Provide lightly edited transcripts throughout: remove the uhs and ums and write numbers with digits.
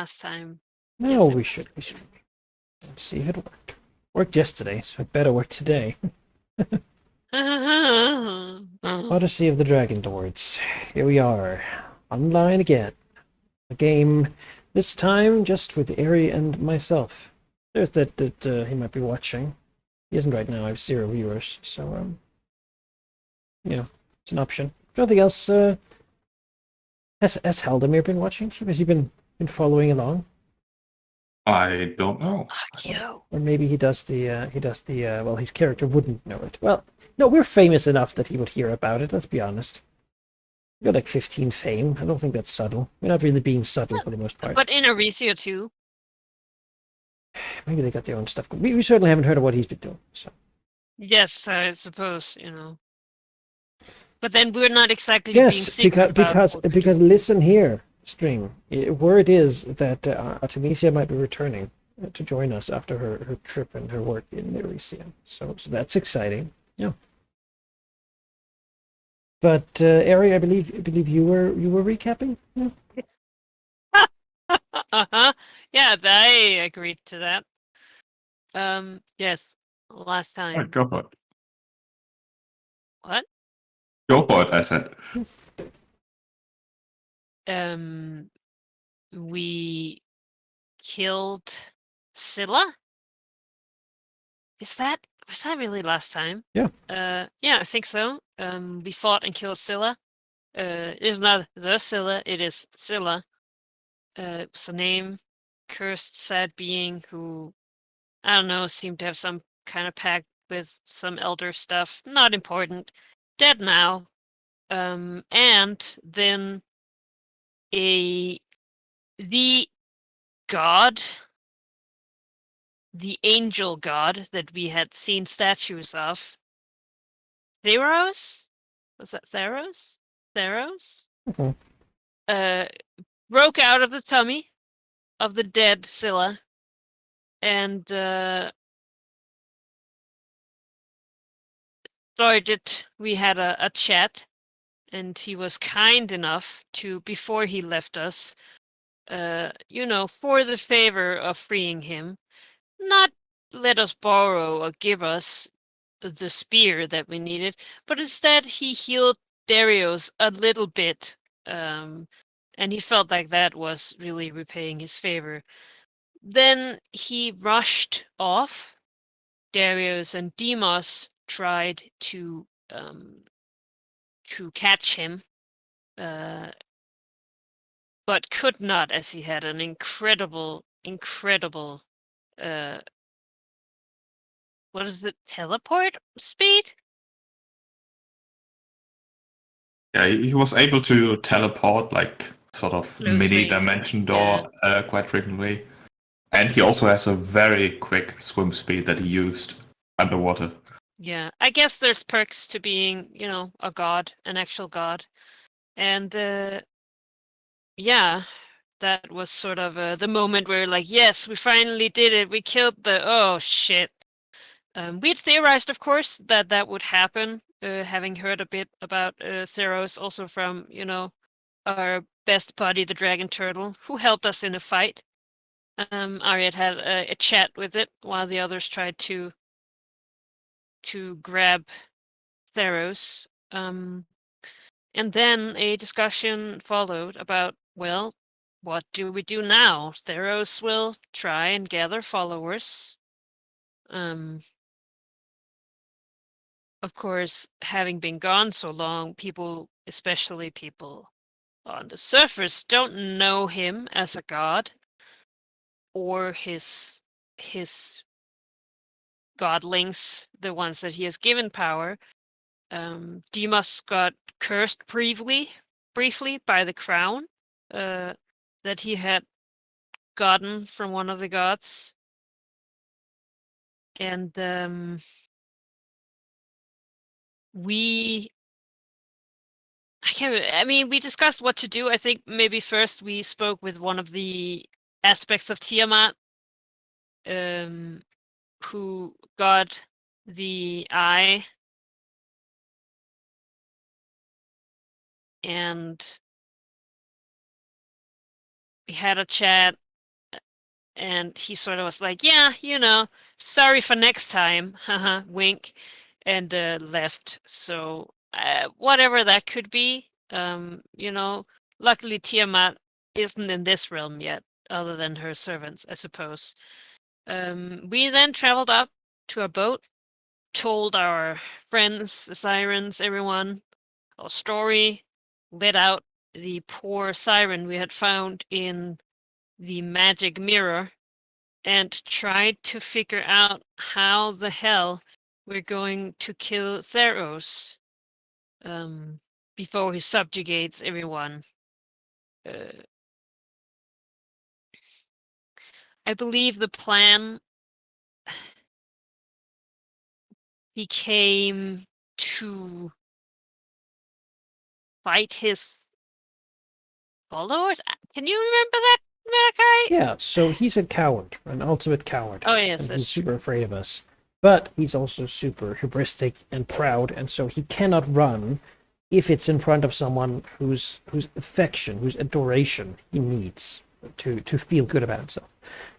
last time. No, Yes, it we was. should. Let's see if it worked. Worked yesterday, so it better work today. Odyssey of the Dragonlords. Here we are, online again. A game, this time just with Ari and myself. There's that he might be watching. He isn't right now. I have 0 viewers, so you know, it's an option. Nothing else. Has Haldemir been watching? Has he been following along? I don't know. Fuck you. Or maybe he does the well, his character wouldn't know it. Well, no, we're famous enough that he would hear about it, let's be honest. We got like 15 fame. I don't think that's subtle. We're not really being subtle for the most part. But in Odyssey too. Maybe they got their own stuff. We certainly haven't heard of what he's been doing. So Yes, I suppose, you know. But then we're not exactly being yes, secret about what we because do. listen here, String. Word is that Artemisia might be returning to join us after her trip and her work in Erysia. So that's exciting. Yeah. But Ari, I believe you were recapping. Yeah. Uh-huh. Yeah, I agreed to that. Yes. Last All time. right, go for it. What? Go for it, I said. We killed Scylla? Was that really last time? Yeah. Yeah, I think so. We fought and killed Scylla. It's not the Scylla, it is Scylla. It's a name, cursed, sad being who, I don't know, seemed to have some kind of pact with some elder stuff. Not important. Dead now. And then the god, the angel god that we had seen statues of, Theros? Was that Theros? Theros? Mhm. Broke out of the tummy of the dead Scylla and we had a chat, and he was kind enough to, before he left us, for the favor of freeing him, not let us borrow or give us the spear that we needed, but instead he healed Darius a little bit, and he felt like that was really repaying his favor. Then he rushed off. Darius and Demos tried to catch him, but could not, as he had an incredible, uh, what is it, teleport speed? Yeah, he was able to teleport, like, sort of Close mini range. dimension Yeah. door quite frequently. And he also has a very quick swim speed that he used underwater. Yeah, I guess there's perks to being, a god, an actual god. And yeah, that was sort of the moment where, like, yes, we finally did it. We killed oh shit. We'd theorized, of course, that that would happen, having heard a bit about Theros also from, our best buddy, the dragon turtle, who helped us in a fight. Ariad had a chat with it while the others tried to grab Theros. And then a discussion followed about, well, what do we do now? Theros will try and gather followers. Of course, having been gone so long, people, especially people on the surface, don't know him as a god or his godlings, the ones that he has given power. Demas got cursed briefly by the crown that he had gotten from one of the gods. And we we discussed what to do. I think maybe first we spoke with one of the aspects of Tiamat, who got the eye, and we had a chat. and he sort of was like, yeah, sorry for next time, haha, wink, and left. So whatever that could be, luckily Tiamat isn't in this realm yet, other than her servants, I suppose. We then traveled up to our boat, told our friends, the sirens, everyone, our story, let out the poor siren we had found in the magic mirror, and tried to figure out how the hell we're going to kill Theros before he subjugates everyone. I believe the plan became to fight his followers. Can you remember that, Malachi? Yeah, so he's a coward, an ultimate coward. Oh, yes, and that's he's super afraid of us. But he's also super hubristic and proud, and so he cannot run if it's in front of someone whose affection, whose adoration he needs to feel good about himself.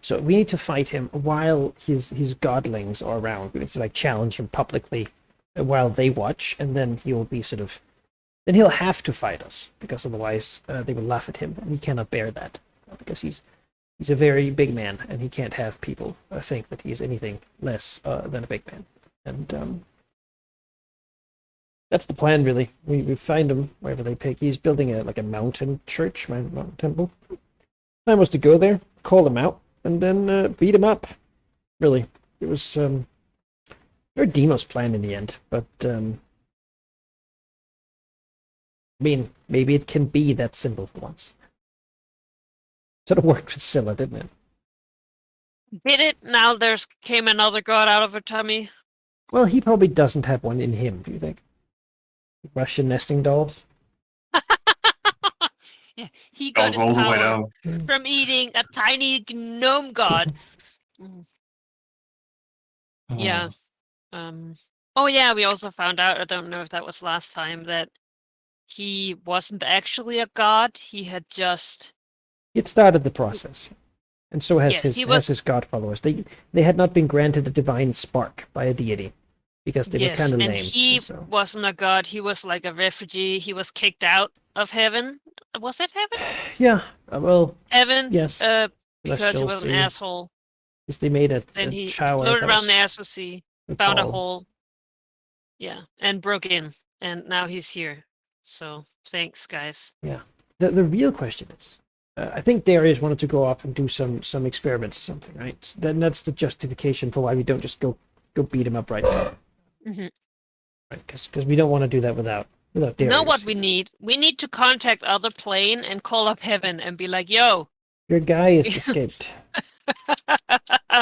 So we need to fight him while his godlings are around. We need to challenge him publicly while they watch, and then he will be then he'll have to fight us, because otherwise they will laugh at him, and he cannot bear that, because he's a very big man, and he can't have people think that he is anything less than a big man. And that's the plan, really. We find him wherever they pick. He's building a mountain church, mountain temple. Plan was to go there, call him out, and then beat him up. Really, it was very Deimos' plan in the end, but I mean, maybe it can be that simple for once. Sort of worked with Scylla, didn't it? Did it? Now came another god out of her tummy. Well, he probably doesn't have one in him, do you think? Russian nesting dolls? Yeah, he got his all the way power down. from eating a tiny gnome god. Yeah. Oh yeah, we also found out, I don't know if that was last time, that he wasn't actually a god. He had just... It started the process. And so has Yes, his god followers. They had not been granted a divine spark by a deity, because they were Yes, kind of and lame. he so wasn't a god. He was like a refugee. He was kicked out of heaven. Was it heaven? yeah, well, Heaven. yes, Because he Celestial was an Sea. asshole. Because they made Then a he shower floated that around was the Astral Sea, a found a ball. hole. Yeah, and broke in, and now he's here. So thanks, guys. Yeah. The real question is, I think Darius wanted to go off and do some experiments or something, right? Then that's the justification for why we don't just go beat him up right now, Mm-hmm. right? Because we don't want to do that without Darius. You know what we need? We need to contact other plane and call up heaven and be like, "Yo, Your guy is escaped. I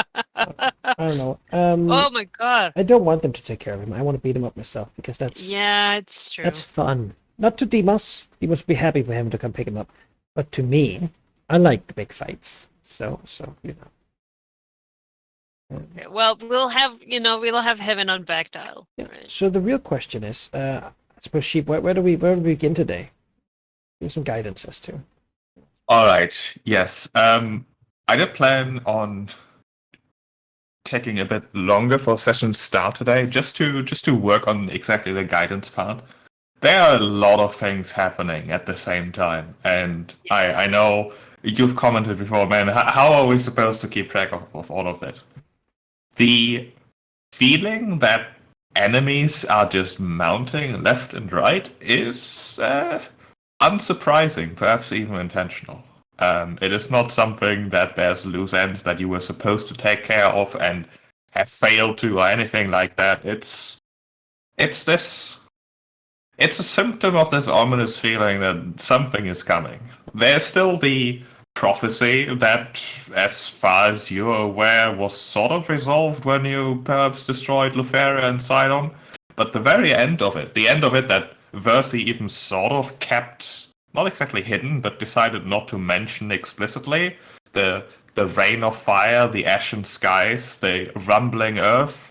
don't know. Oh my god. I don't want them to take care of him. I want to beat him up myself, because that's It's true. That's fun. Not to Deimos. Deimos would be happy for him to come pick him up. But to me, I like the big fights. So you know. Okay, well, we'll have heaven on back dial. Yeah. Right? So the real question is, I suppose, Sheep, where do we begin today? Give some guidance as to. All right. Yes. I did plan on taking a bit longer for session start today, just to work on exactly the guidance part. There are a lot of things happening at the same time, and Yes. I know you've commented before, man. How are we supposed to keep track of all of that? The feeling that enemies are just mounting left and right is unsurprising, perhaps even intentional. It is not something that there's loose ends that you were supposed to take care of and have failed to, or anything like that. It's a symptom of this ominous feeling that something is coming. There's still the prophecy that, as far as you're aware, was sort of resolved when you perhaps destroyed Lutheria and Sidon. But the very end of it, that Versi even sort of kept, not exactly hidden, but decided not to mention explicitly, the rain of fire, the ashen skies, the rumbling earth,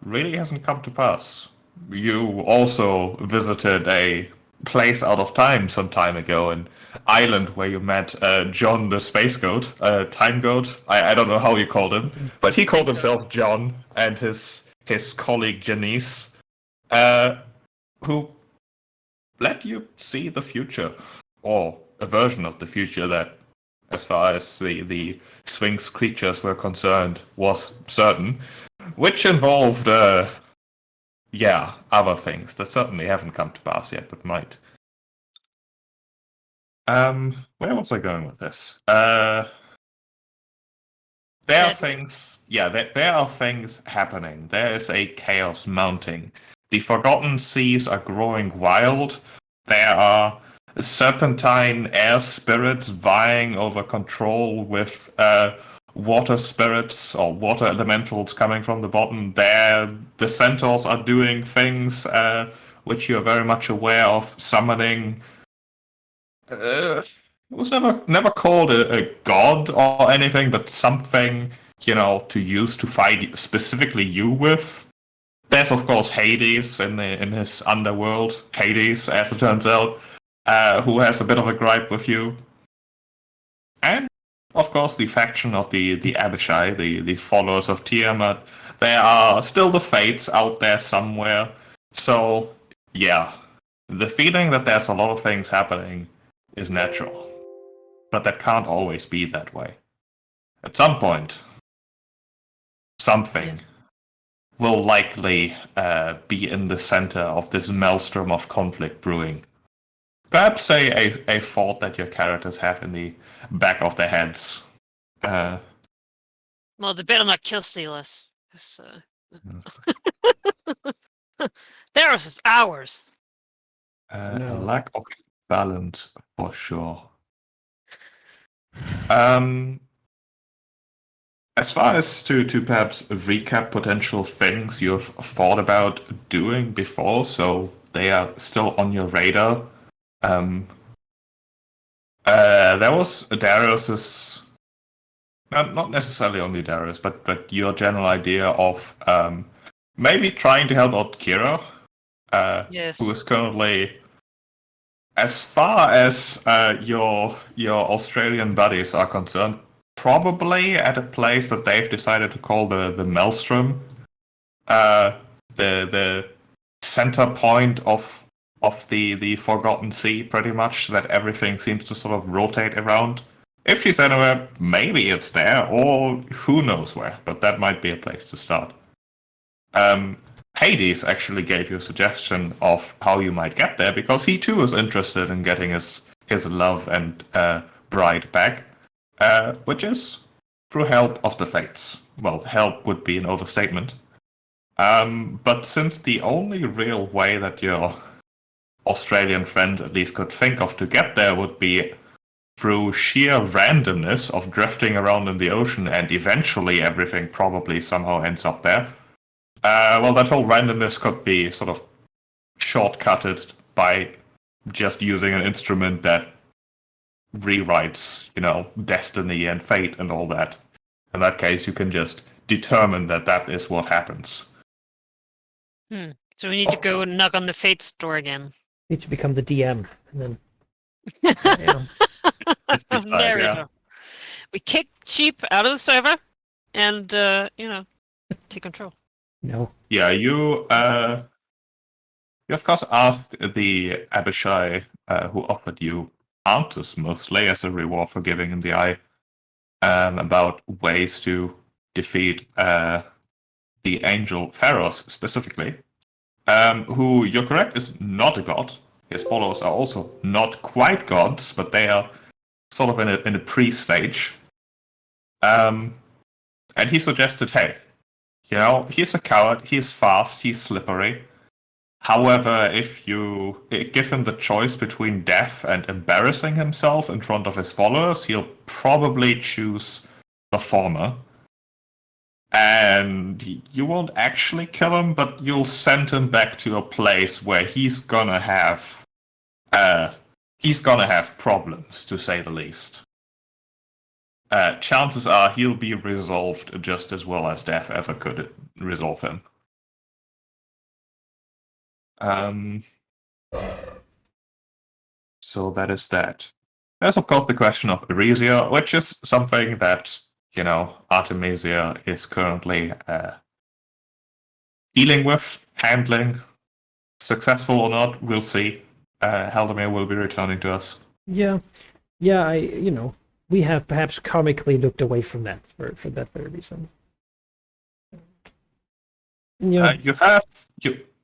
really hasn't come to pass. You also visited a place out of time some time ago, an island where you met John the space goat, time goat. I don't know how you called him, but he called himself John, and his colleague Janice, who let you see the future, or a version of the future that, as far as the Sphinx creatures were concerned, was certain, which involved, other things that certainly haven't come to pass yet, but might. Where was I going with this? There are things. Yeah, there are things happening. There is a chaos mounting. The Forgotten Seas are growing wild. There are serpentine air spirits vying over control with water spirits or water elementals coming from the bottom. There, the centaurs are doing things which you're very much aware of, summoning. It was never called a god or anything, but something, to use to fight specifically you with. There's of course Hades in his underworld, Hades as it turns out, who has a bit of a gripe with you. And of course the faction of the Abishai, the followers of Tiamat. There are still the Fates out there somewhere. So yeah, the feeling that there's a lot of things happening is natural. But that can't always be that way. At some point, something will likely be in the center of this maelstrom of conflict brewing. Perhaps say a thought that your characters have in the back of their heads. Well, they better not kill Steelers. Theirs is ours. A lack of balance for sure. As far as to perhaps recap potential things you've thought about doing before, so they are still on your radar. There was Darius's, not necessarily only Darius, but your general idea of maybe trying to help out Kira, who is currently, as far as your Australian buddies are concerned, probably at a place that they've decided to call the Maelstrom, the center point of the Forgotten Sea, pretty much, that everything seems to sort of rotate around. If she's anywhere, maybe it's there, or who knows where, but that might be a place to start. Hades actually gave you a suggestion of how you might get there, because he too is interested in getting his love and bride back, which is through help of the Fates. Well, help would be an overstatement. But since the only real way that your Australian friends at least could think of to get there would be through sheer randomness of drifting around in the ocean, and eventually everything probably somehow ends up there. Well, that whole randomness could be sort of shortcutted by just using an instrument that rewrites, destiny and fate and all that. In that case, you can just determine that is what happens. So we need to go and knock on the Fates door again. Need to become the DM, and then There we go. We kick Sheep out of the server, and take control. No. Yeah, you of course asked the Abishai who offered you answers mostly as a reward for giving him the eye, about ways to defeat the angel Pharos specifically, who, you're correct, is not a god. His followers are also not quite gods, but they are sort of in a pre-stage. And he suggested, hey, he's a coward, he's fast, he's slippery. However, if you give him the choice between death and embarrassing himself in front of his followers, he'll probably choose the former. And you won't actually kill him, but you'll send him back to a place where he's gonna have problems, to say the least. Chances are he'll be resolved just as well as death ever could resolve him. So that is that. There's of course the question of Eresia, which is something that, Artemisia is currently dealing with, handling. Successful or not, we'll see. Haldemir will be returning to us. Yeah, we have perhaps comically looked away from that for that very reason. Yeah,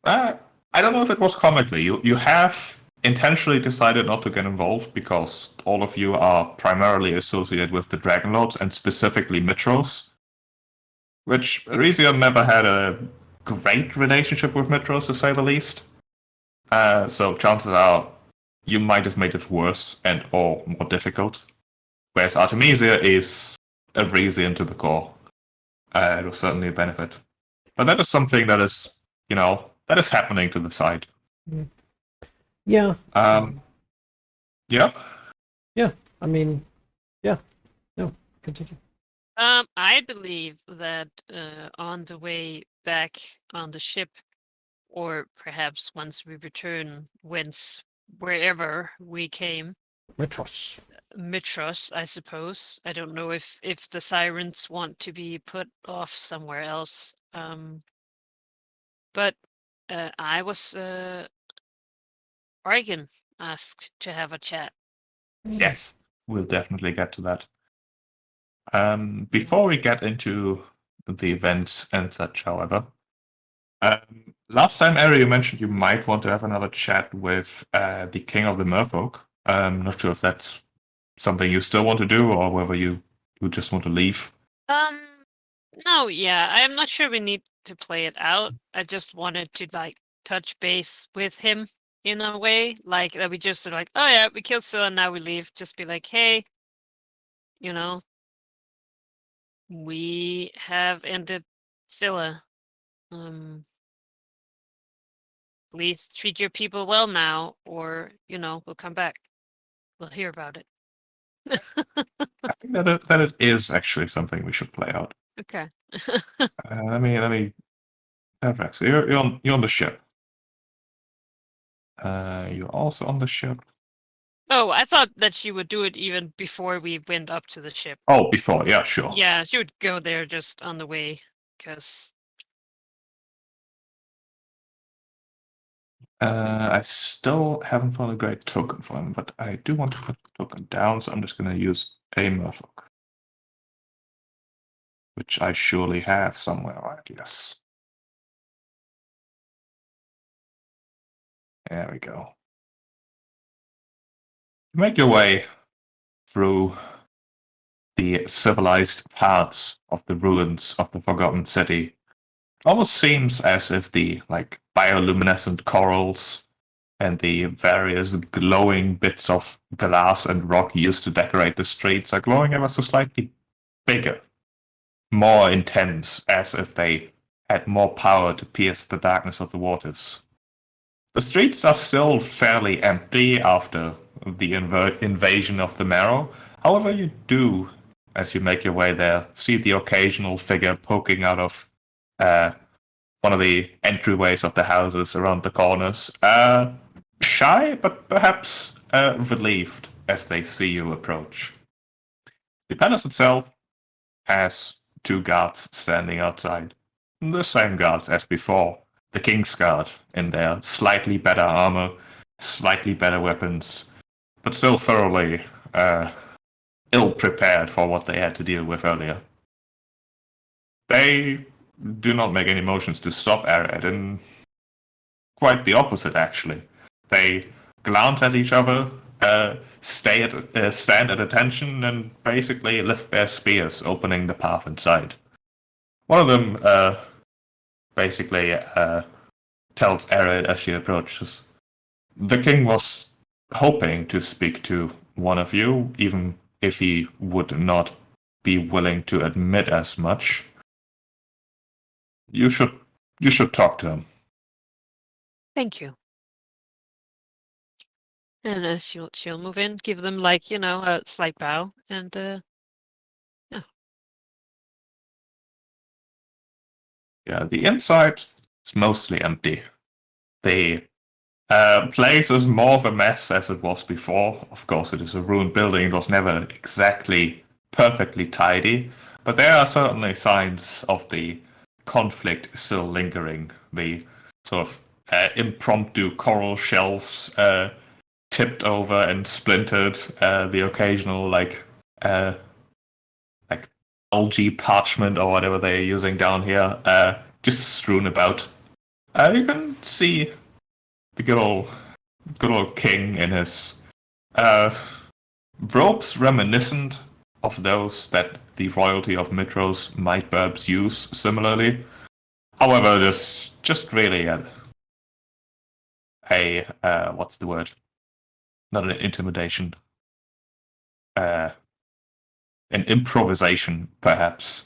I don't know if it was comically. You have intentionally decided not to get involved because all of you are primarily associated with the Dragonlords and specifically Mitros, which Elysium never had a great relationship with Mitros, to say the least. So chances are you might have made it worse and or more difficult. Whereas Artemisia is Evresian to the core. It was certainly a benefit. But that is something that is, that is happening to the side. yeah, Yeah. yeah. I mean, yeah. No, continue. I believe that on the way back on the ship, or perhaps once we return, wherever we came, Metros. Mitros, I suppose. I don't know if the sirens want to be put off somewhere else. But I was Oregon asked to have a chat. Yes. We'll definitely get to that. Before we get into the events and such, however, last time, Ari, you mentioned you might want to have another chat with the King of the Merfolk. I'm not sure if that's something you still want to do or whether you just want to leave. No, yeah, I'm not sure we need to play it out. I just wanted to touch base with him in a way, like that we just are like, oh yeah, we killed Scylla, now we leave. Just be like, hey, we have ended Scylla. Please treat your people well now, or we'll come back. We'll hear about it. I think that it is actually something we should play out. Okay. Let me. Perfect. So you're on the ship. You're also on the ship. Oh, I thought that she would do it even before we went up to the ship. Oh, before, yeah, sure. Yeah, she would go there just on the way, because I still haven't found a great token for him, but I do want to put the token down, so I'm just going to use a Merfolk. Which I surely have somewhere, right? Yes. There we go. Make your way through the civilized parts of the ruins of the Forgotten City. It almost seems as if the bioluminescent corals and the various glowing bits of glass and rock used to decorate the streets are glowing ever so slightly bigger, more intense, as if they had more power to pierce the darkness of the waters. The streets are still fairly empty after the invasion of the Marrow. However, you do, as you make your way there, see the occasional figure poking out of one of the entryways of the houses around the corners. Shy, but perhaps relieved as they see you approach. The palace itself has 2 guards standing outside. The same guards as before. The King's Guard in their slightly better armor, slightly better weapons, but still thoroughly ill-prepared for what they had to deal with earlier. They do not make any motions to stop Arad, and quite the opposite, actually. They glance at each other, stand at attention, and basically lift their spears, opening the path inside. One of them basically tells Arad as she approaches, "The king was hoping to speak to one of you, even if he would not be willing to admit as much. You should talk to him." thank you. And she'll move in, give them a slight bow, and yeah. Yeah, the inside is mostly empty. The Place is more of a mess as it was before. Of course, it is a ruined building. It was never exactly perfectly tidy, but there are certainly signs of the conflict still lingering. The sort of impromptu coral shelves tipped over and splintered. The occasional like algae parchment or whatever they're using down here, just strewn about. You can see the good old king in his uh, robes reminiscent of those that the royalty of Mitros might perhaps use similarly. However, there's just really a what's the word? Not an intimidation. An improvisation, perhaps.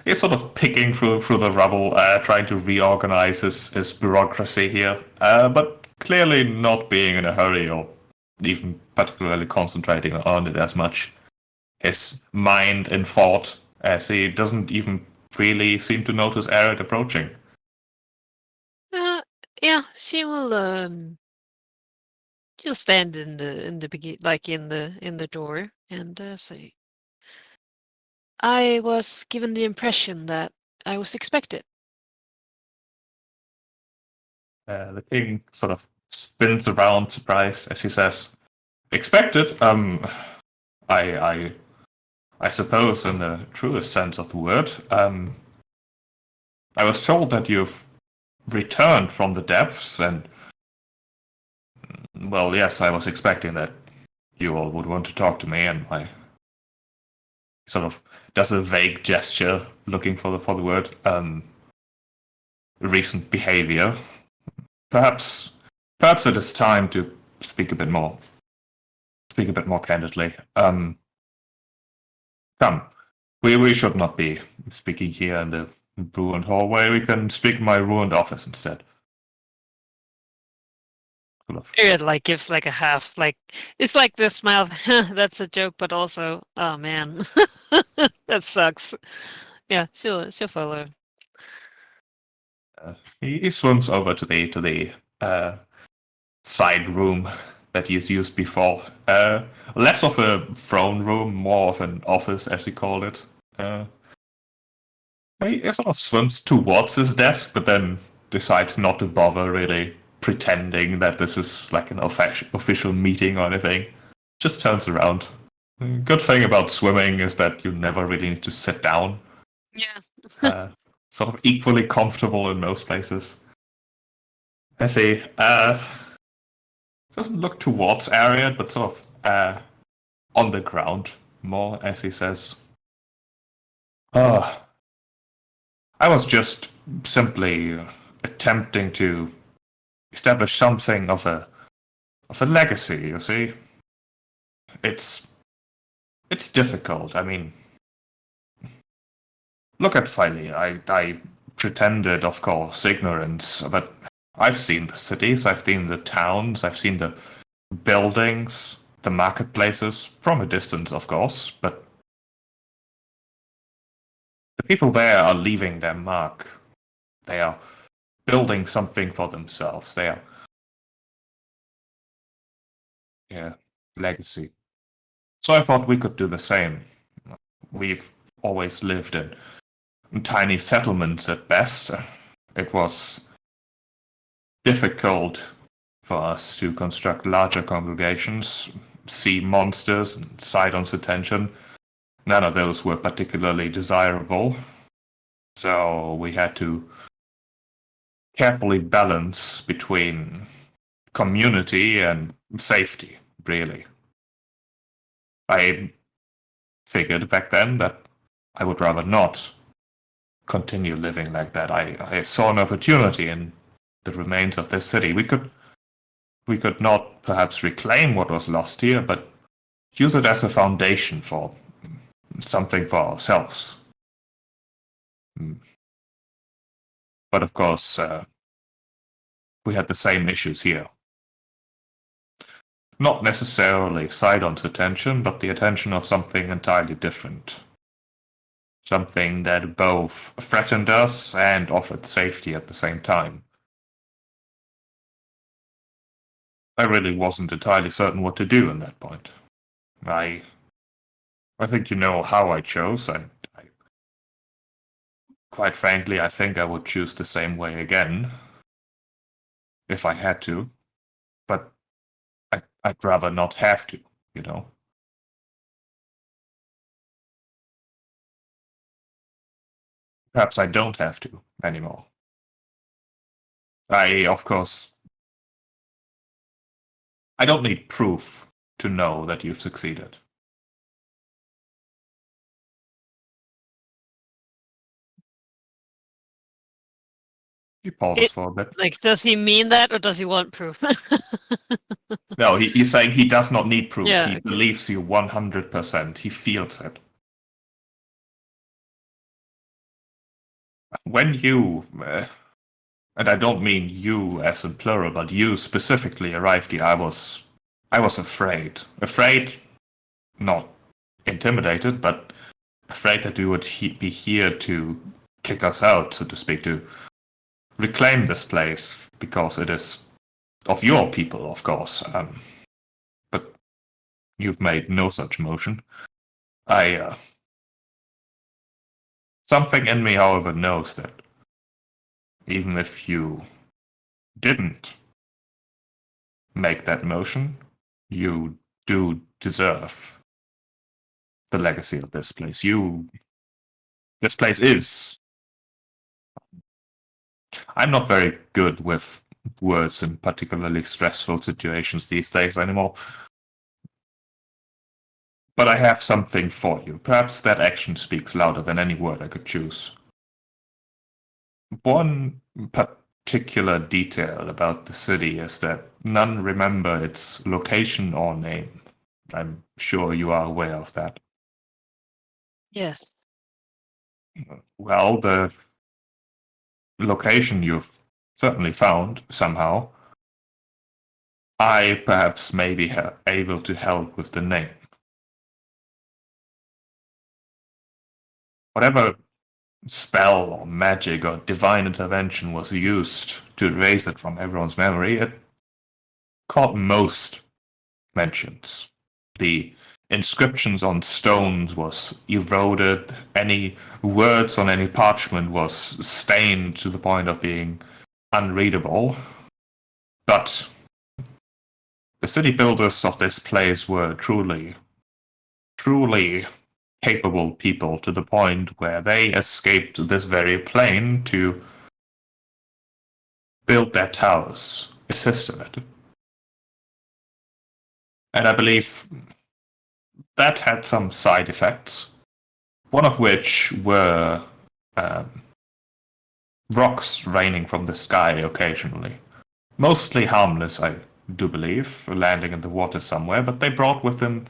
He's sort of picking through the rubble, trying to reorganize his bureaucracy here, but clearly not being in a hurry or even particularly concentrating on it as much. His mind in thought, as he doesn't even really seem to notice Aerith approaching. Yeah, she will she'll stand in the door and say, I was given the impression that I was expected. The king sort of spins around, surprised, as he says, "Expected? I suppose, in the truest sense of the word. I was told that you've returned from the depths, and well, yes, I was expecting that you all would want to talk to me, and I sort of does a vague gesture, looking for the word. Recent behavior. Perhaps it is time to speak a bit more candidly. Come, we should not be speaking here in the ruined hallway. We can speak in my ruined office instead." It gives a half it's like the smile of, that's a joke, but also, oh man, that sucks. Yeah, she'll follow. He swims over to the side room that he's used before. Less of a throne room, more of an office, as he called it. He sort of swims towards his desk, but then decides not to bother really pretending that this is like an official meeting or anything. Just turns around. Good thing about swimming is that you never really need to sit down. Yeah. Sort of equally comfortable in most places. I see. Doesn't look towards Ariad, but sort of on the ground more, as he says. I was just simply attempting to establish something of a legacy, you see. It's difficult. I mean, look at Philly. I pretended, of course, ignorance, but I've seen the cities, I've seen the towns, I've seen the buildings, the marketplaces, from a distance, of course, but the people there are leaving their mark. They are building something for themselves. They are, yeah, legacy. So I thought we could do the same. We've always lived in tiny settlements at best. It was difficult for us to construct larger congregations, see monsters, and Sidon's attention. None of those were particularly desirable, so we had to carefully balance between community and safety, really. I figured back then that I would rather not continue living like that. I saw an opportunity in the remains of this city. We could not perhaps reclaim what was lost here, but use it as a foundation for something for ourselves. But of course, we had the same issues here. Not necessarily Sidon's attention, but the attention of something entirely different. Something that both threatened us and offered safety at the same time. I really wasn't entirely certain what to do in that point. I think you know how I chose, and quite frankly, I think I would choose the same way again if I had to. But I'd rather not have to, you know. Perhaps I don't have to anymore. Of course, I don't need proof to know that you've succeeded. He pauses for a bit. Like, does he mean that, or does he want proof? No, he's saying he does not need proof. Yeah, He okay. believes you 100%. He feels it. When you, and I don't mean you as in plural, but you specifically arrived here, I was afraid. Afraid, not intimidated, but afraid that you would be here to kick us out, so to speak, to reclaim this place, because it is of your people, of course. But you've made no such motion. Something in me, however, knows that even if you didn't make that motion, you do deserve the legacy of this place. This place is. I'm not very good with words in particularly stressful situations these days anymore. But I have something for you. Perhaps that action speaks louder than any word I could choose. One particular detail about the city is that none remember its location or name. I'm sure you are aware of that. Yes. Well, the location you've certainly found somehow. I perhaps may be able to help with the name. Whatever spell or magic or divine intervention was used to erase it from everyone's memory, it caught most mentions. The inscriptions on stones was eroded, any words on any parchment was stained to the point of being unreadable. But the city builders of this place were truly capable people, to the point where they escaped this very plane to build their towers, assist in it. And I believe that had some side effects, one of which were rocks raining from the sky occasionally. Mostly harmless, I do believe, landing in the water somewhere, but they brought with them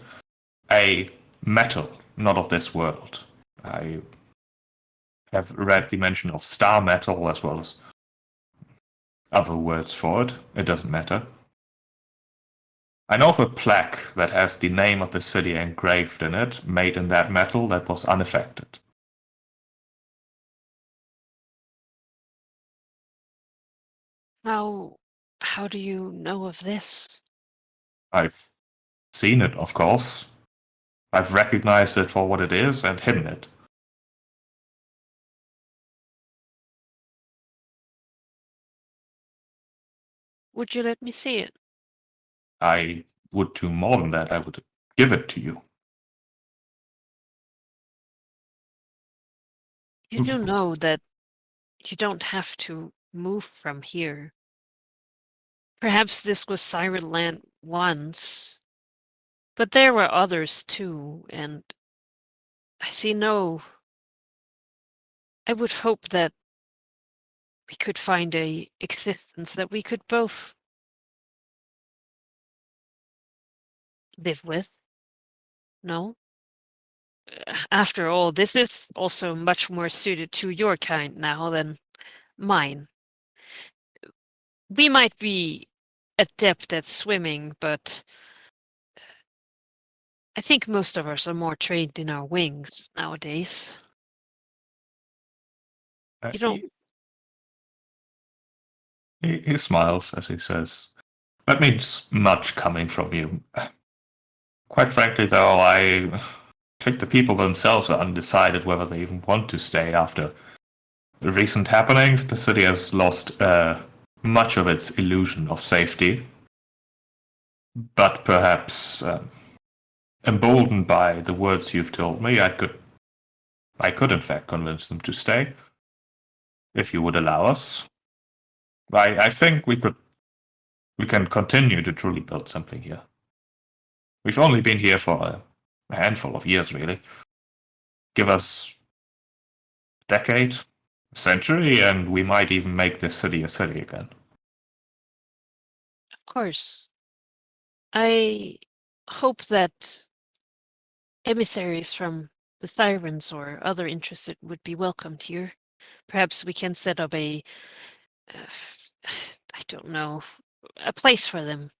a metal not of this world. I have read the mention of star metal as well as other words for it. It doesn't matter. I know of a plaque that has the name of the city engraved in it, made in that metal, that was unaffected. How do you know of this? I've seen it, of course. I've recognized it for what it is and hidden it. Would you let me see it? I would do more than that. I would give it to you. You do know that you don't have to move from here. Perhaps this was Siren Land once, but there were others too, and I see no... I would hope that we could find a existence that we could both live with. No? After all, this is also much more suited to your kind now than mine. We might be adept at swimming, but I think most of us are more trained in our wings nowadays. You don't... He smiles as he says, That means much coming from you. Quite frankly, though, I think the people themselves are undecided whether they even want to stay after the recent happenings. The city has lost much of its illusion of safety. But perhaps, emboldened by the words you've told me, I could in fact convince them to stay, if you would allow us. I think we can continue to truly build something here. We've only been here for a handful of years, really. Give us a decade, a century, and we might even make this city a city again. Of course. I hope that emissaries from the Sirens or other interested would be welcomed here. Perhaps we can set up I don't know, a place for them,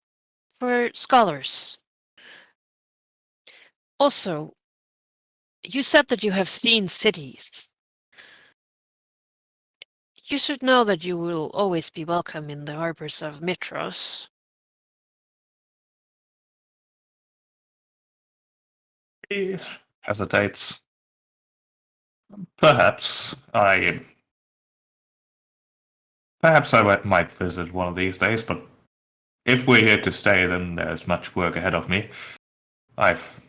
for scholars. Also, you said that you have seen cities. You should know that you will always be welcome in the harbors of Mitros. He hesitates. Perhaps I might visit one of these days, but if we're here to stay, then there's much work ahead of me. I've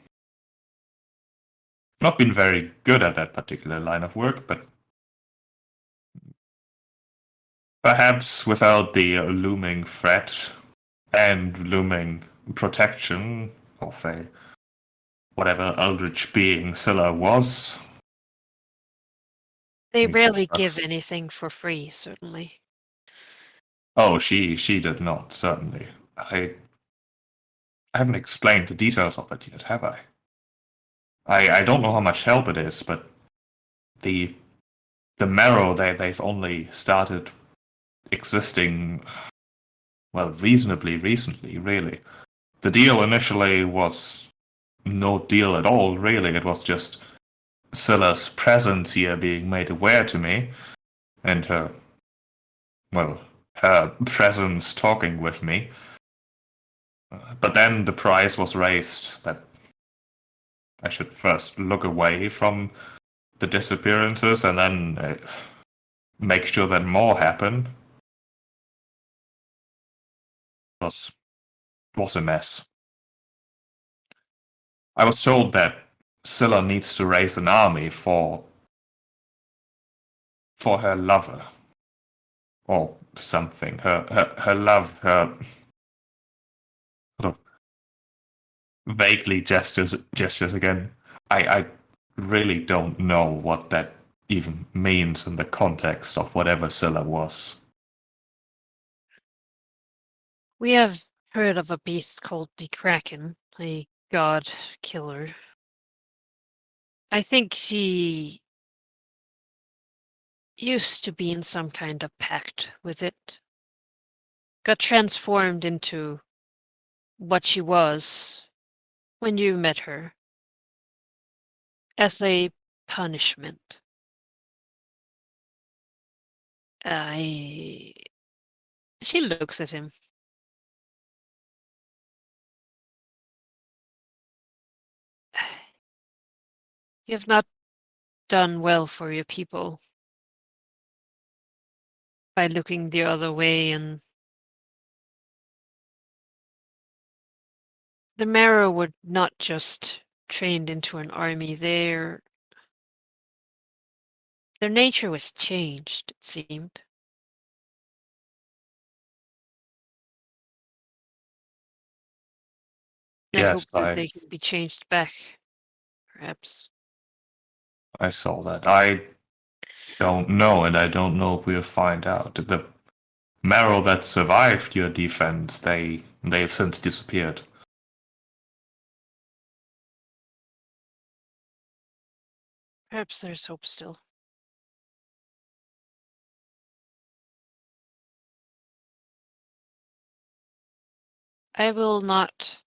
not been very good at that particular line of work, but perhaps without the looming threat and looming protection of a whatever eldritch being Scylla was. They we rarely just- give anything for free, certainly. Oh, she did not, certainly. I haven't explained the details of it yet, have I? I don't know how much help it is, but the marrow they've only started existing, well, reasonably recently, really. The deal initially was no deal at all, really. It was just Scylla's presence here being made aware to me, and her presence talking with me. But then the price was raised that I should first look away from the disappearances and then make sure that more happen. Was a mess. I was told that Scylla needs to raise an army for her lover. Or something. Her love, her sort of vaguely gestures again. I really don't know what that even means in the context of whatever Scylla was. We have heard of a beast called the Kraken, a god killer. I think she used to be in some kind of pact with it. Got transformed into what she was when you met her as a punishment. She looks at him. You have not done well for your people by looking the other way, and the Marrow were not just trained into an army, their nature was changed, it seemed. I hope Yes, that they can be changed back, perhaps. I saw that. I don't know, and I don't know if we'll find out. The marrow that survived your defense, they've since disappeared. Perhaps there's hope still. I will not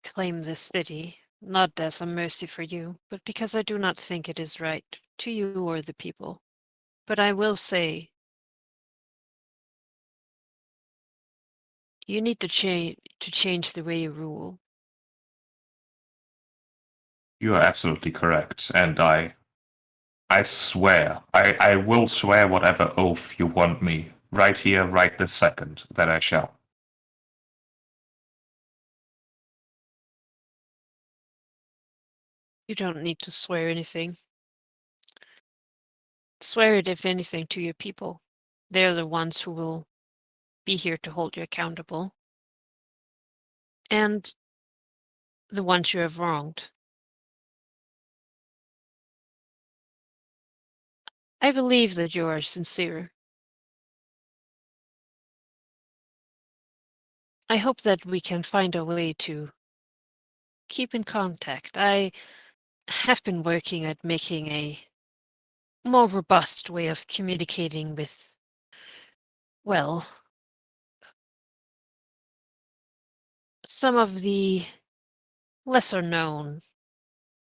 claim this city, not as a mercy for you, but because I do not think it is right to you or the people. But I will say, You need to change the way you rule. You are absolutely correct, and I swear, I will swear whatever oath you want me, right here, right this second, that I shall. You don't need to swear anything. Swear it, if anything, to your people. They're the ones who will be here to hold you accountable. And the ones you have wronged. I believe that you are sincere. I hope that we can find a way to keep in contact. I have been working at making a more robust way of communicating with, well, some of the lesser known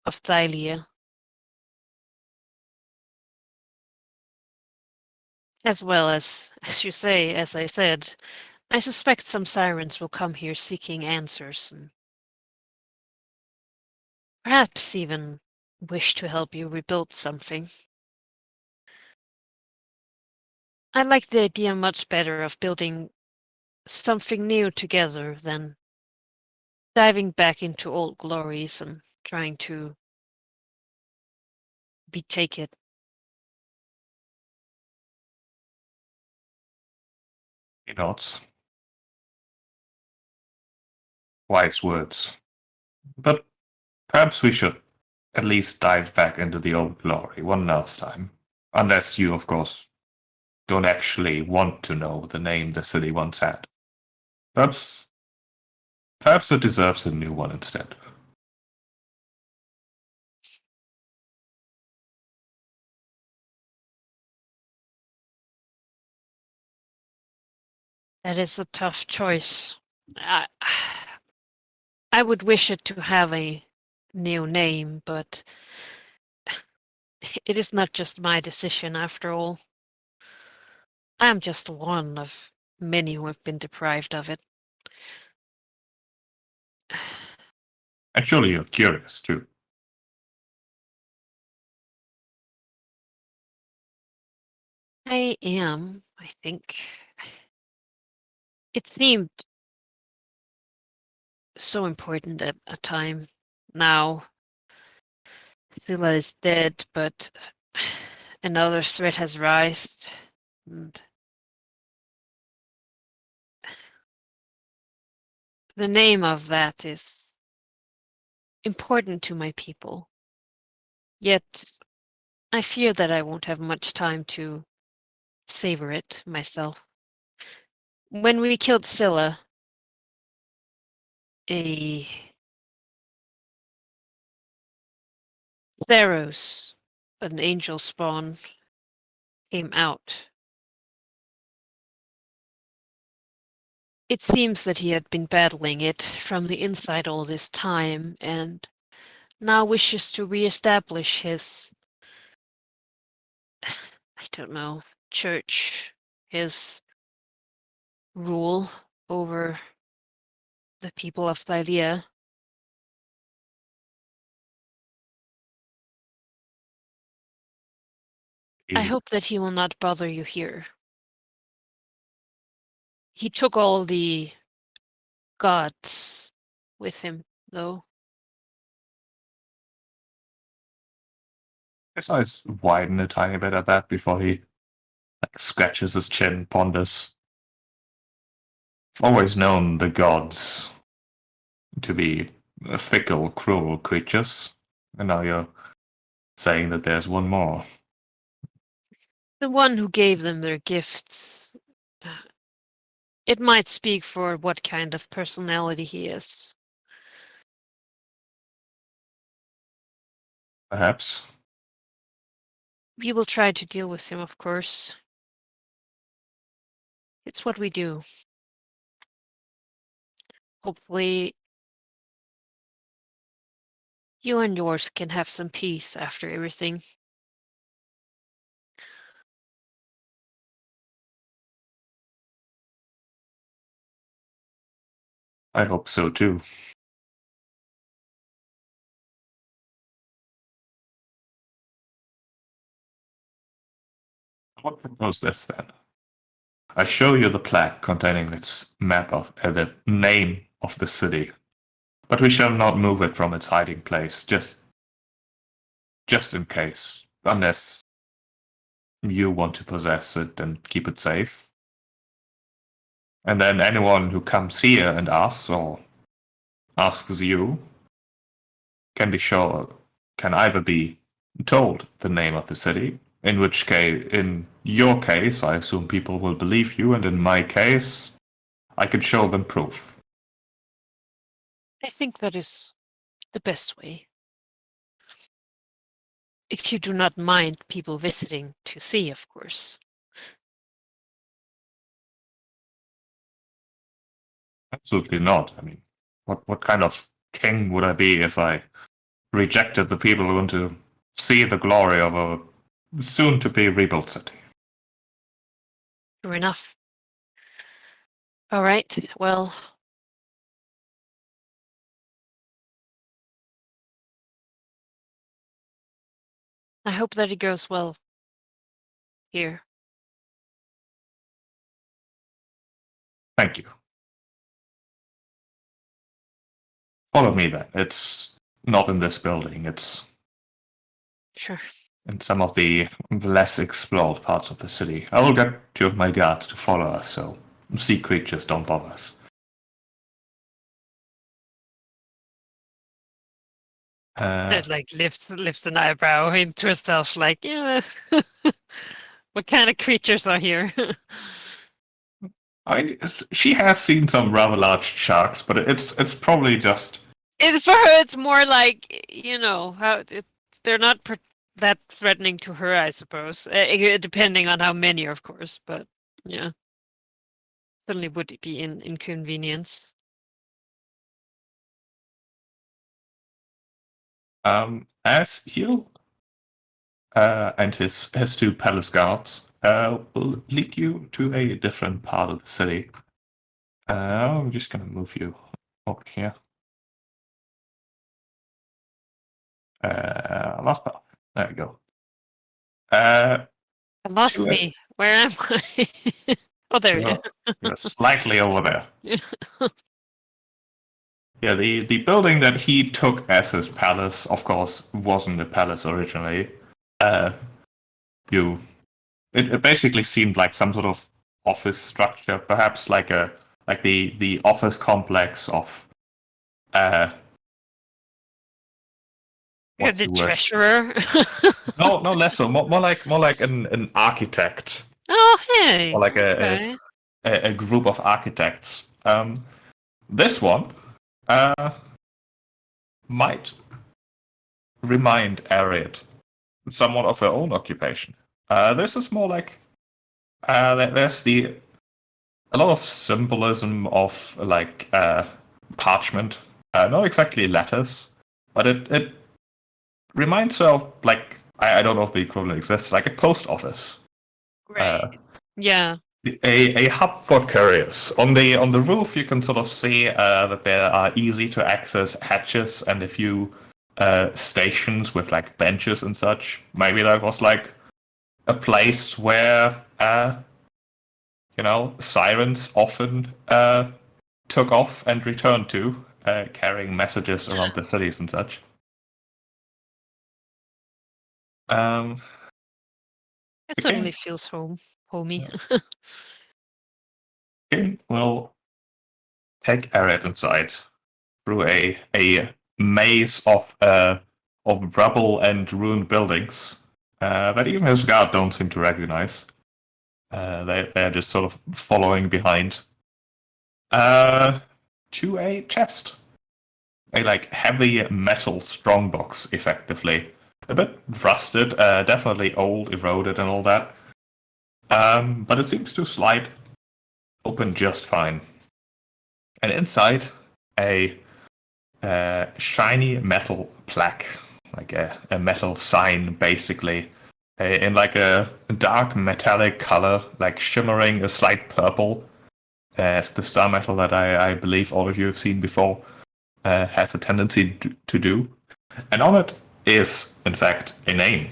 of Thylia. As well as you say, as I said, I suspect some sirens will come here seeking answers, and perhaps even wish to help you rebuild something. I like the idea much better of building something new together than diving back into old glories and trying to betake it. He nods. Wise words. But perhaps we should at least dive back into the old glory one last time. Unless you, of course, don't actually want to know the name the city once had. Perhaps it deserves a new one instead. That is a tough choice. I, I would wish it to have a new name, but it is not just my decision after all. I am just one of many who have been deprived of it. And surely you're curious, too. I am, I think. It seemed so important at a time. Now, Scylla is dead, but another threat has risen. And the name of that is important to my people. Yet, I fear that I won't have much time to savor it myself. When we killed Scylla, a Theros, an angel spawn, came out. It seems that he had been battling it from the inside all this time, and now wishes to re-establish his, I don't know, church, his rule over the people of Thylia. I hope that he will not bother you here. He took all the gods with him, though. His eyes widen a tiny bit at that before he scratches his chin, ponders. I've always known the gods to be fickle, cruel creatures, and now you're saying that there's one more. The one who gave them their gifts. It might speak for what kind of personality he is. Perhaps. We will try to deal with him, of course. It's what we do. Hopefully, you and yours can have some peace after everything. I hope so too. I would propose this then. I show you the plaque containing this map of the name of the city, but we shall not move it from its hiding place, just in case, unless you want to possess it and keep it safe. And then anyone who comes here and asks or asks you can either be told the name of the city, in which case, in your case, I assume people will believe you, and in my case, I can show them proof. I think that is the best way. If you do not mind people visiting to see, of course. Absolutely not. I mean, what kind of king would I be if I rejected the people who want to see the glory of a soon-to-be rebuilt city? True enough. All right, well, I hope that it goes well here. Thank you. Follow me then. It's not in this building. It's Sure. in some of the less explored parts of the city. I will get two of my guards to follow us, so sea creatures don't bother us. It like lifts an eyebrow into herself, like, yeah. What kind of creatures are here? I mean, she has seen some rather large sharks, but it's probably just. For her, it's more like, they're not that threatening to her, I suppose. Depending on how many, of course, but yeah, certainly would be an inconvenience. As Hugh and his two palace guards will lead you to a different part of the city. I'm just gonna move you over here. Last part. There we go. I lost to a- me. Where am I? Oh, there you You're slightly over there. are. Yeah, the building that he took as his palace, of course, wasn't a palace originally. It basically seemed like some sort of office structure, perhaps like the office complex of You're what's the the word? treasurer. No, less so. More like an architect, Oh, hey. or like Okay. a group of architects. This one might remind Ariad somewhat of her own occupation. This is more like there's a lot of symbolism of like parchment, not exactly letters, but it reminds her of like I don't know if the equivalent exists, like a post office. Right. Yeah. A hub for couriers. On the roof, you can sort of see that there are easy to access hatches and a few stations with like benches and such. Maybe that was like a place where sirens often took off and returned to, carrying messages around the cities and such. It certainly feels homey. Yeah. King will take Ariad inside through a maze of rubble and ruined buildings that even his guard don't seem to recognize. They're just sort of following behind. To a chest. A like heavy metal strongbox, effectively. A bit rusted, definitely old, eroded, and all that. But it seems to slide open just fine. And inside, a shiny metal plaque, like a metal sign, basically, in like a dark metallic color, like shimmering a slight purple, as the star metal that I believe all of you have seen before has a tendency to do. And on it is, in fact, a name.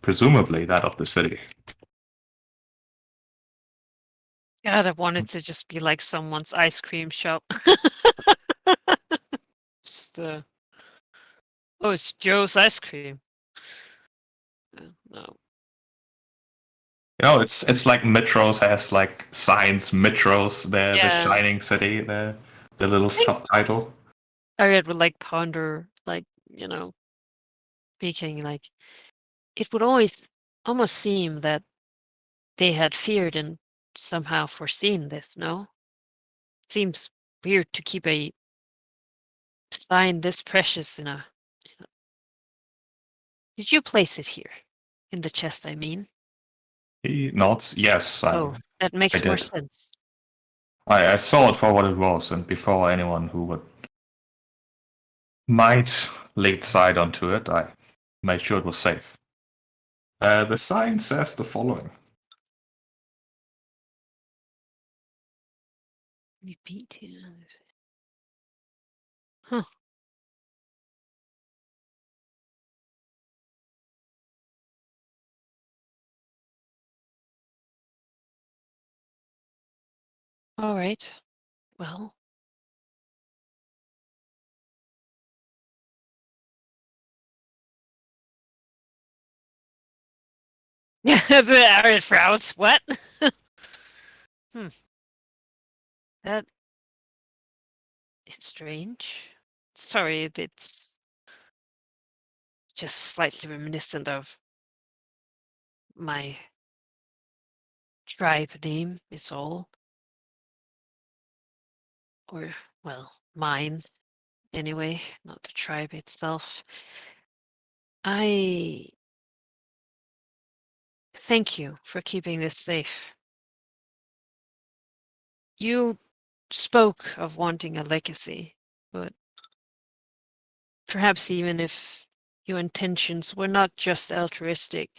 Presumably that of the city. God, I wanted to just be like someone's ice cream shop. Just, oh, it's Joe's ice cream. No. It's like Metros has like signs. Metros, the Yeah. shining city, the little subtitle. I would like ponder, like, speaking, like, it would always almost seem that they had feared and somehow foreseen this, no? Seems weird to keep a sign this precious in a. Did you place it here? In the chest, I mean. He nods. Yes, Oh, that I makes more did. sense. I saw it for what it was, and before anyone who might laid side onto it, I made sure it was safe. The sign says the following. You beat him. Huh. All right. Well. Yeah, the Aaron frowns. What? That is strange. Sorry, it's just slightly reminiscent of my tribe name, is all. Or, well, mine, anyway, not the tribe itself. I thank you for keeping this safe. You spoke of wanting a legacy, but perhaps even if your intentions were not just altruistic,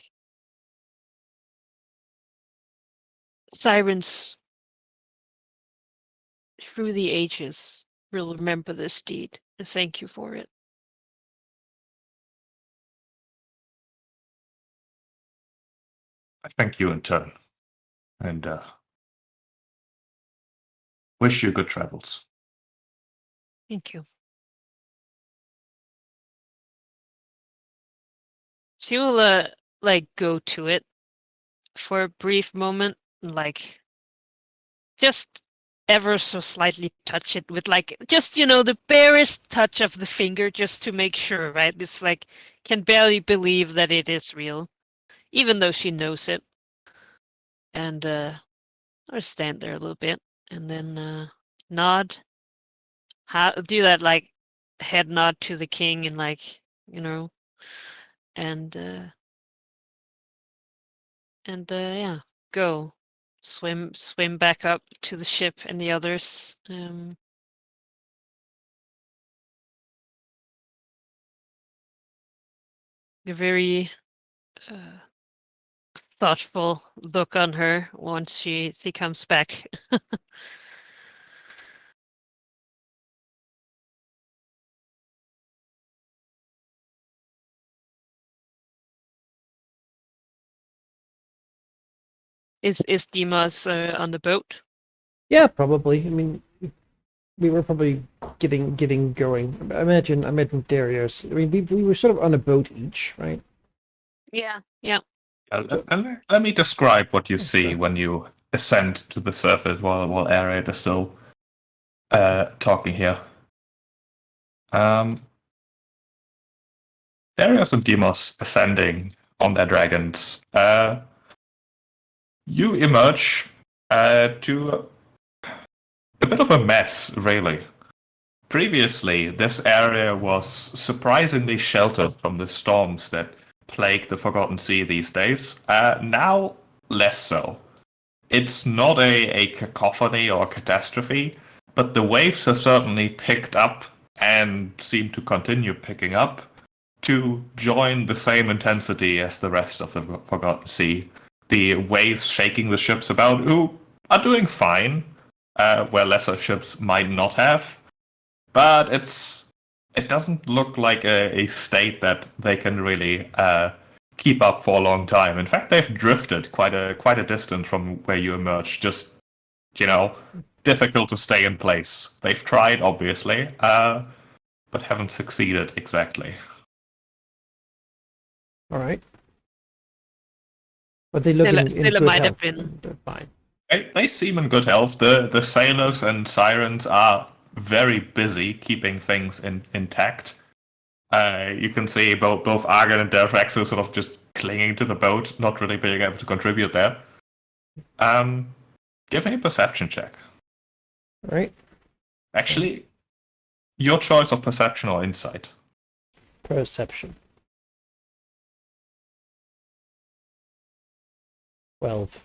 sirens through the ages will remember this deed and thank you for it. I thank you in turn, and wish you good travels. Thank you. She will, like, go to it for a brief moment, like, just ever so slightly touch it with, like, just, the barest touch of the finger just to make sure, right? It's like, can barely believe that it is real, even though she knows it. And, I'll stand there a little bit and then, nod. Do that, like, head nod to the king and, like, and, yeah, go. Swim back up to the ship and the others. A very thoughtful look on her once she comes back. Is Dimas on the boat? Yeah, probably. I mean, we were probably getting going. I imagine Darius. I mean, we were sort of on a boat each, right? Yeah. Yeah. Let me describe what you see Sure. when you ascend to the surface while Ariad is still talking here. Darius and Demos ascending on their dragons. You emerge to a bit of a mess, really. Previously, this area was surprisingly sheltered from the storms that plague the Forgotten Sea these days. Now, less so. It's not a cacophony or catastrophe, but the waves have certainly picked up and seem to continue picking up to join the same intensity as the rest of the Forgotten Sea. The waves shaking the ships about. are doing fine, where lesser ships might not have, but it doesn't look like a state that they can really keep up for a long time. In fact, they've drifted quite a distance from where you emerged. Just, difficult to stay in place. They've tried, obviously, but haven't succeeded exactly. All right. But they look in Stella good might health. have been. They're fine. They seem in good health. The sailors and sirens are very busy keeping things intact. You can see both Argon and Delphax are sort of just clinging to the boat, not really being able to contribute there. Give me a perception check. All right. Actually, your choice of perception or insight. Perception. 12.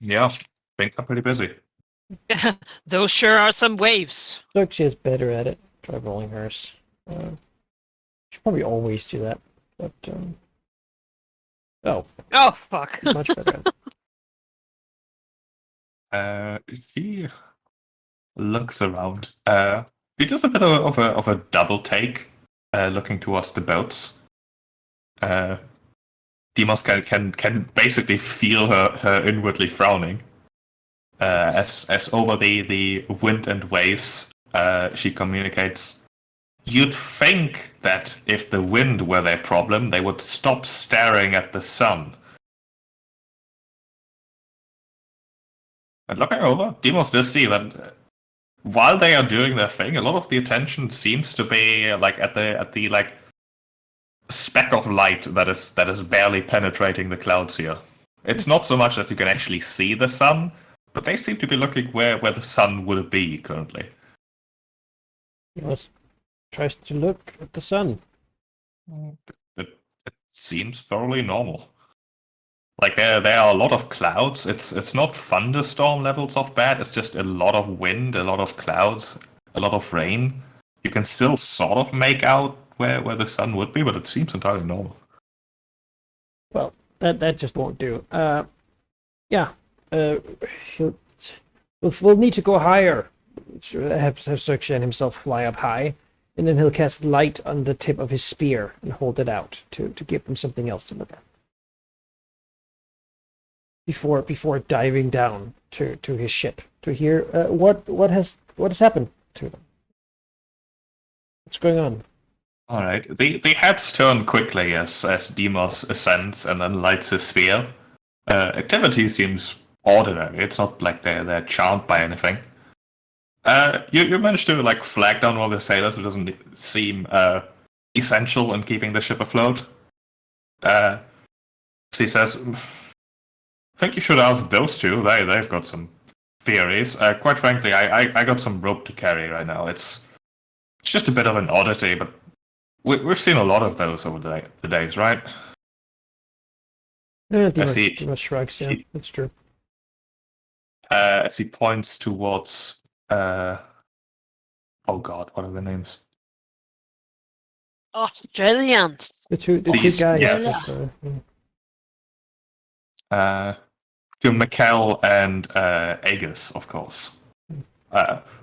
Yeah, things are pretty busy. Those sure are some waves. Look, she is better at it. Try rolling hers. Should probably always do that. But, oh, Oh, fuck. much better at it. She looks around. He does a bit of a double take, looking towards the boats. Demos can basically feel her inwardly frowning. As over the wind and waves, she communicates. You'd think that if the wind were their problem, they would stop staring at the sun. And looking over, Demos does see that while they are doing their thing, a lot of the attention seems to be like at the like speck of light that is barely penetrating the clouds here. It's not so much that you can actually see the sun, but they seem to be looking where the sun would be currently. Let's tries to look at the sun. It seems thoroughly normal. Like there are a lot of clouds. It's not thunderstorm levels of bad. It's just a lot of wind, a lot of clouds, a lot of rain. You can still sort of make out where the sun would be, but it seems entirely normal. Well, that just won't do. Yeah. We'll need to go higher. Have Cirkshan himself fly up high, and then he'll cast light on the tip of his spear and hold it out to give them something else to look at. Before diving down to his ship to hear what has happened to them. What's going on? All right. The heads turn quickly as Demos ascends and then lights his spear. Activity seems ordinary. It's not like they're charmed by anything. You managed to like flag down one of the sailors who doesn't seem essential in keeping the ship afloat. So he says, I think you should ask those two. They've got some theories. Quite frankly, I got some rope to carry right now. It's just a bit of an oddity, but we've seen a lot of those over the days, right? Dimas shrugs, yeah, that's true. As he points towards, oh god, what are the names? Australians. The two These- guys. yes. Yeah. To Mikkel and Aegis, of course.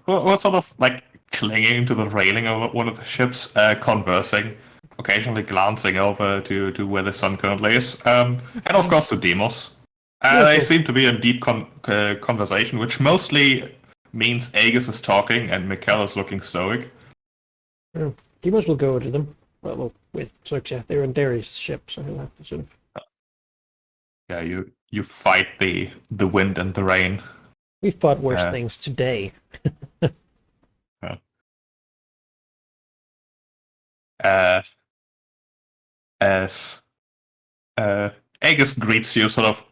Who sort of like clinging to the railing of one of the ships, conversing, occasionally glancing over to where the sun currently is, and of course to Demos. They seem to be in deep conversation, which mostly means Aegis is talking and Mikkel is looking stoic. Yeah. Demos will go to them. Well, with Cirksha, they're in Darius' ship, so he'll have to sort of. Yeah, you fight the wind and the rain. We've fought worse things today. As Aegis greets you, sort of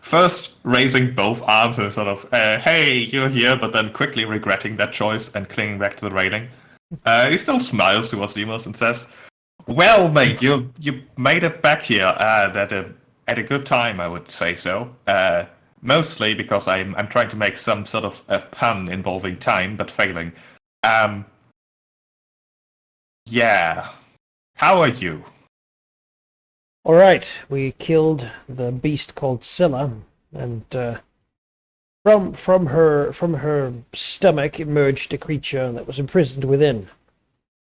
first raising both arms and sort of, hey, you're here, but then quickly regretting that choice and clinging back to the railing. He still smiles towards Demos and says, well, mate, you made it back here at a good time, I would say so. Mostly because I'm trying to make some sort of a pun involving time, but failing. Yeah. How are you? All right, we killed the beast called Scylla. and from her stomach emerged a creature that was imprisoned within.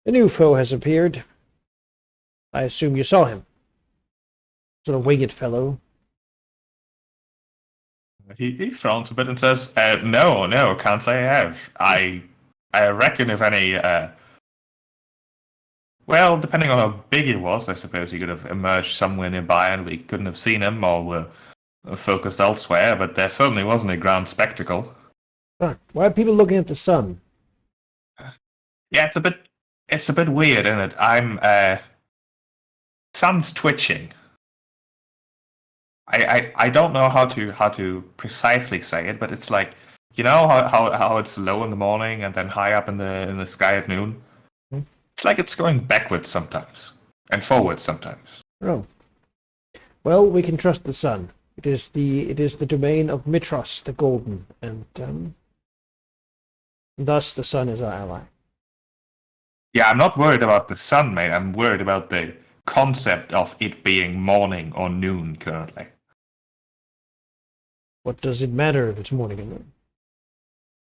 A new foe has appeared. I assume you saw him. Sort of winged fellow. He frowns a bit and says, no, can't say I have. I reckon if any, well, depending on how big he was, I suppose he could have emerged somewhere nearby and we couldn't have seen him or were focused elsewhere, but there certainly wasn't a grand spectacle. Huh. Why are people looking at the sun? Yeah, it's a bit weird, isn't it? Sun's twitching. I don't know how to precisely say it, but it's like, you know how it's low in the morning and then high up in the sky at noon? Hmm. It's like it's going backwards sometimes and forwards sometimes. Oh. Well, we can trust the sun. It is the domain of Mitros the Golden, and thus the sun is our ally. Yeah, I'm not worried about the sun, mate. I'm worried about the concept of it being morning or noon currently. What does it matter if it's morning or noon?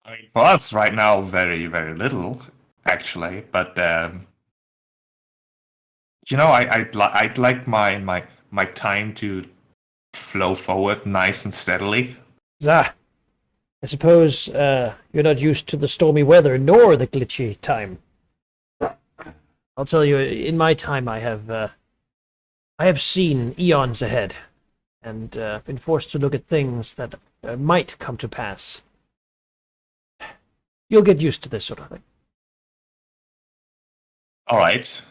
I mean, for us right now, very, very little, actually. But you know, I'd like my time to flow forward nice and steadily. Ah, I suppose you're not used to the stormy weather nor the glitchy time. I'll tell you, in my time, I have seen eons ahead, and been forced to look at things that might come to pass. You'll get used to this sort of thing. All right.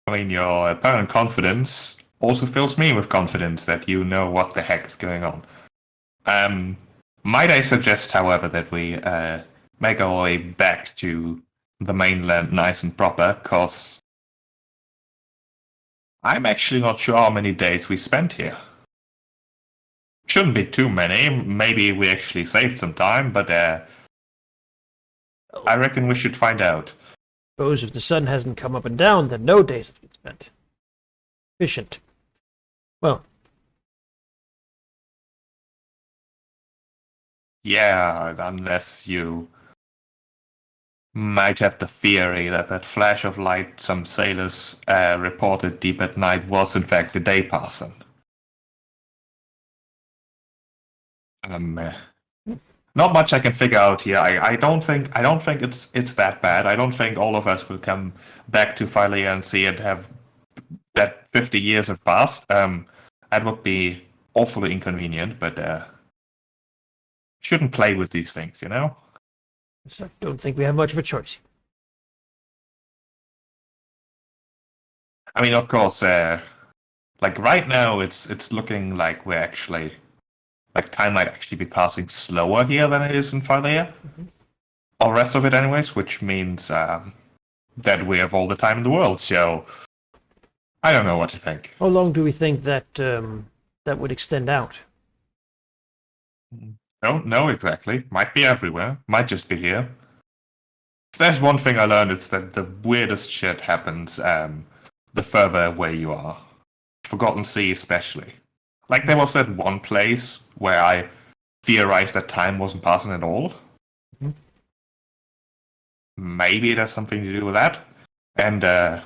I mean, your apparent confidence also fills me with confidence that you know what the heck is going on. Might I suggest, however, that we make our way back to the mainland nice and proper, because I'm actually not sure how many days we spent here. Shouldn't be too many. Maybe we actually saved some time, but I reckon we should find out. Suppose if the sun hasn't come up and down, then no days have been spent. Efficient. Well, Yeah, unless you might have the theory that that flash of light some sailors reported deep at night was in fact a day person. Not much I can figure out here. I don't think it's that bad. I don't think all of us will come back to Philea and see it have that 50 years have passed. That would be awfully inconvenient, but shouldn't play with these things, you know? so I don't think we have much of a choice. I mean, of course, like right now, it's looking like we're actually, like time might actually be passing slower here than it is in Philea, or rest of it, anyways, which means that we have all the time in the world. So I don't know what to think. How long do we think that that would extend out? Don't know exactly. Might be everywhere. Might just be here. If there's one thing I learned, it's that the weirdest shit happens the further away you are. Forgotten Sea especially. Like there was that one place where I theorized that time wasn't passing at all. Mhm. Maybe it has something to do with that. And I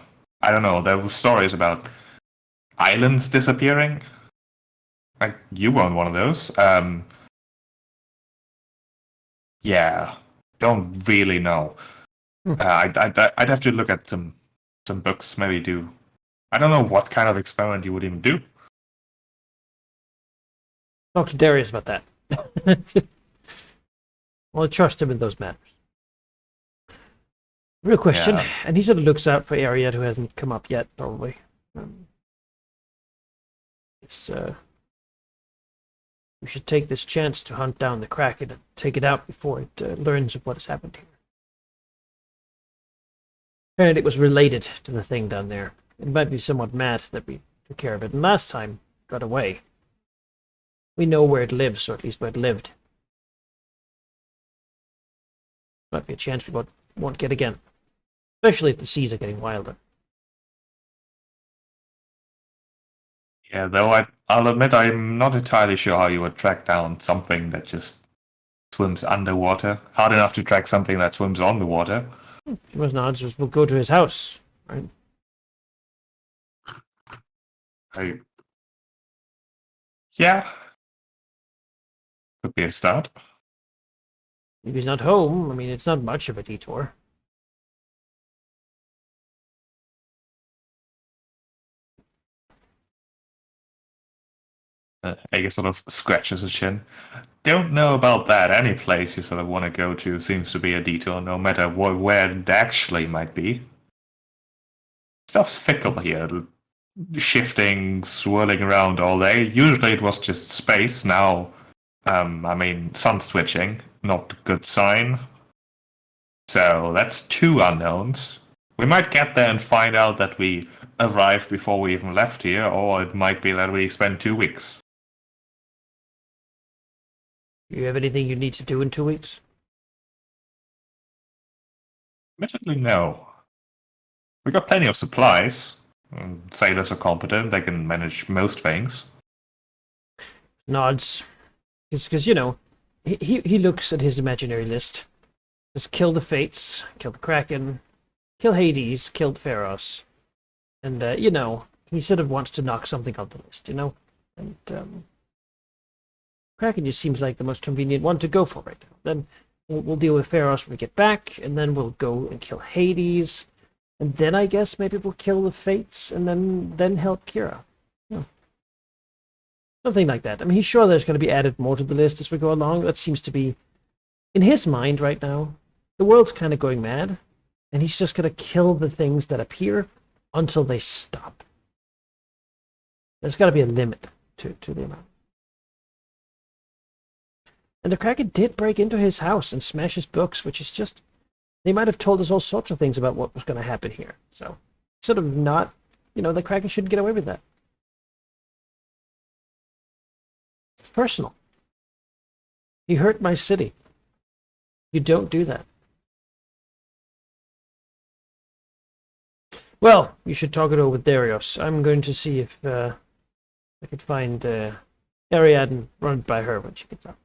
don't know, there were stories about islands disappearing. Like you were on one of those. Yeah, don't really know. Hmm. I'd have to look at some books, maybe do. I don't know what kind of experiment you would even do. Talk to Darius about that. Well, I trust him in those matters. Real question, Yeah. and he sort of looks out for Ariad, who hasn't come up yet, probably. It's, we should take this chance to hunt down the Kraken and take it out before it learns of what has happened here. And it was related to the thing down there. It might be somewhat mad that we took care of it, and last time got away. We know where it lives, or at least where it lived. Might be a chance we won't get again. Especially if the seas are getting wilder. Yeah, though I'll admit I'm not entirely sure how you would track down something that just swims underwater. Hard enough to track something that swims on the water. Deimos nods. We'll go to his house. Right? Yeah, could be a start. If he's not home, I mean, it's not much of a detour. Ega sort of scratches his chin. Don't know about that. Any place you sort of want to go to seems to be a detour, no matter where it actually might be. Stuff's fickle here, shifting, swirling around all day. Usually it was just space. Now, sun switching, not a good sign. So that's two unknowns. We might get there and find out that we arrived before we even left here, or it might be that we spend 2 weeks. Do you have anything you need to do in 2 weeks? Admittedly, no. We got plenty of supplies. Sailors are competent, they can manage most things. Nods. Because, you know, he looks at his imaginary list. Just kill the Fates, kill the Kraken, kill Hades, kill Pharos. And, you know, he sort of wants to knock something off the list, you know? And, Kraken just seems like the most convenient one to go for right now. Then we'll deal with Pharos when we get back, and then we'll go and kill Hades. And then I guess maybe we'll kill the Fates, and then help Kira. Yeah. Something like that. I mean, he's sure there's going to be added more to the list as we go along. That seems to be, in his mind right now, the world's kind of going mad, and he's just going to kill the things that appear until they stop. There's got to be a limit to the amount. And the Kraken did break into his house and smash his books, which is just... They might have told us all sorts of things about what was going to happen here. So, sort of not... You know, the Kraken shouldn't get away with that. It's personal. He hurt my city. You don't do that. Well, you should talk it over with Darius. I'm going to see if I could find Ariadne and run it by her when she gets up.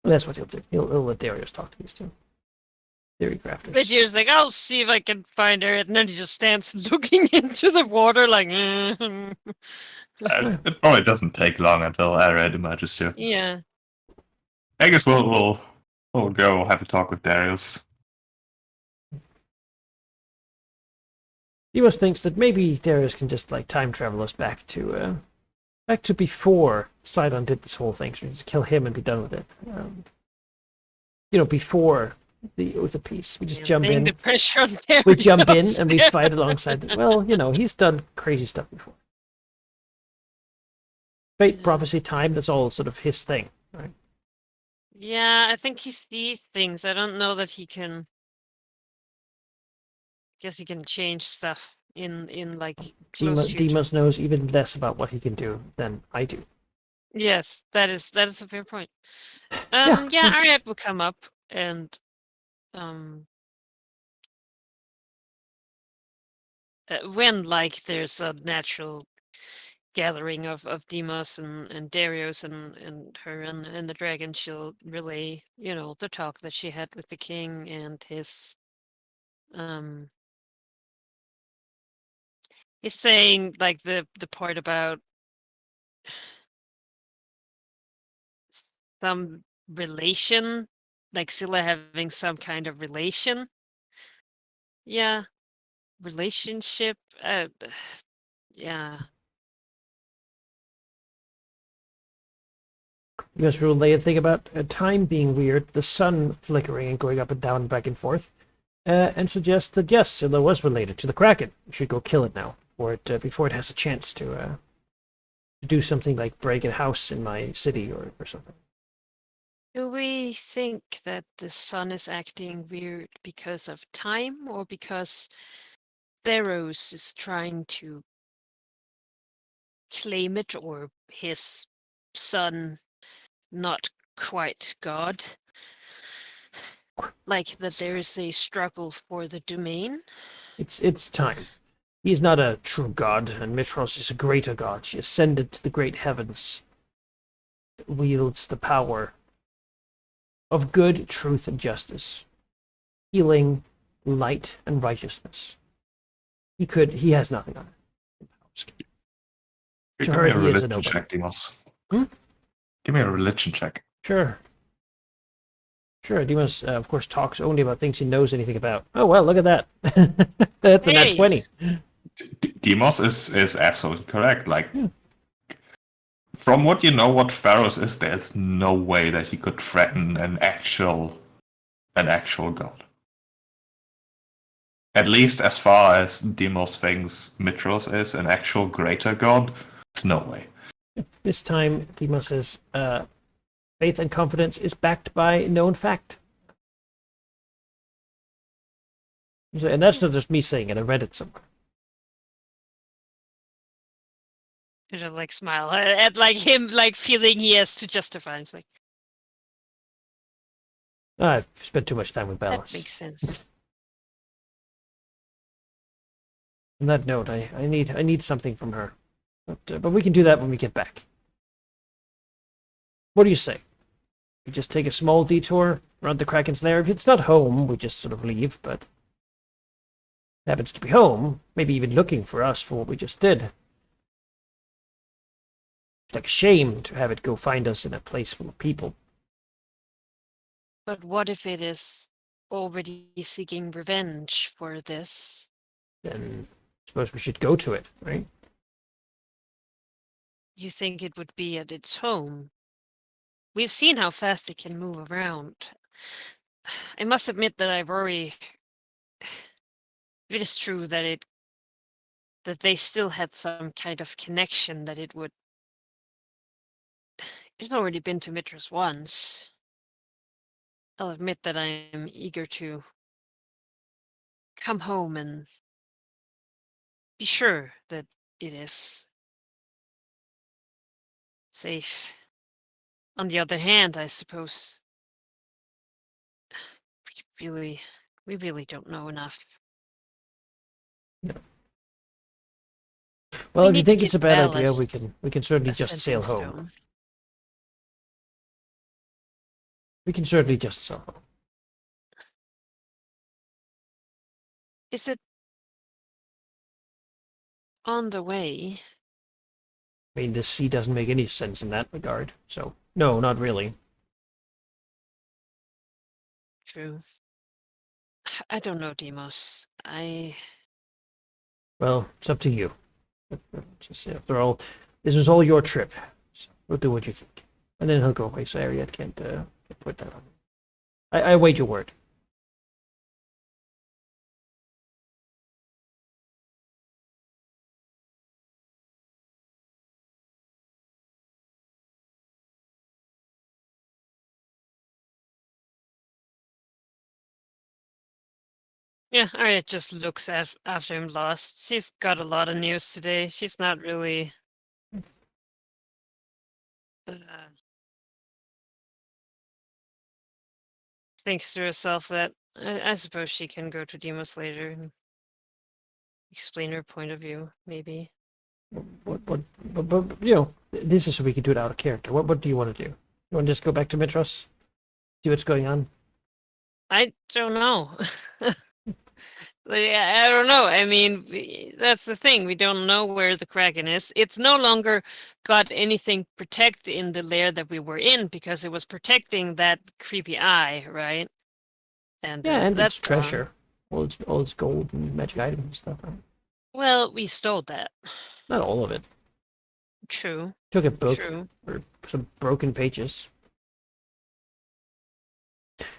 And that's what he'll do. He'll let Darius talk to these two. Theory crafters. Vidya's like, I'll see if I can find her, and then he just stands looking into the water like, It probably doesn't take long until Arad emerges too. yeah. I guess we'll go have a talk with Darius. Deimos thinks that maybe Darius can just like time travel us back to before Sidon did this whole thing. So we just kill him and be done with it. You know, before the Oath of Peace, we just jump in. The pressure on Darius. We jump in and we fight alongside. Well, you know, he's done crazy stuff before. Fate, prophecy, time. That's all sort of his thing, right? Yeah, I think he sees things. I don't know that he can. Guess he can change stuff in like close future. Deimos knows even less about what he can do than I do. Yes, that is a fair point. Yeah. Ariad will come up and when like there's a natural gathering of Deimos and Darius and her and the dragon, she'll relay, you know, the talk that she had with the king and his he's saying like the part about some relation, like Scylla having some kind of relation. Yeah. Relationship. Yeah. You guys relay a thing about time being weird, the sun flickering and going up and down, back and forth, and suggest that yes, Scylla was related to the Kraken. We should go kill it now, before it has a chance to do something like break a house in my city or something. Do we think that the sun is acting weird because of time or because Theros is trying to claim it, or his son, not quite God? Like that there is a struggle for the domain? It's time. He is not a true god, and Mitros is a greater god. She ascended to the great heavens, wields the power of good, truth, and justice, healing, light, and righteousness. He has nothing on it. To Give her, me a he is a religion nobody. check, Demos. Hmm? Give me a religion check. Sure. Sure, Dimas, of course, talks only about things he knows anything about. Oh, well, look at that. That's a nat Hey! 20. Demos is absolutely correct. Like, Hmm. from what you know what Pharaohs is, there's no way that he could threaten an actual god. At least as far as Demos thinks Mitros is an actual greater god, there's no way. This time, Dimas's faith and confidence is backed by known fact. And that's not just me saying it, I read it somewhere. You know, like smile at like him, like feeling he has to justify. It's like I've spent too much time with that Ballas. makes sense. On that note, I need something from her. But we can do that when we get back. What do you say? We just take a small detour around the Kraken's lair. If it's not home, we just sort of leave, but if it happens to be home, maybe even looking for us for what we just did. It's like a shame to have it go find us in a place full of people. But what if it is already seeking revenge for this? Then I suppose we should go to it, right? You think it would be at its home? We've seen how fast it can move around. I must admit that I worry. If it is true that they still had some kind of connection, that it would. It's already been to Mitras once. I'll admit that I am eager to come home and be sure that it is safe. On the other hand, I suppose we really don't know enough. Well, We if you need to think it's get a bad idea, ballast, we can certainly a just sending sail home. stone. We can certainly just sail home. Is it on the way? I mean, this sea doesn't make any sense in that regard, so no, not really. True. I don't know, Demos. Well, it's up to you. Just, after all, this was all your trip. So we'll do what you think. And then he'll go away. So Ariad can't put that on. I wait your word. Yeah, Arya just looks after him lost. She's got a lot of news today. She's not really uh, thinks to herself that I suppose she can go to Demos later and explain her point of view, maybe. But you know, this is so we can do it out of character. What do you want to do? You want to just go back to Mitros? See what's going on? I don't know. Like, I don't know. I mean, that's the thing. We don't know where the Kraken is. It's no longer got anything protect in the lair that we were in because it was protecting that creepy eye, right? And Yeah, and that's it's gone. treasure. All its gold and magic items and stuff. Right? Well, we stole that. Not all of it. True. Took a book True. or some broken pages.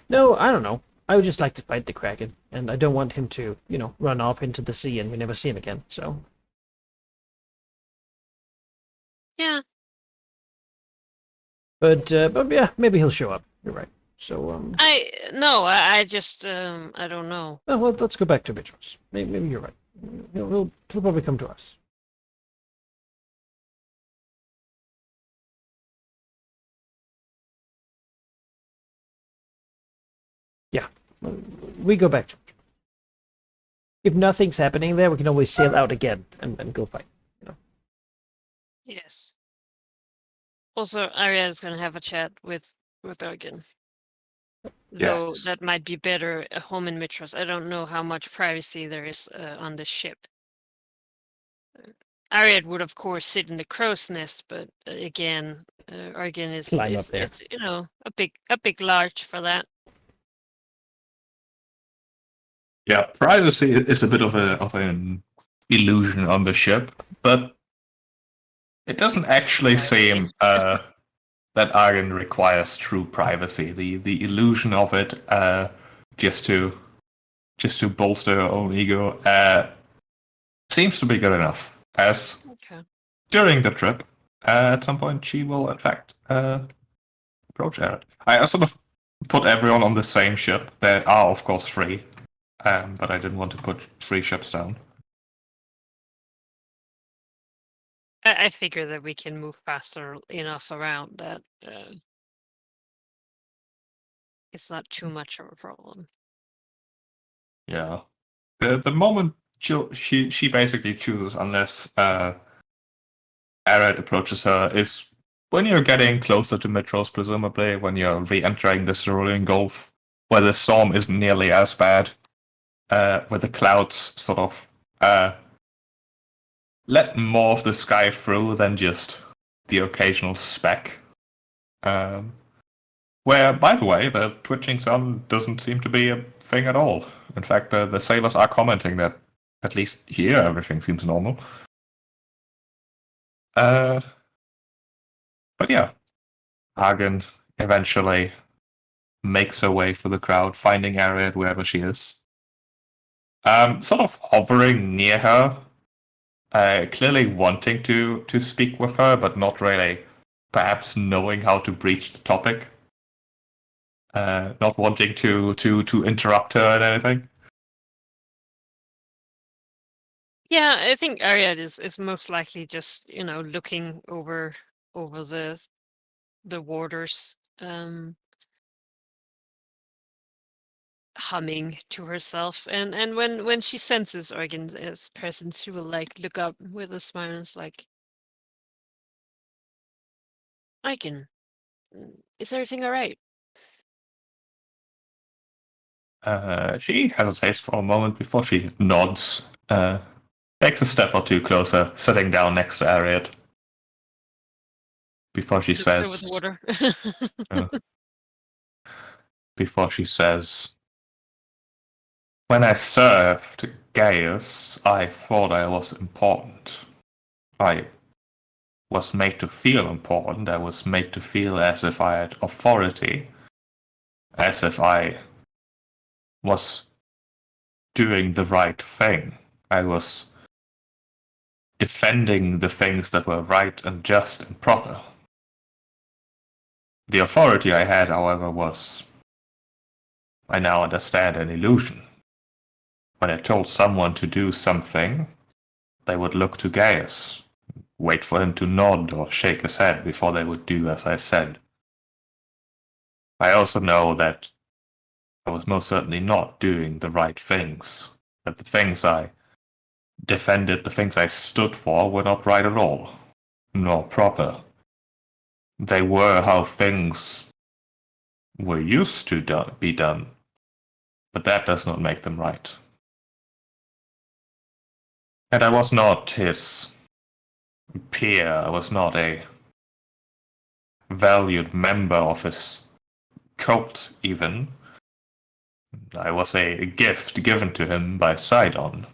No, I don't know. I would just like to fight the Kraken, and I don't want him to, you know, run off into the sea and we never see him again. So, Yeah. but yeah, maybe he'll show up. You're right. So, I just I don't know. well, let's go back to Mitros. Maybe you're right. He'll probably come to us. Yeah, we go back to. if nothing's happening there, we can always sail out again and go fight. Yes. Also, Arya is gonna have a chat with Ergen. Though Yes. that might be better at home in Mitros. I don't know how much privacy there is on the ship. Ariad would, of course, sit in the crow's nest, but again, Ergen is Climb up there. it's a big large for that. Yeah, privacy is a bit of an illusion on the ship, but it doesn't actually seem that Argon requires true privacy. The illusion of it, just to bolster her own ego, seems to be good enough. As Okay. during the trip, at some point she will in fact approach Jared. I sort of put everyone on the same ship. They are of course free, but I didn't want to put 3 ships down. I figure that we can move faster enough around that it's not too much of a problem. Yeah. The moment she basically chooses, unless Arad approaches her, is when you're getting closer to Mitros, presumably, when you're re-entering the Cerulean Gulf, where the storm isn't nearly as bad, where the clouds sort of let more of the sky through than just the occasional speck. Where, by the way, the twitching sun doesn't seem to be a thing at all. In fact, the sailors are commenting that, at least here, everything seems normal. But yeah, Hagen eventually makes her way through the crowd, finding Ariad wherever she is. Sort of hovering near her, clearly wanting to speak with her, but not really perhaps knowing how to breach the topic. Not wanting to interrupt her and anything. Yeah, I think Ariad is most likely just looking over the waters, humming to herself, and when she senses Ergen's presence, she will look up with a smile and it's like, Ergen, is everything all right? She hesitates for a moment before she nods, takes a step or two closer, sitting down next to Ariad. Before she Looks over says, the water. before she says, when I served Gaius, I thought I was important. I was made to feel important. I was made to feel as if I had authority, as if I was doing the right thing. I was defending the things that were right and just and proper. The authority I had, however, was, I now understand, an illusion. When I told someone to do something, they would look to Gaius, wait for him to nod or shake his head before they would do as I said. I also know that I was most certainly not doing the right things, that the things I defended, the things I stood for, were not right at all, nor proper. They were how things were used to be done, but that does not make them right. And I was not his peer, I was not a valued member of his cult, even. I was a gift given to him by Sidon,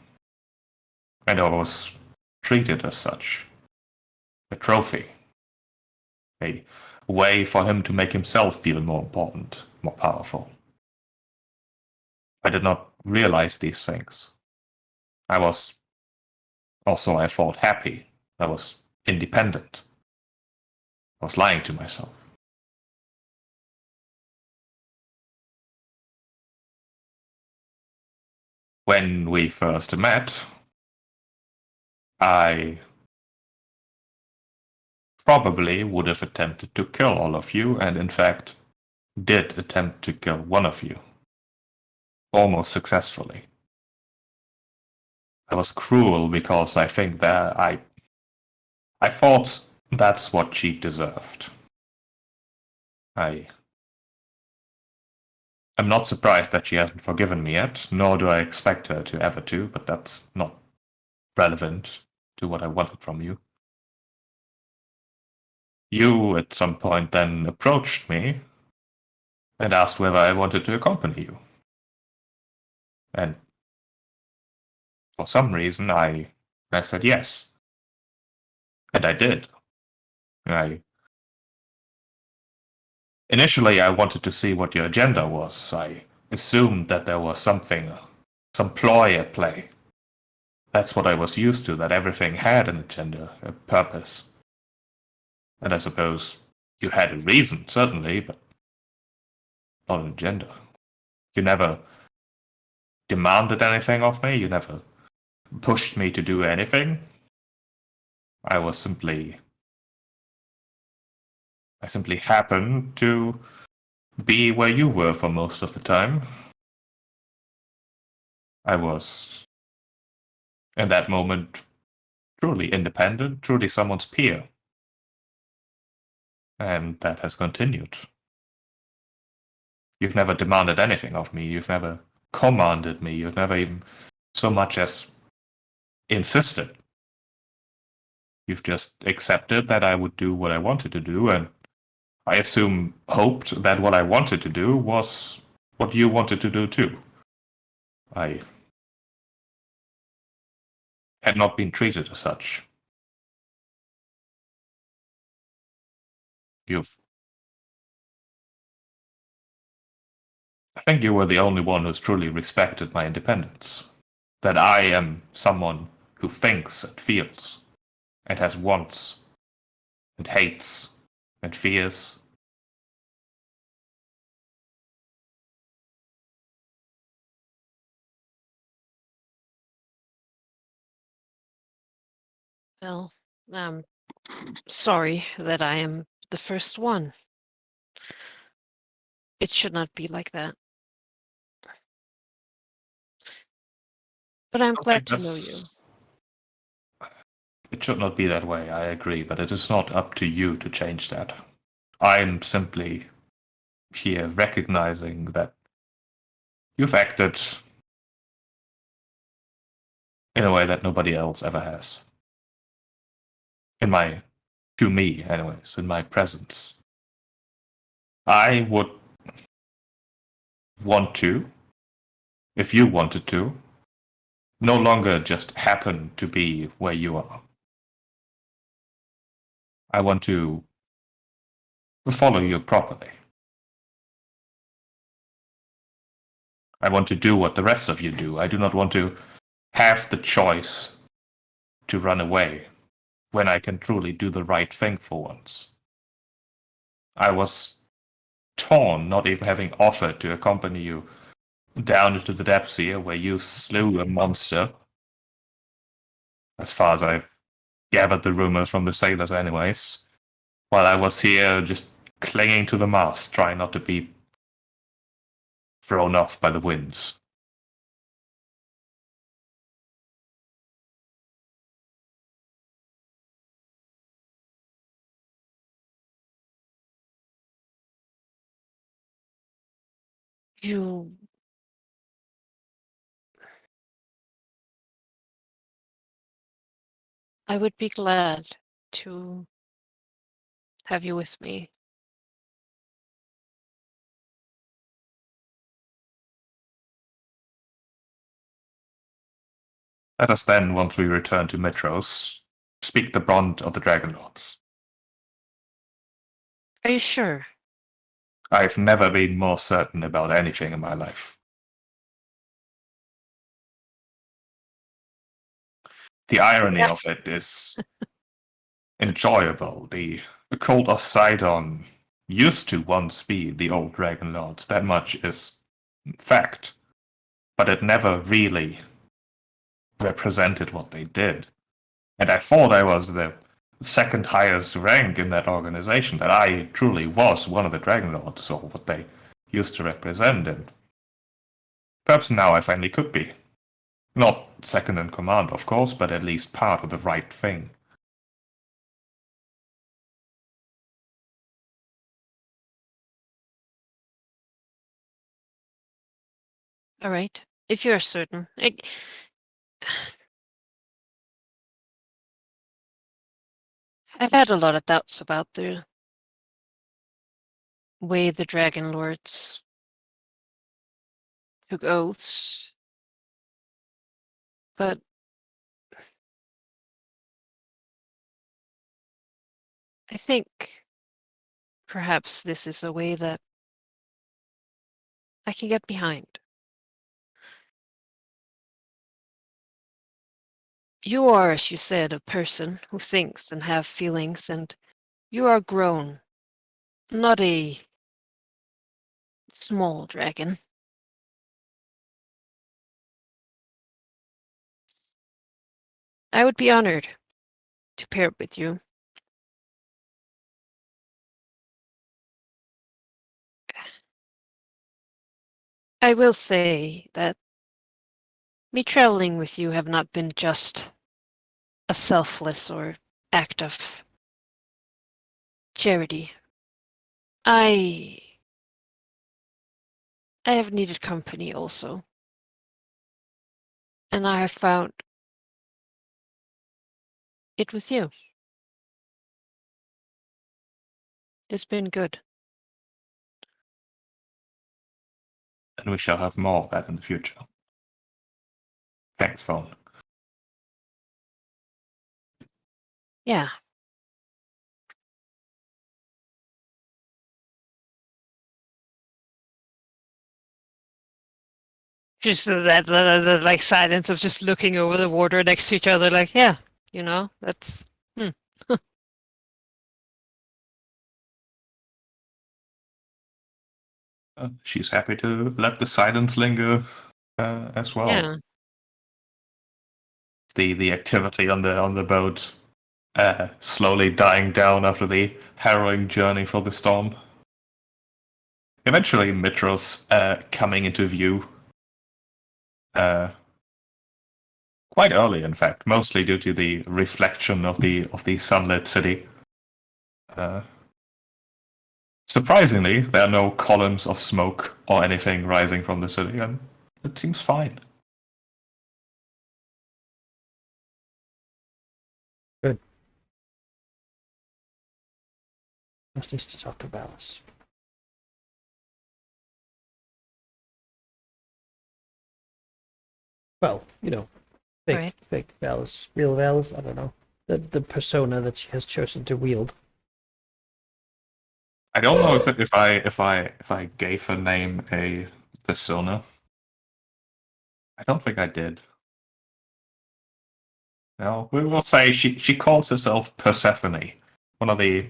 and I was treated as such. A trophy. A way for him to make himself feel more important, more powerful. I did not realize these things. I was also, I thought, happy. I was independent. I was lying to myself. When we first met, I probably would have attempted to kill all of you, and in fact, did attempt to kill one of you. Almost successfully. I was cruel because I think that I thought that's what she deserved. I'm not surprised that she hasn't forgiven me yet, nor do I expect her to ever to, but that's not relevant to what I wanted from you. You, at some point, then approached me and asked whether I wanted to accompany you. And for some reason, I said yes. And I did. Initially, I wanted to see what your agenda was. I assumed that there was some ploy at play. That's what I was used to, that everything had an agenda, a purpose. And I suppose you had a reason, certainly, but not an agenda. You never demanded anything of me. You never pushed me to do anything. I simply happened to be where you were for most of the time. I was, in that moment, truly independent, truly someone's peer. And that has continued. You've never demanded anything of me. You've never commanded me. You've never even so much as insisted. You've just accepted that I would do what I wanted to do, and I assume hoped that what I wanted to do was what you wanted to do too. I had not been treated as such. I think you were the only one who's truly respected my independence. That I am someone who thinks and feels, and has wants, and hates, and fears. Well, I'm sorry that I am the first one. It should not be like that. But I'm glad to know you. It should not be that way, I agree, but it is not up to you to change that. I'm simply here recognizing that you've acted in a way that nobody else ever has. To me, anyways, in my presence. I would want to, if you wanted to, no longer just happen to be where you are. I want to follow you properly. I want to do what the rest of you do. I do not want to have the choice to run away when I can truly do the right thing for once. I was torn, not even having offered to accompany you down into the depths here where you slew a monster. As far as I've gathered the rumors from the sailors anyways. While I was here just clinging to the mast, trying not to be thrown off by the winds. I would be glad to have you with me. Let us then, once we return to Metros, speak the brunt of the Dragonlords. Are you sure? I've never been more certain about anything in my life. The irony of it is enjoyable. The Cult of Sidon used to once be the old Dragonlords. That much is fact. But it never really represented what they did. And I thought I was the second highest rank in that organization, that I truly was one of the Dragonlords, or what they used to represent, and perhaps now I finally could be. Not second in command, of course, but at least part of the right thing. All right. If you're certain. I've had a lot of doubts about the way the Dragonlords took oaths, but I think perhaps this is a way that I can get behind. You are, as you said, a person who thinks and have feelings, and you are grown, not a small dragon. I would be honored to pair with you. I will say that me traveling with you have not been just a selfless or act of charity. I have needed company also, and I have found it with you. It's been good. And we shall have more of that in the future. Thanks, phone. Yeah. Just that like silence of just looking over the water next to each other, like, yeah, that's. She's happy to let the silence linger as well. Yeah. The activity on the boat slowly dying down after the harrowing journey for the storm. Eventually, Mitros coming into view. Quite early, in fact, mostly due to the reflection of the sunlit city. Surprisingly, there are no columns of smoke or anything rising from the city, and it seems fine. Good. Just needs to talk to Valis. Well, fake, Right. fake Valis, real Valis. I don't know the persona that she has chosen to wield. I don't know if I gave her name a persona. I don't think I did. No, we will say she calls herself Persephone, one of the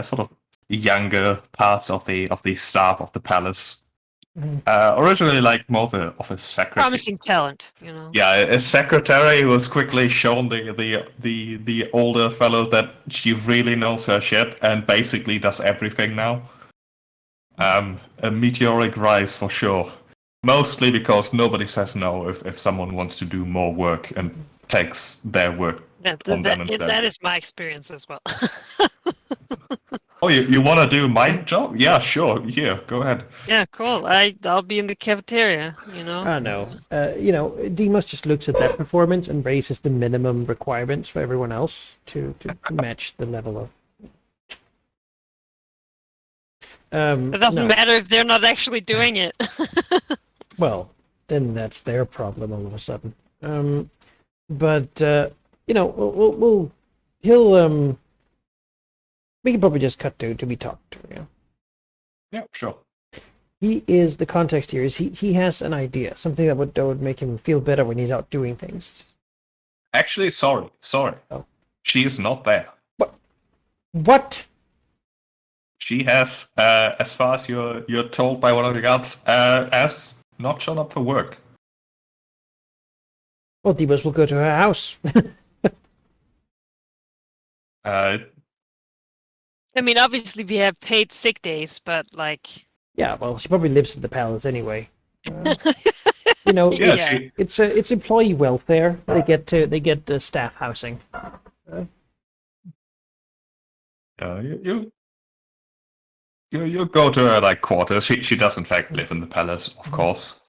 sort of younger parts of the staff of the palace. Mhm. Originally, like more of a secretary. Promising talent, Yeah, a secretary who was quickly shown the older fellow that she really knows her shit and basically does everything now. A meteoric rise for sure. Mostly because nobody says no if someone wants to do more work and takes their work on them instead. That is my experience as well. Oh, you want to do my job? Yeah, sure. Yeah, go ahead. Yeah, cool. I'll be in the cafeteria, I know. Demos just looks at that performance and raises the minimum requirements for everyone else to match the level of. It doesn't no. matter if they're not actually doing it. Well, then that's their problem all of a sudden. But he'll we can probably just cut to be talked to. Yeah. Yeah, sure. He is the context here is he has an idea, something that would make him feel better when he's out doing things. Actually, sorry. Oh. She is not there. What? She has, as far as you're told by one of the guards, has not shown up for work. Well, Demos will go to her house. I mean, obviously we have paid sick days, but like. Yeah, well, she probably lives in the palace anyway. You know, Yeah, Yeah. it's employee welfare. They get the staff housing. You go to her like quarters. She does in fact live in the palace, of course.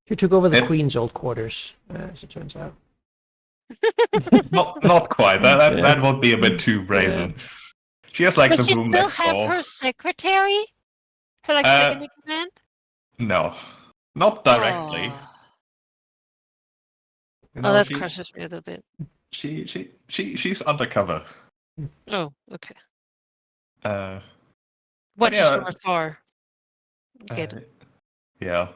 She took over the It- queen's old quarters, as it turns out. not quite. That Yeah. that would be a bit too brazen. She has like Does the she room still next have door. her secretary? Her like Uh, second in command? No, not directly. Oh. You Oh, know, that crushes me a little bit. she's undercover. Oh, okay. Uh, Watches yeah, from afar. Get uh, it. yeah.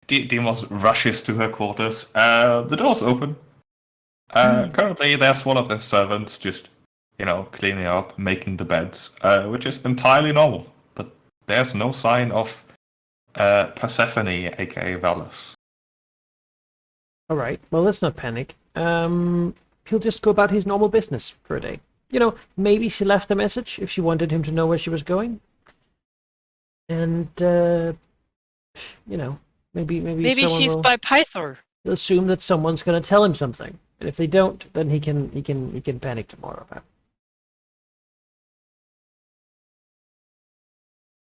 Demos rushes to her quarters. The door's open. Currently, there's one of the servants just, cleaning up, making the beds, which is entirely normal. But there's no sign of Persephone, aka Valus. All right. Well, let's not panic. He'll just go about his normal business for a day. You know, maybe she left a message if she wanted him to know where she was going. And maybe Maybe someone she's will by Pythor. assume that someone's going to tell him something. And if they don't, then he can panic tomorrow about it.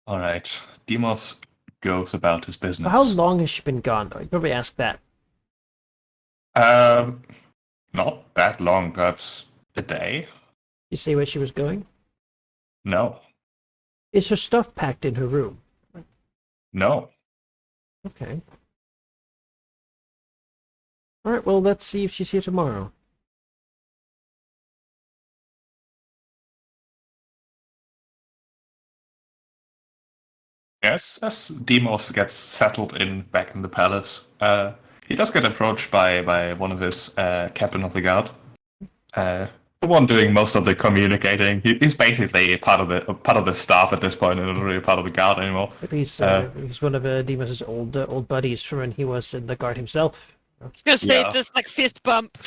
All right, Demos goes about his business. How long has she been gone, though? You probably ask that. Not that long, perhaps a day. You see where she was going? No, Is her stuff packed in her room? no. Okay. All right. Well, let's see if she's here tomorrow. Yes, as Demos gets settled in back in the palace, he does get approached by one of his captain of the guard, the one doing most of the communicating. He's basically part of the staff at this point, and not really part of the guard anymore. He's one of Demos's old buddies from when he was in the guard himself. I was gonna say Yeah. just like fist bump.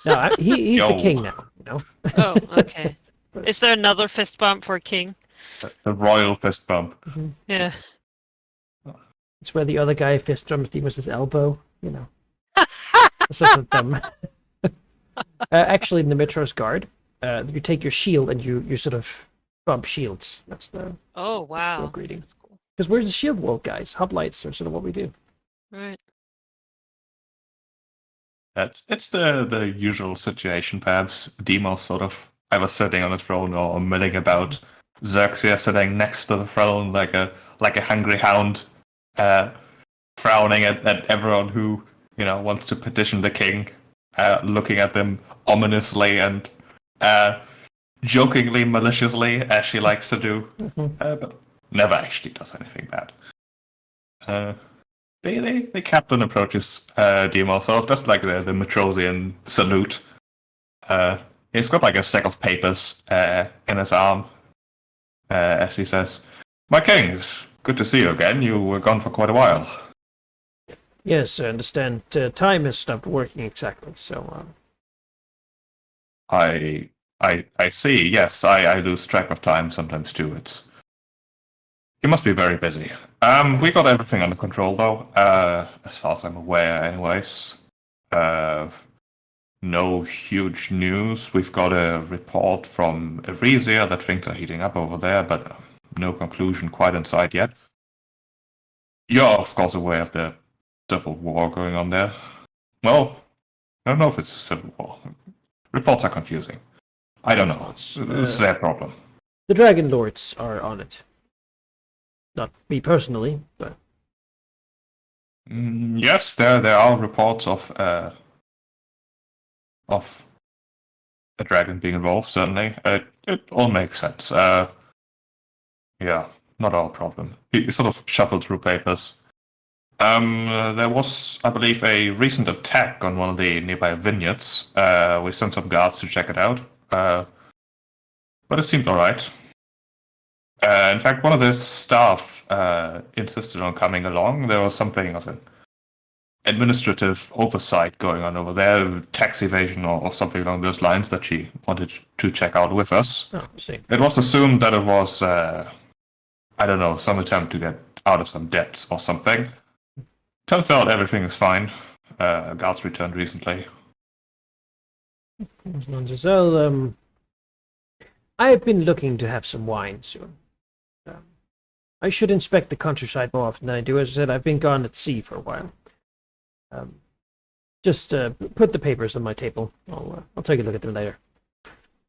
No, he's the Yo. king now. You know. Oh, okay. Is there another fist bump for a king? The royal fist bump. Yeah. It's where the other guy fist drums Demos's elbow. You know. Something dumb. Actually, in the Metro's guard, you take your shield and you sort of bump shields. That's the Oh wow. greeting. That's cool. Because we're the shield world guys. Hoplites are sort of what we do. Right. It's the usual situation, perhaps. Demos sort of either sitting on a throne or milling about. Xerxes sitting next to the throne like a hungry hound, frowning at everyone who wants to petition the king, looking at them ominously and jokingly, maliciously, as she likes to do, but never actually does anything bad. The captain approaches Demos, sort of just like the Matrosian salute. He's got like a stack of papers in his arm. As he says, "My king, it's good to see you again. You were gone for quite a while." Yes, I understand. Time has stopped working exactly. So, I see. Yes, I lose track of time sometimes too. You must be very busy. We got everything under control though, as far as I'm aware, anyways. No huge news. We've got a report from Eresia that things are heating up over there, but no conclusion quite in sight yet. You're, of course, aware of the civil war going on there. Well, I don't know if it's a civil war. Reports are confusing. I don't know. This is their problem. the Dragonlords are on it. Not me personally, but Yes, there are reports of a dragon being involved, certainly. It all makes sense. Yeah, not our problem. He sort of shuffled through papers. There was, I believe, a recent attack on one of the nearby vineyards. We sent some guards to check it out. But it seemed alright. In fact, one of the staff insisted on coming along. There was something of an administrative oversight going on over there, tax evasion or something along those lines that she wanted to check out with us. oh, I see. It was assumed that it was, I don't know, some attempt to get out of some debts or something. Turns out everything is fine. Guards returned recently. Well, I've been looking to have some wine soon. I should inspect the countryside more often than I do. As I said, I've been gone at sea for a while. Just put the papers on my table. I'll take a look at them later.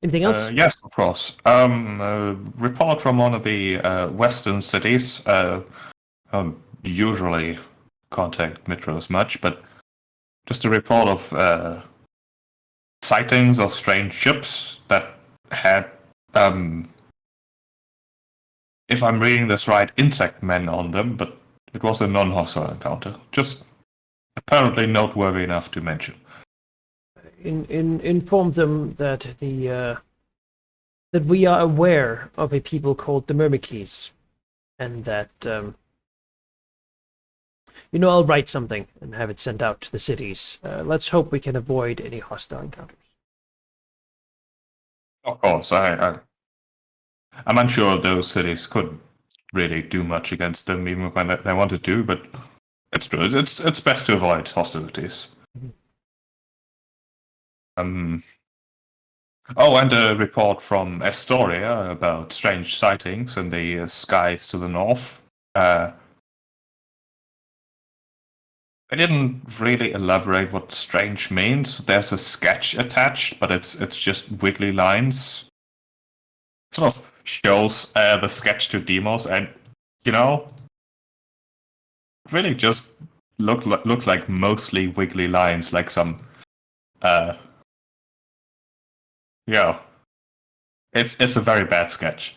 Anything else? Yes, of course. A report from one of the western cities. Usually contact Mitros much, but just a report of sightings of strange ships that had, if I'm reading this right, insect men on them, but it was a non-hostile encounter. Just apparently noteworthy enough to mention. Inform them that that we are aware of a people called the Myrmikes, and that I'll write something and have it sent out to the cities. Let's hope we can avoid any hostile encounters. Of course, I'm unsure those cities could really do much against them, even when they wanted to. But it's true. It's best to avoid hostilities. Oh, and a report from Astoria about strange sightings in the skies to the north. I didn't really elaborate what strange means. There's a sketch attached, but it's just wiggly lines. Sort of shows the sketch to Demos, and really just looks like mostly wiggly lines, like some it's a very bad sketch.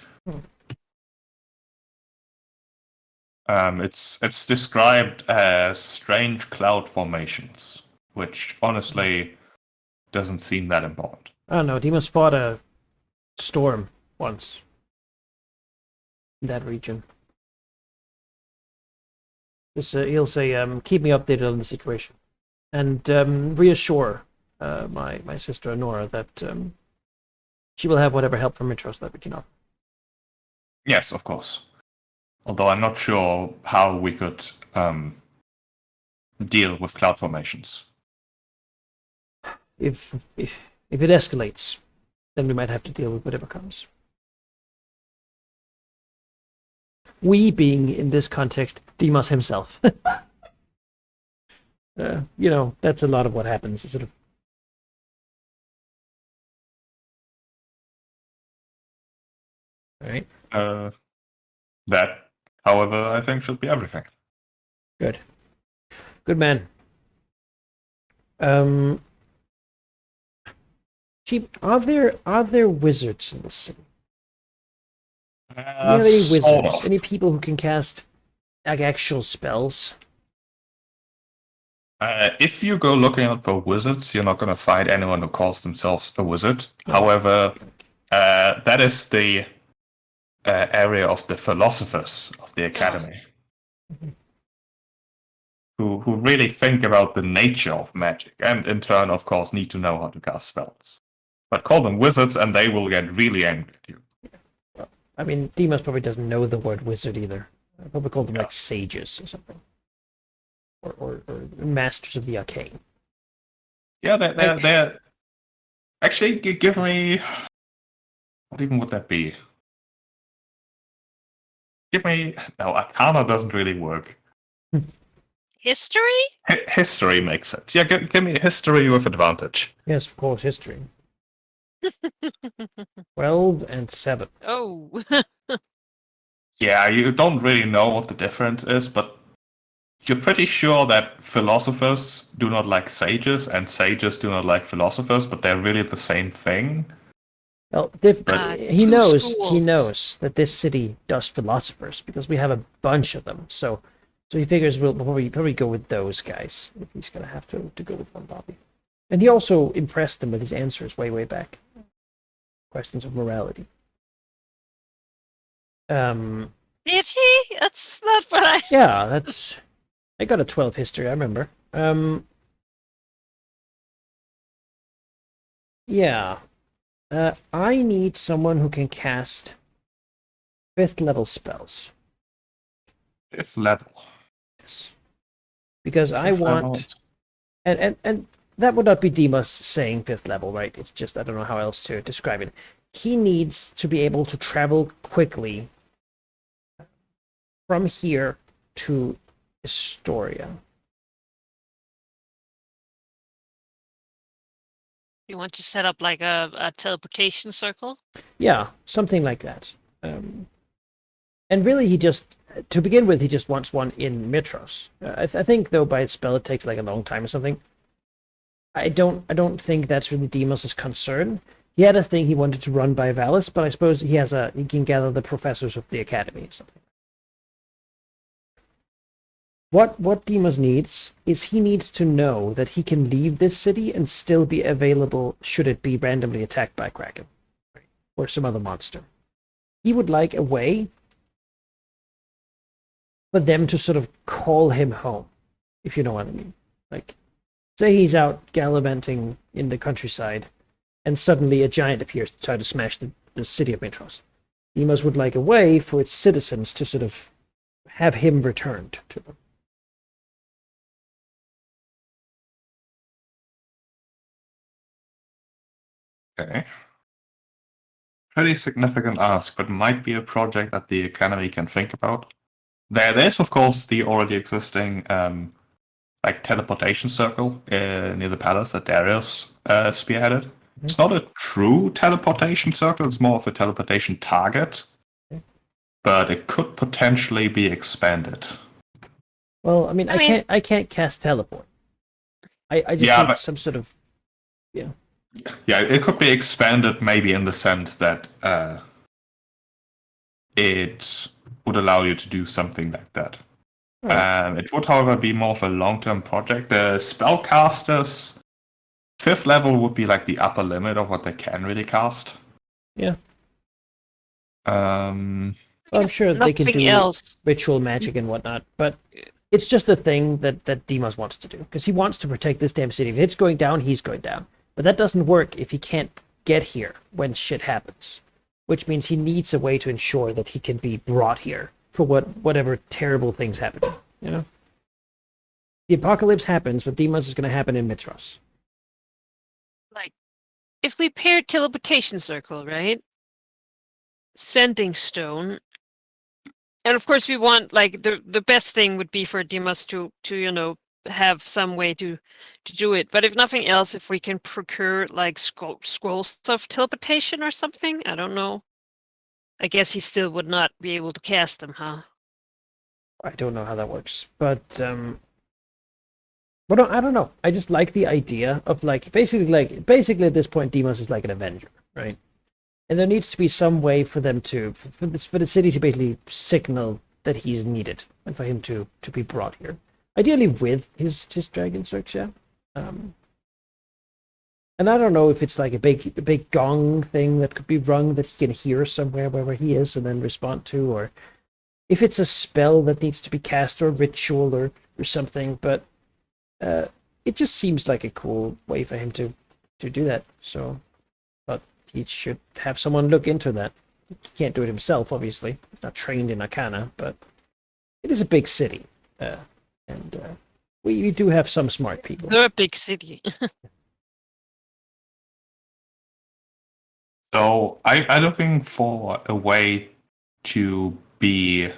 It's described as strange cloud formations, which honestly doesn't seem that important. I don't know. Demos fought a storm once in that region. He'll say, keep me updated on the situation, and reassure my sister Honora that she will have whatever help from Mitros that we can offer. Yes, of course. Although I'm not sure how we could deal with cloud formations. If it escalates, then we might have to deal with whatever comes. We being, in this context, Demos himself. That's a lot of what happens. Sort of. All right. That, however, I think should be everything. Good man. Chief, are there wizards in the city? Do you have any wizards? Sort of. Any people who can cast actual spells? If you go looking out for wizards, you're not going to find anyone who calls themselves a wizard. Oh. However, that is the area of the philosophers of the academy, who really think about the nature of magic, and in turn, of course, need to know how to cast spells. But call them wizards, and they will get really angry at you. Well, I mean, Demos probably doesn't know the word wizard either. I probably call them like sages or something, or masters of the arcane. Yeah, they're actually give me. What even would that be? Give me no. Arcana doesn't really work. History? History makes sense. Yeah, give me history with advantage. Yes, of course, history. 12 and 7. Oh. Yeah, you don't really know what the difference is, but you're pretty sure that philosophers do not like sages, and sages do not like philosophers, but they're really the same thing. Well, he knows that this city does philosophers because we have a bunch of them. So he figures we'll probably go with those guys if he's gonna have to go with one Bobby. And he also impressed them with his answers way back. Questions of morality. Did he? That's not what I... Yeah, I got a 12 history, I remember. Yeah. I need someone who can cast 5th level spells. 5th level. Yes. because I Fifth want, level. and that would not be Demas saying 5th level, right? It's just I don't know how else to describe it. He needs to be able to travel quickly from here to Astoria. You want to set up like a teleportation circle? Yeah, something like that. And really, to begin with, he just wants one in Mitros. I think, though, by its spell, it takes like a long time or something. I don't think that's really Deimos' concern. He had a thing he wanted to run by Valis, but I suppose he can gather the professors of the academy or something. What Deimos needs is he needs to know that he can leave this city and still be available should it be randomly attacked by Kraken or some other monster. He would like a way for them to sort of call him home, if you know what I mean. Like, say he's out gallivanting in the countryside, and suddenly a giant appears to try to smash the city of Mitros. Deimos would like a way for its citizens to sort of have him returned to them. Okay. Pretty significant ask, but might be a project that the Academy can think about. There is, of course, the already existing like teleportation circle near the palace that Darius spearheaded. It's not a true teleportation circle; it's more of a teleportation target, but it could potentially be expanded. Well, I mean, I can't cast teleport. I just need some sort of Yeah, it could be expanded maybe in the sense that it would allow you to do something like that. Right. It would, however, be more of a long-term project. The spellcasters, 5th level would be like the upper limit of what they can really cast. Yeah. I'm sure they can do ritual magic and whatnot, but it's just a thing that Deimos wants to do, because he wants to protect this damn city. If it's going down, he's going down. But that doesn't work if he can't get here when shit happens, which means he needs a way to ensure that he can be brought here for whatever terrible things happen. You know, the apocalypse happens, but Deimos is going to happen in Mitros. Like, if we pair teleportation circle, right? Sending stone, and of course we want like the best thing would be for Deimos to have some way to do it. But if nothing else, if we can procure like scrolls of teleportation or something, I don't know. I guess he still would not be able to cast them, huh? I don't know how that works, but no, I don't know. I just like the idea of basically at this point, Deimos is like an Avenger, right? And there needs to be some way for them for the city to basically signal that he's needed and for him to be brought here. Ideally with his dragon search, yeah. And I don't know if it's like a big gong thing that could be rung that he can hear somewhere wherever he is and then respond to, or if it's a spell that needs to be cast or a ritual or something. But it just seems like a cool way for him to do that. So, but he should have someone look into that. He can't do it himself, obviously. He's not trained in Arcana, but it is a big city. And we do have some smart people. They're a big city. So I'm looking for a way to be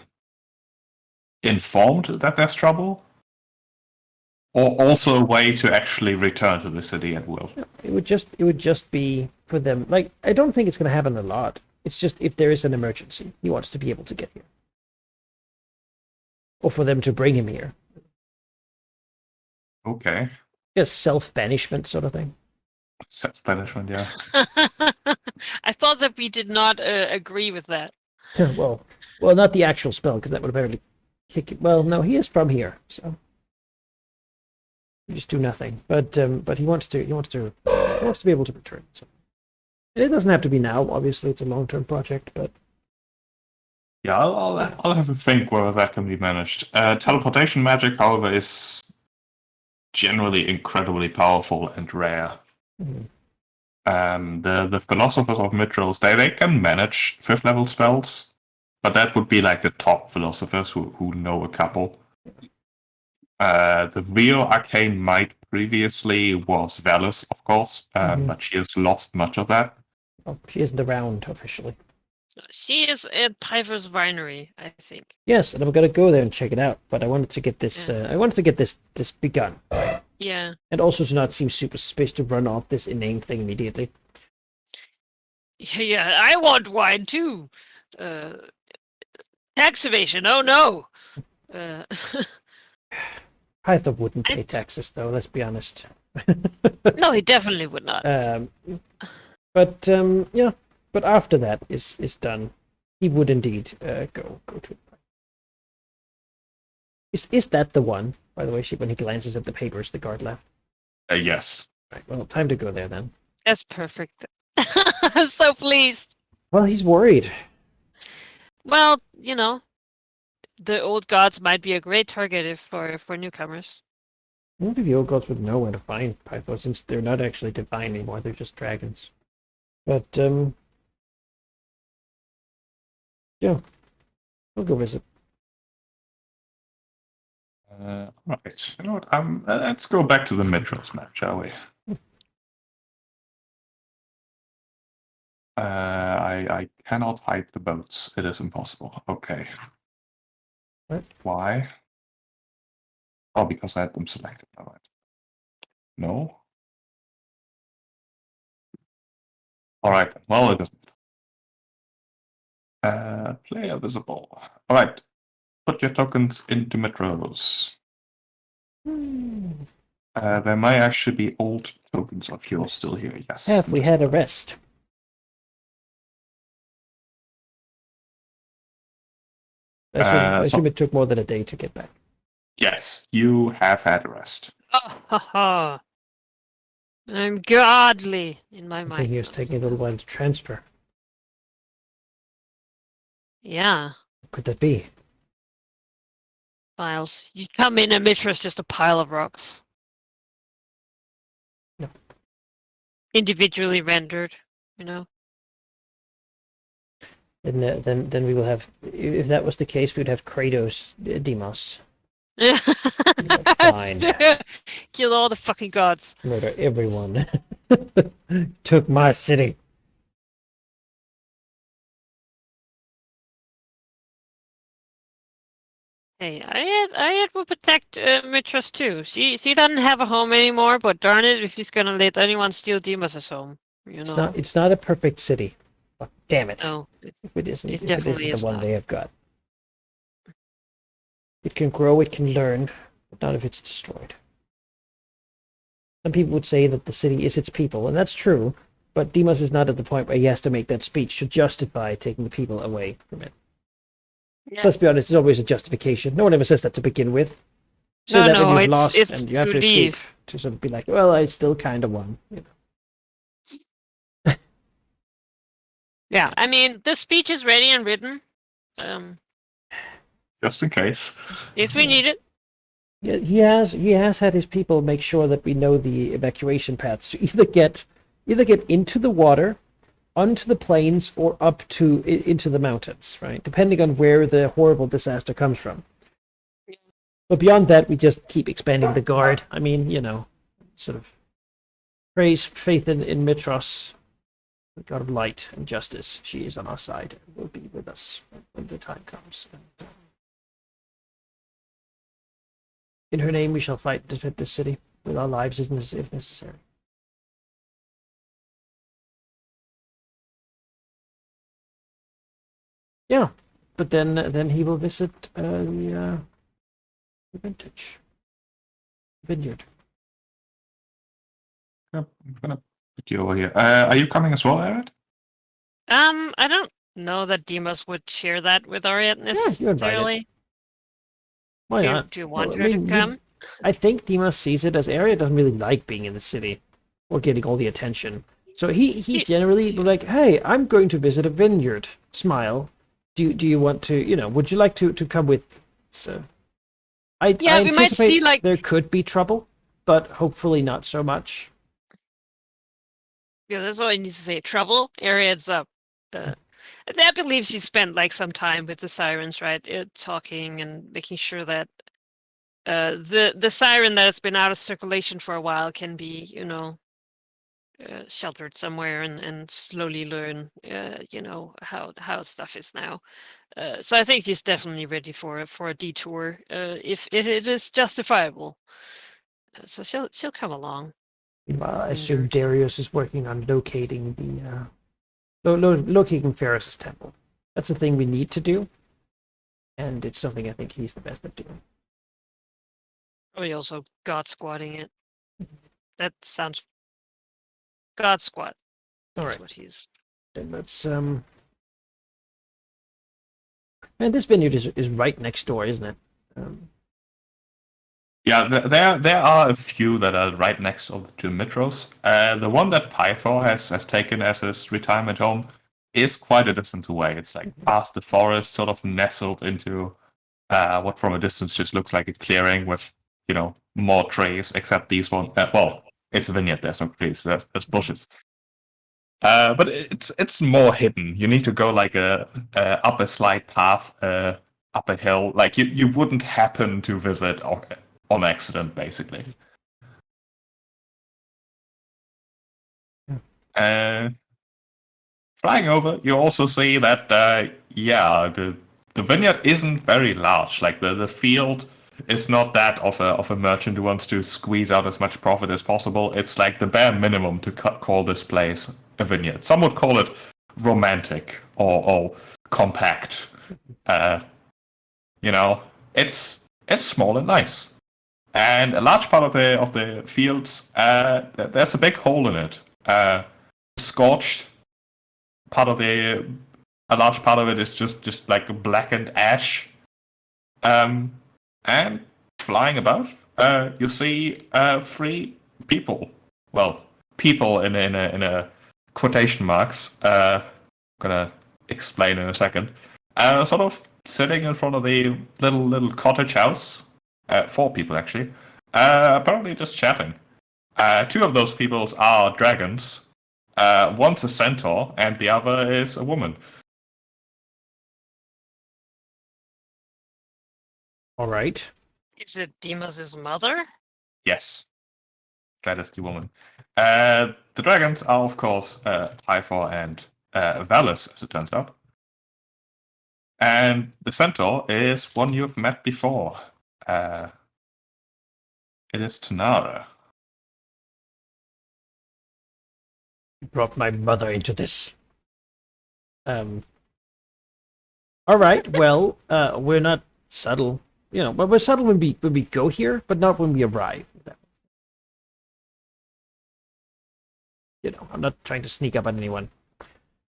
informed that there's trouble, or also a way to actually return to the city at will. It would just be for them. Like, I don't think it's going to happen a lot. It's just if there is an emergency, he wants to be able to get here, or for them to bring him here. Okay. Just self-banishment sort of thing. Self-banishment, yeah. I thought that we did not agree with that. well, not the actual spell, because that would apparently kick it. Well, no, he is from here, so you just do nothing. But he wants to be able to return. So it doesn't have to be now. Obviously, it's a long-term project, but yeah, I'll have a think whether that can be managed. Teleportation magic, however, is generally incredibly powerful and rare. Mm-hmm. The philosophers of Mitros, they can manage 5th level spells, but that would be like the top philosophers who know a couple. The real arcane might previously was Valus, of course, but she has lost much of that. Oh, she isn't around officially. She is at Piper's Winery, I think. Yes, and I'm gonna go there and check it out. But I wanted to get this. Yeah. I wanted to get this begun, Yeah. and also to not seem super suspicious to run off this inane thing immediately. Yeah, I want wine too. Tax evasion, oh no! Python wouldn't pay taxes, though. Let's be honest. No, he definitely would not. But yeah. But after that is done, he would indeed go to. Is that the one? By the way, when he glances at the papers, the guard left. Yes. Right. Well, time to go there then. That's perfect. I'm so pleased. Well, he's worried. Well, the old gods might be a great target for newcomers. I don't think the old gods would know where to find Python, since they're not actually divine anymore. They're just dragons. But yeah, we'll go visit. Right. You know what? Let's go back to the Mitros map, shall we? I cannot hide the boats. It is impossible. Okay. What? Why? Oh, because I had them selected. All right. No. All right. Well, it doesn't. Player visible. All right. Put your tokens into Metros. There might actually be old tokens of yours still here. Yes. Have we had a rest? I assume it took more than a day to get back. Yes, you have had a rest. Oh, ha, ha. I'm godly in my I mind. think he was taking a little while to transfer. Yeah. What could that be? Files. You come in and Mitra is just a pile of rocks. No. Individually rendered, And then we will have, if that was the case, we would have Kratos, Demos. Fine. Kill all the fucking gods. Murder everyone. Took my city. Hey, I will protect Mitras too. She doesn't have a home anymore, but darn it, if he's gonna let anyone steal Demas' home, It's not a perfect city. Oh, damn it. No, If it isn't, it if it definitely isn't is the one not. they have got. It can grow, it can learn, but not if it's destroyed. Some people would say that the city is its people, and that's true, but Demos is not at the point where he has to make that speech to justify taking the people away from it. Yeah. So let's be honest, it's always a justification. No one ever says that to begin with. So No, that when no, you've lost it's and you have to to escape, leave. to sort of be like, well, I still kind of won. Yeah, I mean, the speech is ready and written. Just in case. If we need it. Yeah, he has had his people make sure that we know the evacuation paths to either get into the water, onto the plains, or up to into the mountains, right? Depending on where the horrible disaster comes from. But beyond that, we just keep expanding the guard. I mean, sort of praise faith in Mitros, the god of light and justice. She is on our side and will be with us when the time comes. And, in her name, we shall fight to defend this city with our lives if necessary. Yeah, but then he will visit the vineyard. Yep, I'm gonna put you over here. Are you coming as well, Arid? I don't know that Demos would share that with Ariad you're invited. necessarily. Why not? Do you want Well, her to come? I think Demos sees it as Arya doesn't really like being in the city or getting all the attention. So he generally be like, hey, I'm going to visit a vineyard. Smile. Do you want to, would you like to come with? So I we might see like there could be trouble, but hopefully not so much. Yeah, that's all I need to say. Trouble. Ariad's up. I believe she spent like some time with the sirens, right? Talking and making sure that The siren that has been out of circulation for a while can be, sheltered somewhere and slowly learn, how stuff is now. So I think he's definitely ready for a detour, if it is justifiable. So she'll come along. I assume Darius is working on locating locating Ferris's temple. That's a thing we need to do, and it's something I think he's the best at doing. Probably also God squatting it. That sounds God squat. All That's right. what he's. Then let's And this vineyard is right next door, isn't it? Yeah, there are a few that are right next to Mitros. The one that Pythor has taken as his retirement home is quite a distance away. It's like past the forest, sort of nestled into what from a distance just looks like a clearing with, more trees, except these ones. Well, it's a vineyard, there's no trees, there's bushes. But it's more hidden. You need to go like up a slight path, up a hill. Like you wouldn't happen to visit on accident, basically. Flying over, you also see that the vineyard isn't very large. Like the field is not that of a merchant who wants to squeeze out as much profit as possible. It's like the bare minimum to call this place a vineyard. Some would call it romantic or compact. It's small and nice. And a large part of the fields, there's a big hole in it. Scorched. A large part of it is just like a blackened ash. And flying above, you see 3 people. Well, people in a quotation marks. Gonna explain in a second. Sort of sitting in front of the little cottage house. 4 people actually. Apparently just chatting. 2 of those peoples are dragons. One's a centaur, and the other is a woman. All right. Is it Deimos' mother? Yes, that is the woman. The dragons are, of course, Typhor and Valus, as it turns out. And the centaur is one you've met before. It is Tanara. You brought my mother into this. All right. Well, we're not subtle, but we're subtle when we go here, but not when we arrive. I'm not trying to sneak up on anyone.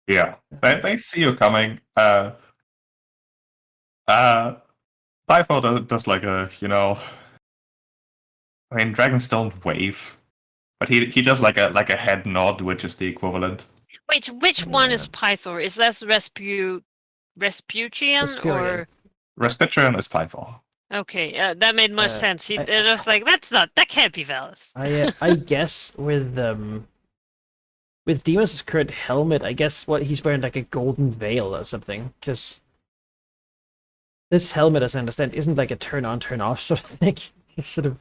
Yeah, they see you coming. Typhor does like a, I mean, dragons don't wave, but he does like a head nod, which is the equivalent. Wait, which one is Pythor? Is that Resputian or? Respirian. Respitrian is Pythor. Okay, that made much sense. It was like that can't be Valus. I guess with Deimos' current helmet, I guess he's wearing like a golden veil or something, because this helmet, as I understand, isn't like a turn on, turn off sort of thing. It sort of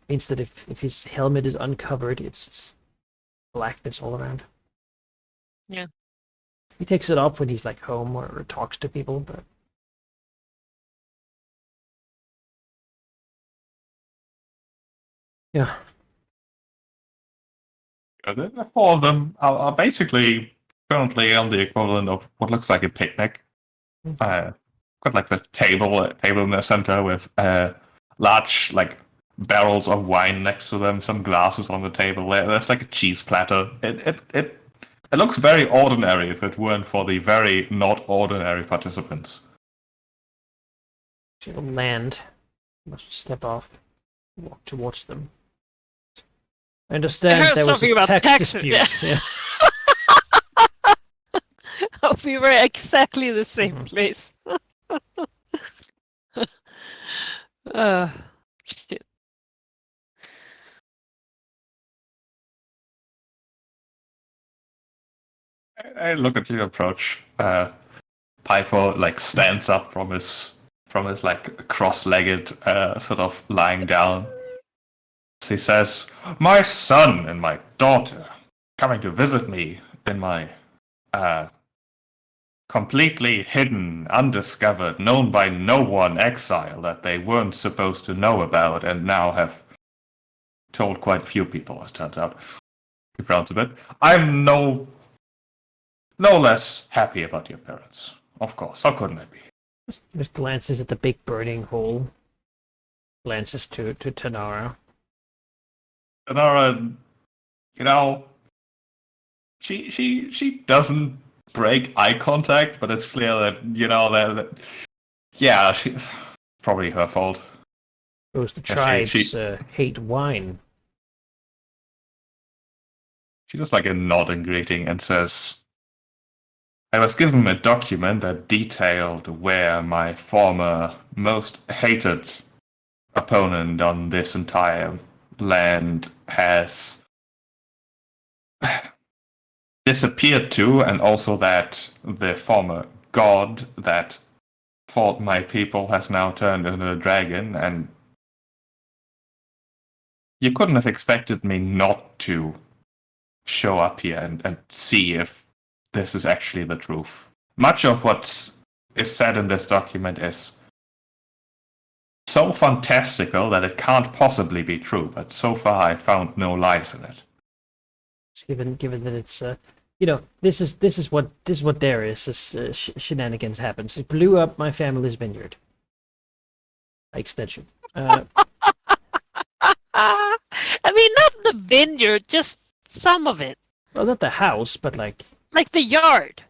means that if his helmet is uncovered, it's just blackness all around. Yeah. He takes it off when he's like home or talks to people, but yeah. The 4 of them are basically currently on the equivalent of what looks like a picnic. Got like the table in the center with large like barrels of wine next to them, some glasses on the table. There's like a cheese platter. It looks very ordinary if it weren't for the very not ordinary participants. She'll land. Must step off, walk towards them. I understand there was a tax dispute. Yeah. We were exactly the same place. Shit. I look at your approach. Pythor like stands up from his from his like cross-legged sort of lying down. So he says, "My son and my daughter coming to visit me in my completely hidden, undiscovered, known by no one exile that they weren't supposed to know about, and now have told quite a few people, it turns out." He frowns a bit. "I'm no less happy about your parents. Of course, how couldn't I be?" Just glances at the big burning hole. Glances to Tanara. Tanara, you know, she doesn't break eye contact, but it's clear that, you know, that yeah, probably her fault. Goes the tribes hate wine. She does like a nod in greeting and says, "I was given a document that detailed where my former most hated opponent on this entire land has disappeared to, and also that the former god that fought my people has now turned into a dragon, and you couldn't have expected me not to show up here and see if this is actually the truth. Much of what is said in this document is so fantastical that it can't possibly be true, but so far I found no lies in it." Given that it's this is what there is. This shenanigans happens. It blew up my family's vineyard. By extension. I mean, not the vineyard, just some of it. Well, not the house, but like the yard.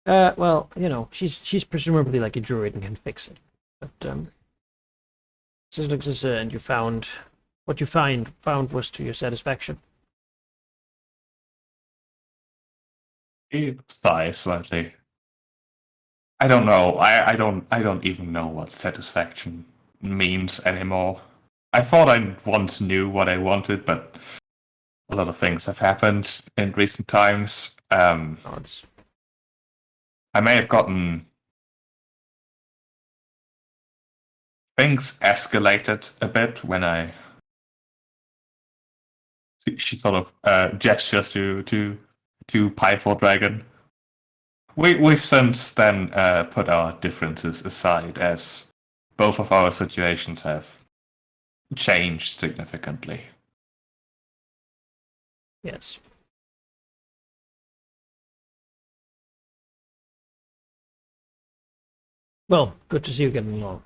well, she's presumably like a druid and can fix it. But and you found what you found was to your satisfaction. He sighs slightly. "I don't know. I don't even know what satisfaction means anymore. I thought I once knew what I wanted, but a lot of things have happened in recent times. I may have gotten things escalated a bit when I." She sort of gestures to Pythor Dragon. We've since then put our differences aside, as both of our situations have changed significantly. Yes. Well, good to see you getting along.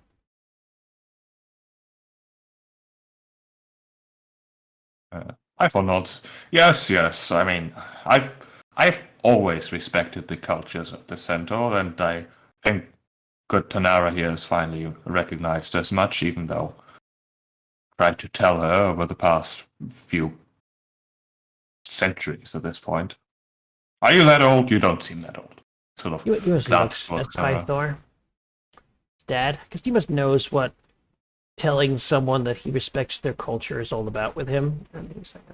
Pythor nods. Yes. I mean, I've always respected the cultures of the Centaur, and I think good Tanara here has finally recognized as much, even though I tried to tell her over the past few centuries at this point. Are you that old? You don't seem that old. Sort of You must glance look at towards Tanara. Pythor. Dad, because he must knows what telling someone that he respects their culture is all about with him. And he's like,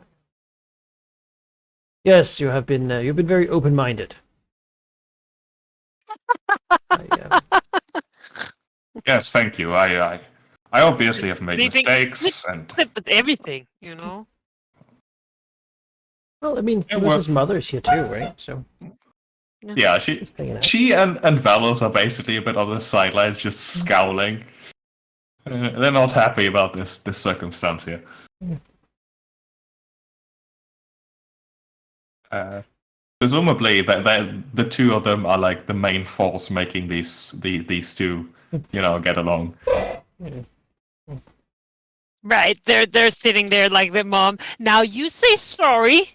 yes, you've been very open-minded. Yes, thank you. I obviously have made Anything- mistakes, and With everything, you know. Well, I mean, It Lewis's works. mother's here too, right? So yeah, just hanging out. she and Valos are basically a bit on the sidelines, just scowling. They're not happy about this circumstance here. Presumably, the two of them are like the main force making these two, get along. Right, they're sitting there like their mom. Now you say sorry.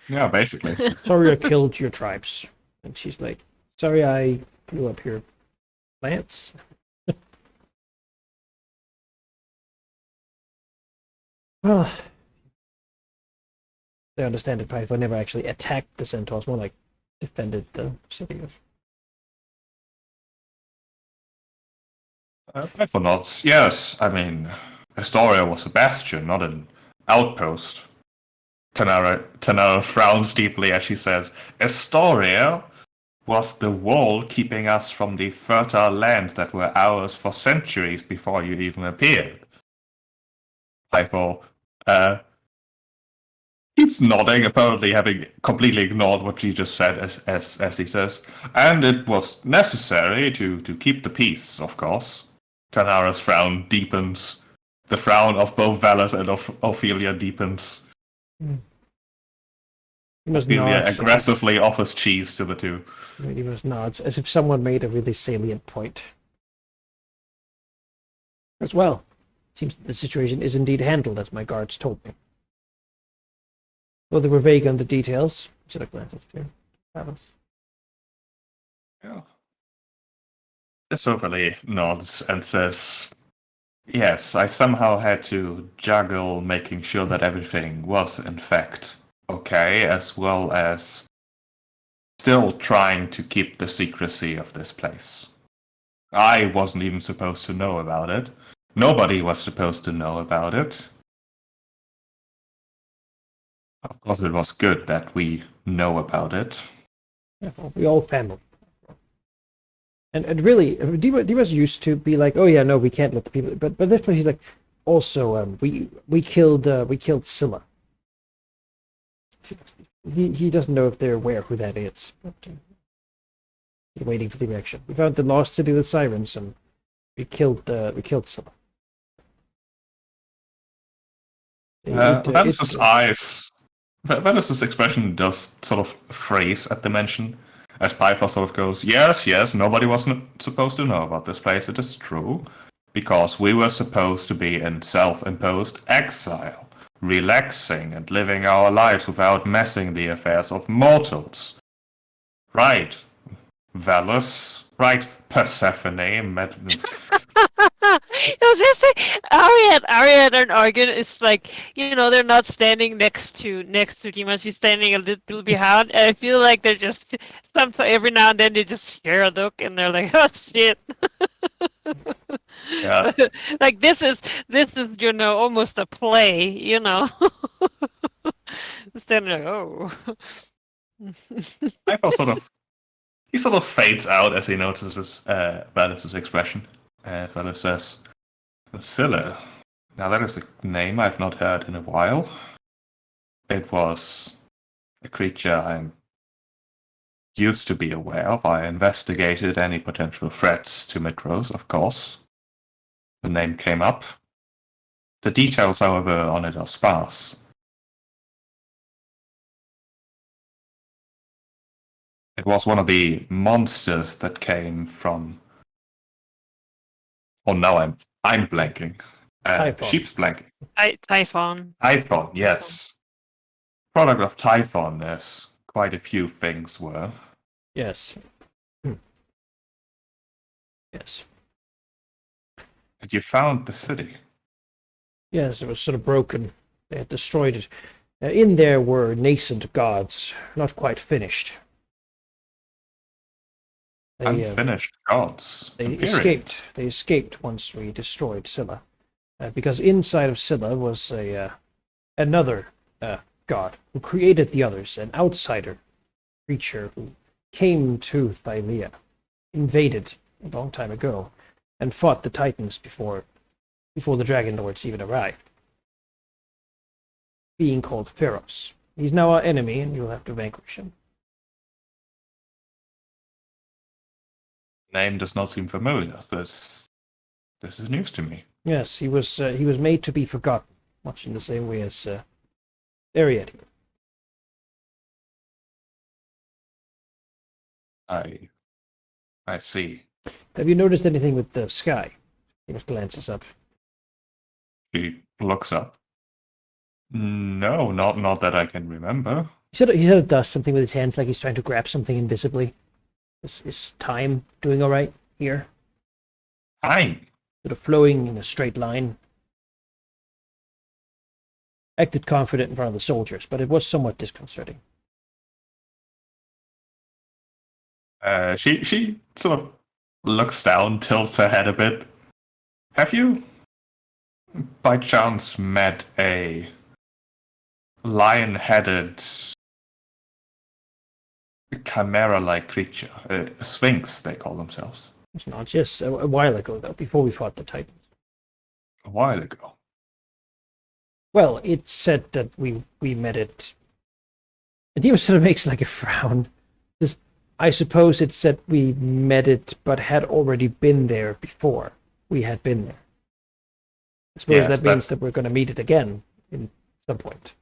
Yeah, basically. Sorry I killed your tribes. And she's like, sorry I blew up your plants. Well, I understand that Python never actually attacked the centaurs, more like defended the city of... For nods, yes. I mean, Astoria was a bastion, not an outpost. Tanara frowns deeply as she says, "Astoria was the wall keeping us from the fertile lands that were ours for centuries before you even appeared. Typho keeps nodding, apparently having completely ignored what she just said, as he says. And it was necessary to keep the peace, of course. Tanara's frown deepens. The frown of both Valis and of Ophelia deepens. He must Ophelia nod. aggressively offers cheese to the two. He must nods, as if someone made a really salient point. As well, seems that the situation is indeed handled, as my guards told me. Though they were vague on the details, should have glanced to Valis. Yeah. Ophelia nods and says, "Yes, I somehow had to juggle making sure that everything was, in fact, okay, as well as still trying to keep the secrecy of this place. I wasn't even supposed to know about it. Nobody was supposed to know about it. Of course, it was good that we know about it." Yeah, well, we all family. And really, Dima's used to be like, oh yeah, no, we can't let the people. But this point, he's like, also, we killed Scylla. He doesn't know if they're aware who that is. But he's waiting for the reaction. We found the lost city of the sirens, and we killed Scylla. Vanis's eyes, Vanis's expression does sort of freeze at the mention, as Pythor sort of goes, yes, nobody was supposed to know about this place, it is true, because we were supposed to be in self-imposed exile, relaxing and living our lives without messing the affairs of mortals. Right, Valus, right, Persephone, I was gonna say, Ariad and Argon is like, they're not standing next to Dima. She's standing a little behind, and I feel like they're just sometimes every now and then they just share a look, and they're like, oh shit. Yeah. Like this is almost a play, Standing like, oh. He sort of fades out as he notices Valis' expression. As Valis says, Scylla. Now that is a name I've not heard in a while. It was a creature I'm used to be aware of. I investigated any potential threats to Midrose, of course. The name came up. The details, however, on it are sparse. It was one of the monsters that came from... Oh, now I'm blanking. Sheep's blanking. Typhon. Typhon, yes. Product of Typhon, as quite a few things were. Yes. Yes. And you found the city. Yes, it was sort of broken. They had destroyed it. In there were nascent gods, not quite finished. Unfinished gods. They Period. escaped. They escaped once we destroyed Scylla, because inside of Scylla was another god who created the others, an outsider creature who came to Thylea, invaded a long time ago, and fought the Titans before the Dragonlords even arrived. Being called Pharos. He's now our enemy, and you'll have to vanquish him. Name does not seem familiar. This is news to me. Yes, he was made to be forgotten, much in the same way as Ariad. I see. Have you noticed anything with the sky? He just glances up. She looks up. No, not that I can remember. He sort of does something with his hands, like he's trying to grab something invisibly. Is time doing all right here? Time. Sort of flowing in a straight line. Acted confident in front of the soldiers, but it was somewhat disconcerting. She sort of looks down, tilts her head a bit. Have you, by chance, met a lion-headed chimera-like creature. A sphinx, they call themselves. It's not just a while ago, though, before we fought the Titans. A while ago. Well, it said that we met it. The demon sort of makes like a frown. This, I suppose it said we met it, but had already been there before we had been there. I suppose Yes, that means that we're going to meet it again in some point.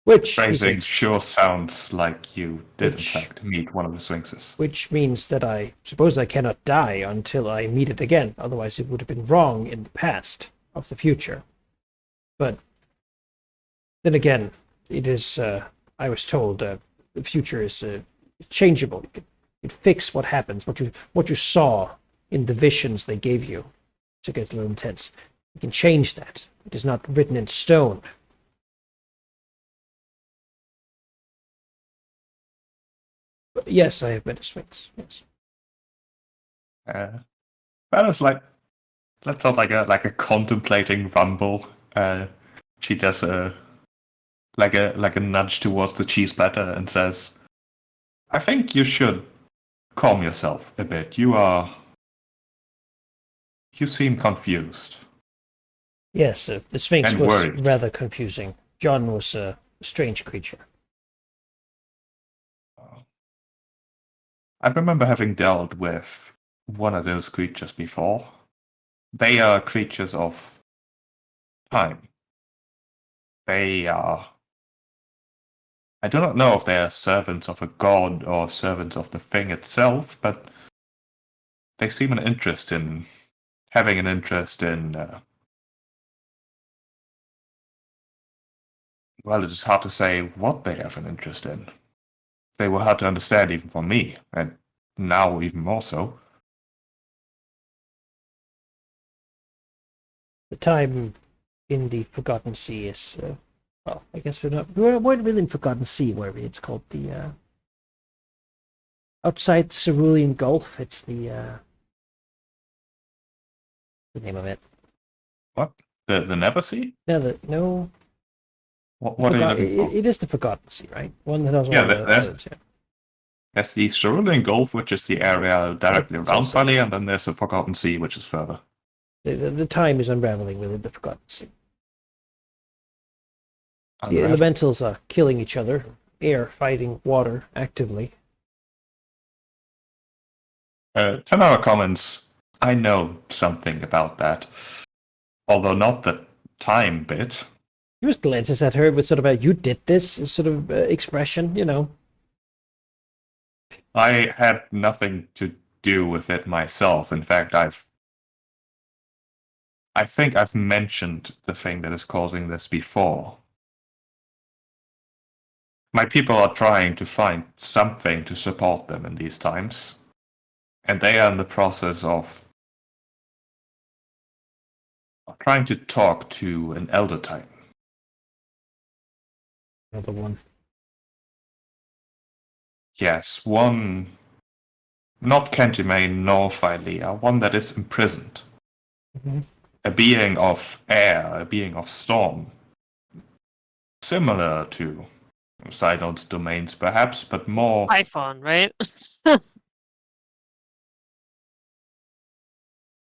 Which phrasing sure sounds like you did, in Which- fact, meet one of the sphinxes. which means that I suppose I cannot die until I meet it again. Otherwise, it would have been wrong in the past of the future. But then again, it is. I was told the future is changeable. You can fix what happens, what you saw in the visions they gave you. So it gets a little intense. You can change that. It is not written in stone. But yes, I have met a sphinx. Yes. That is like that's not like a contemplating rumble. She does a nudge towards the cheese platter and says, "I think you should calm yourself a bit. You seem confused." Yes, the sphinx And was worried. rather confusing. John was a strange creature. I remember having dealt with one of those creatures before. They are creatures of time. They are. I do not know if they are servants of a god or servants of the thing itself, but they seem having an interest in. Well, it is hard to say what they have an interest in. They were hard to understand even for me, and now even more so. The time in the Forgotten Sea is, well, I guess we weren't really in Forgotten Sea, were we? It's called the, outside the Cerulean Gulf, it's the name of it. What? The Never Sea? No, What are you looking for? it is the Forgotten Sea, right? One that has all Yeah, the islands, yeah. There's the Cerulean Gulf, which is the area directly It's around also- Valley, and then there's the Forgotten Sea, which is further. The time is unraveling within the Forgotten Sea. The Unravel- elementals are killing each other, air fighting water actively. 10-hour comments. I know something about that, although not the time bit. He just glances at her with sort of a "you did this" sort of expression, you know. I had nothing to do with it myself. In fact, I think I've mentioned the thing that is causing this before. My people are trying to find something to support them in these times, and they are in the process of trying to talk to an Elder Titan. Another one. Yes, one not Kentimane nor Philea, one that is imprisoned. Mhm. A being of air, a being of storm. Similar to Sidon's domains, perhaps, but more. Typhon, right?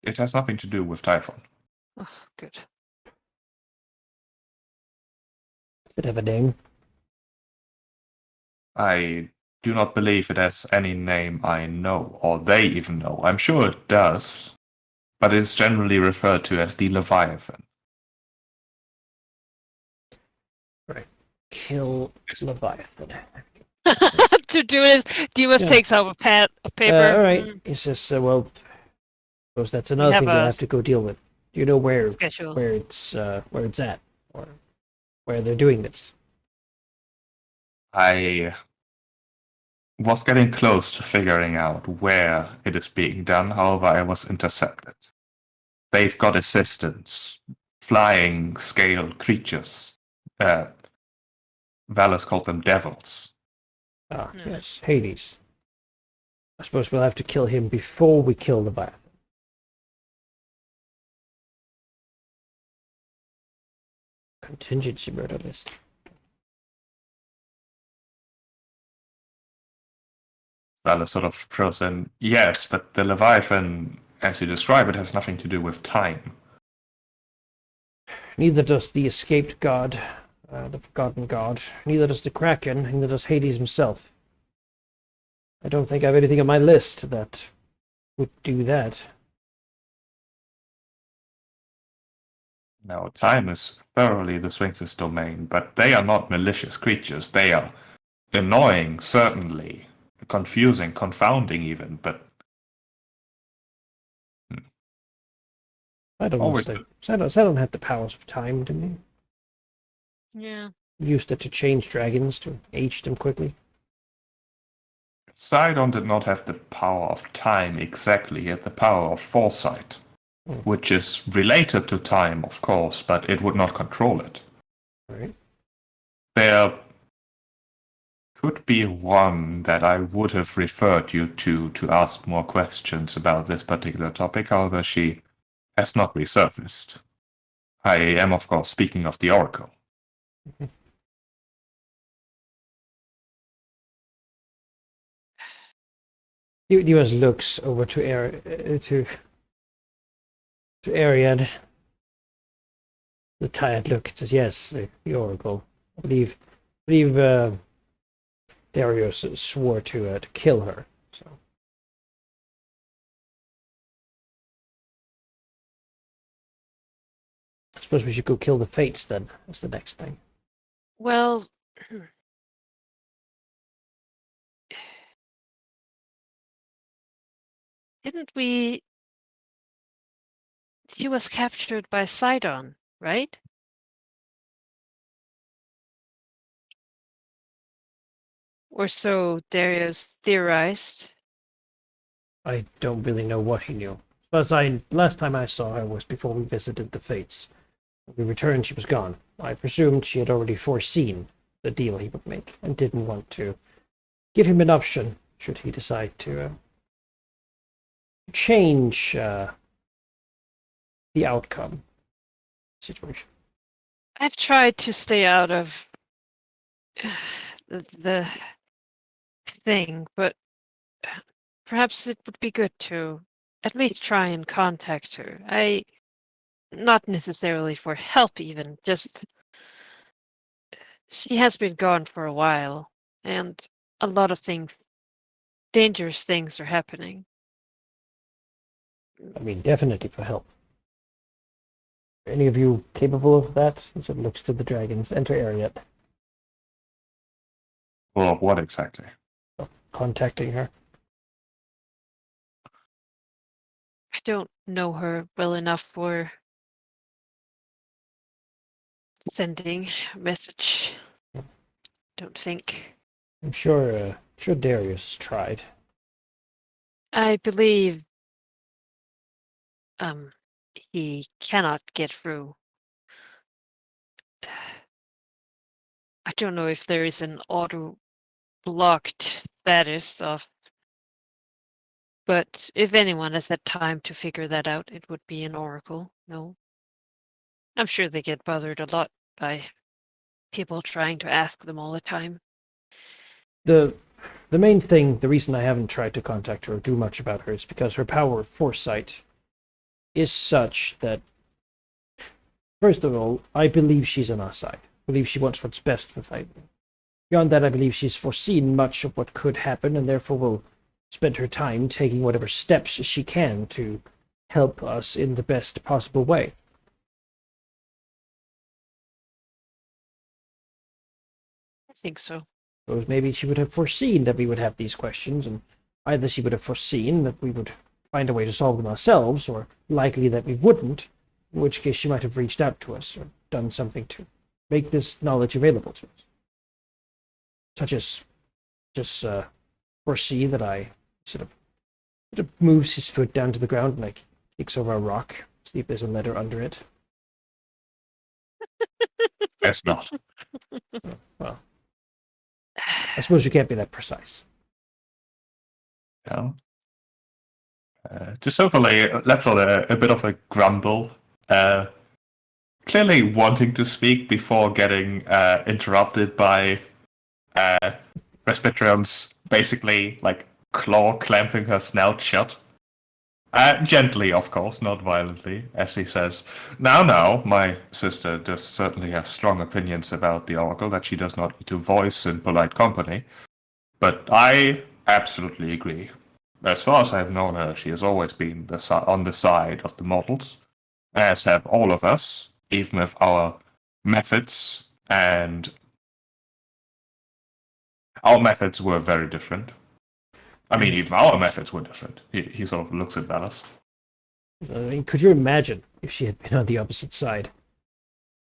It has nothing to do with Typhon. Oh, good. Does it have a name? I do not believe it has any name I know, or they even know. I'm sure it does, but it's generally referred to as the Leviathan. Kill Yes. Leviathan. To do this, Dimas Yeah. takes out a pad of paper. All right. He says, "Well, suppose that's another have thing we'll a have to go deal with. Do you know where schedule. it's at, or where they're doing this?" I was getting close to figuring out where it is being done, however, I was intercepted. They've got assistants, flying scale creatures. Valus called them devils. Ah, Yeah. yes, Hades. I suppose we'll have to kill him before we kill Leviathan. Contingency murder list. Lala sort of throws in, yes, but the Leviathan, as you describe it, has nothing to do with time. Neither does the escaped god, the forgotten god. Neither does the Kraken. Neither does Hades himself. I don't think I have anything on my list that would do that. No, time is thoroughly the Sphinx's domain, but they are not malicious creatures. They are annoying, certainly. Confusing, confounding even, but I don't always know. Saturn had the powers of time, didn't Yeah. he? Used it to change dragons, to age them quickly. Sidon did not have the power of time exactly, he had the power of foresight, which is related to time, of course, but it would not control it. Right. There could be one that I would have referred you to ask more questions about this particular topic, however, she has not resurfaced. I am, of course, speaking of the Oracle. Diaz looks over to Ariad. The tired look. Says, "Yes, the Oracle. I believe Darius swore to kill her. So I suppose we should go kill the Fates then. That's the next thing." Well, didn't we? She was captured by Sidon, right? Or so Darius theorized. I don't really know what he knew. But last time I saw her was before we visited the Fates. When we returned, she was gone. I presumed she had already foreseen the deal he would make and didn't want to give him an option should he decide to change the outcome situation. I've tried to stay out of the thing, but perhaps it would be good to at least try and contact her. Not necessarily for help even, just she has been gone for a while, and a lot of dangerous things are happening. I mean, definitely for help. Are any of you capable of that? As it looks to the dragons. Enter Ariat. Well, what exactly? Contacting her. I don't know her well enough for sending a message. Don't think. I'm sure Darius has tried. I believe he cannot get through. I don't know if there is an auto blocked status of, but if anyone has had time to figure that out, it would be an oracle. No, I'm sure they get bothered a lot by people trying to ask them all the time. The main thing, the reason I haven't tried to contact her or do much about her is because her power of foresight is such that, first of all, I believe she's on our side. I believe she wants what's best for Titan. Beyond that, I believe she's foreseen much of what could happen and therefore will spend her time taking whatever steps she can to help us in the best possible way. I think so. So maybe she would have foreseen that we would have these questions, and either she would have foreseen that we would find a way to solve them ourselves, or likely that we wouldn't, in which case she might have reached out to us or done something to make this knowledge available to us. Such as just foresee that I sort of moves his foot down to the ground and like kicks over a rock, see if there's a letter under it. Guess not. Well, I suppose you can't be that precise. No. Just overlay, let's on a bit of a grumble. Clearly wanting to speak before getting interrupted by Respectrum's basically like claw clamping her snout shut. Gently, of course, not violently, as he says, Now, my sister does certainly have strong opinions about the Oracle that she does not need to voice in polite company, but I absolutely agree. As far as I've known her, she has always been on the side of the models, as have all of us, even with our methods, and our methods were very different. I mean, even our methods were different. He sort of looks at Valis. I mean, could you imagine if she had been on the opposite side?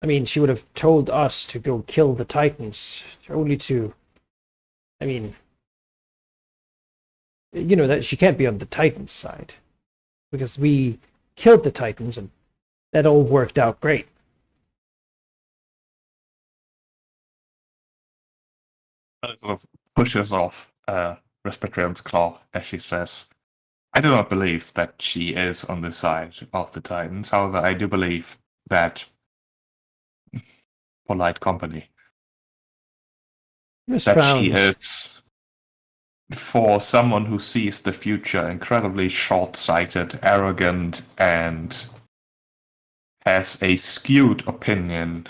I mean, she would have told us to go kill the Titans, only to... I mean... You know, that she can't be on the Titans' side. Because we killed the Titans, and that all worked out great. Sort of pushes off Respetrion's claw as she says, I do not believe that she is on the side of the Titans. However, I do believe that polite company. Miss That she frowns. is, for someone who sees the future, incredibly short-sighted, arrogant, and has a skewed opinion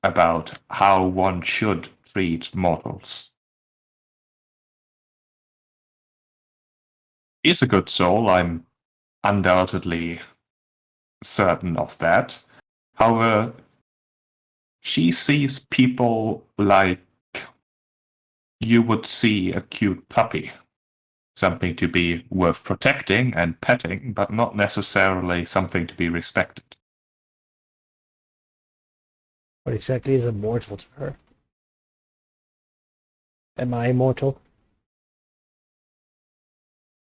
about how one should treat mortals. He's a good soul, I'm undoubtedly certain of that. However, she sees people like you would see a cute puppy. Something to be worth protecting and petting, but not necessarily something to be respected. What exactly is immortal to her? Am I immortal?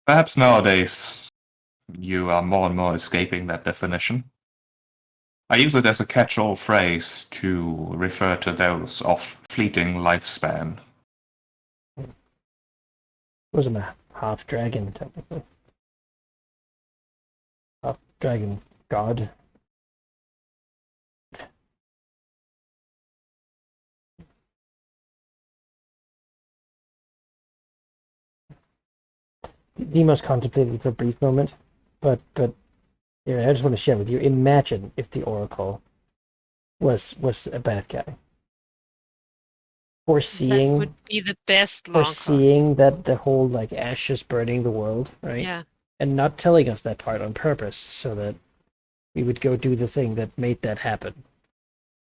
Perhaps nowadays you are more and more escaping that definition. I use it as a catch-all phrase to refer to those of fleeting lifespan. Wasn't a half dragon, technically. Half dragon god. Demos contemplated for a brief moment, but yeah, I just want to share with you. Imagine if the Oracle was a bad guy. Foreseeing That would be the best long con. foreseeing that the whole like ashes burning the world, right? Yeah. And not telling us that part on purpose, so that we would go do the thing that made that happen.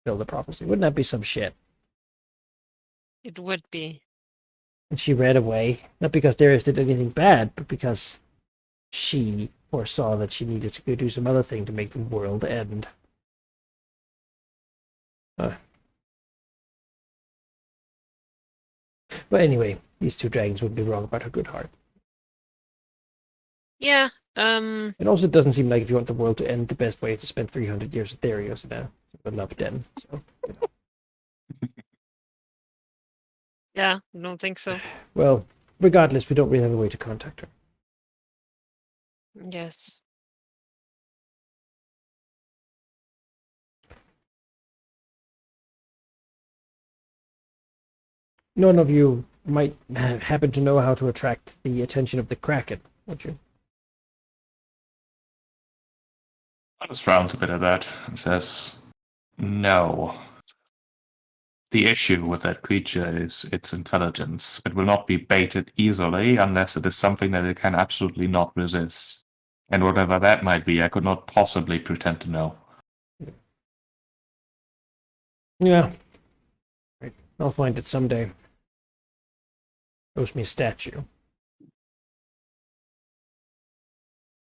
Fill the prophecy. Wouldn't that be some shit? It would be. And she ran away, not because Darius did anything bad, but because she foresaw that she needed to go do some other thing to make the world end. But anyway, these two dragons would be wrong about her good heart. Yeah. It also doesn't seem like if you want the world to end, the best way is to spend 300 years with Darius in a love den. So, you know. Yeah, I don't think so. Well, regardless, we don't really have a way to contact her. Yes. None of you might happen to know how to attract the attention of the Kraken, would you? Valis frowns a bit at that and says, No. The issue with that creature is its intelligence. It will not be baited easily unless it is something that it can absolutely not resist. And whatever that might be, I could not possibly pretend to know. Yeah. Right. I'll find it someday. Owes me a statue.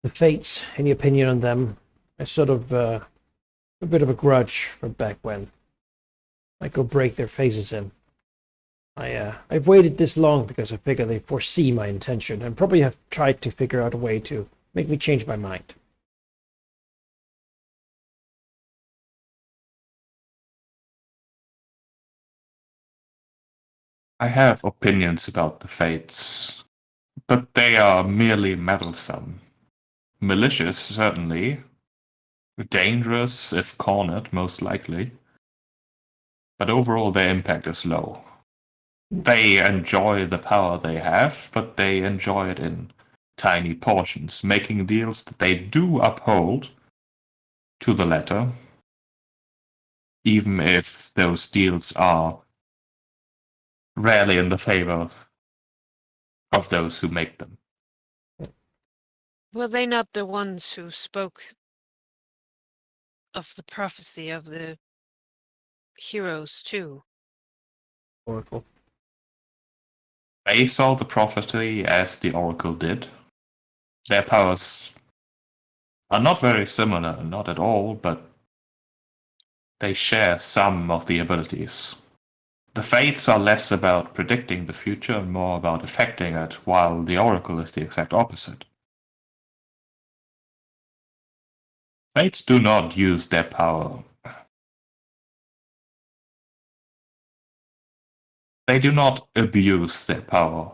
The Fates, any opinion on them? I sort of, a bit of a grudge from back when. I go break their faces in. I've waited this long because I figure they foresee my intention and probably have tried to figure out a way to make me change my mind. I have opinions about the Fates, but they are merely meddlesome. Malicious, certainly. Dangerous, if cornered, most likely. But overall, their impact is low. They enjoy the power they have, but they enjoy it in tiny portions, making deals that they do uphold to the letter, even if those deals are rarely in the favor of those who make them. Were they not the ones who spoke of the prophecy of the heroes too? Oracle. They saw the prophecy as the oracle did. Their powers are not very similar, not at all, but they share some of the abilities. The Fates are less about predicting the future and more about affecting it, while the Oracle is the exact opposite. Fates do not use their power. They do not abuse their power.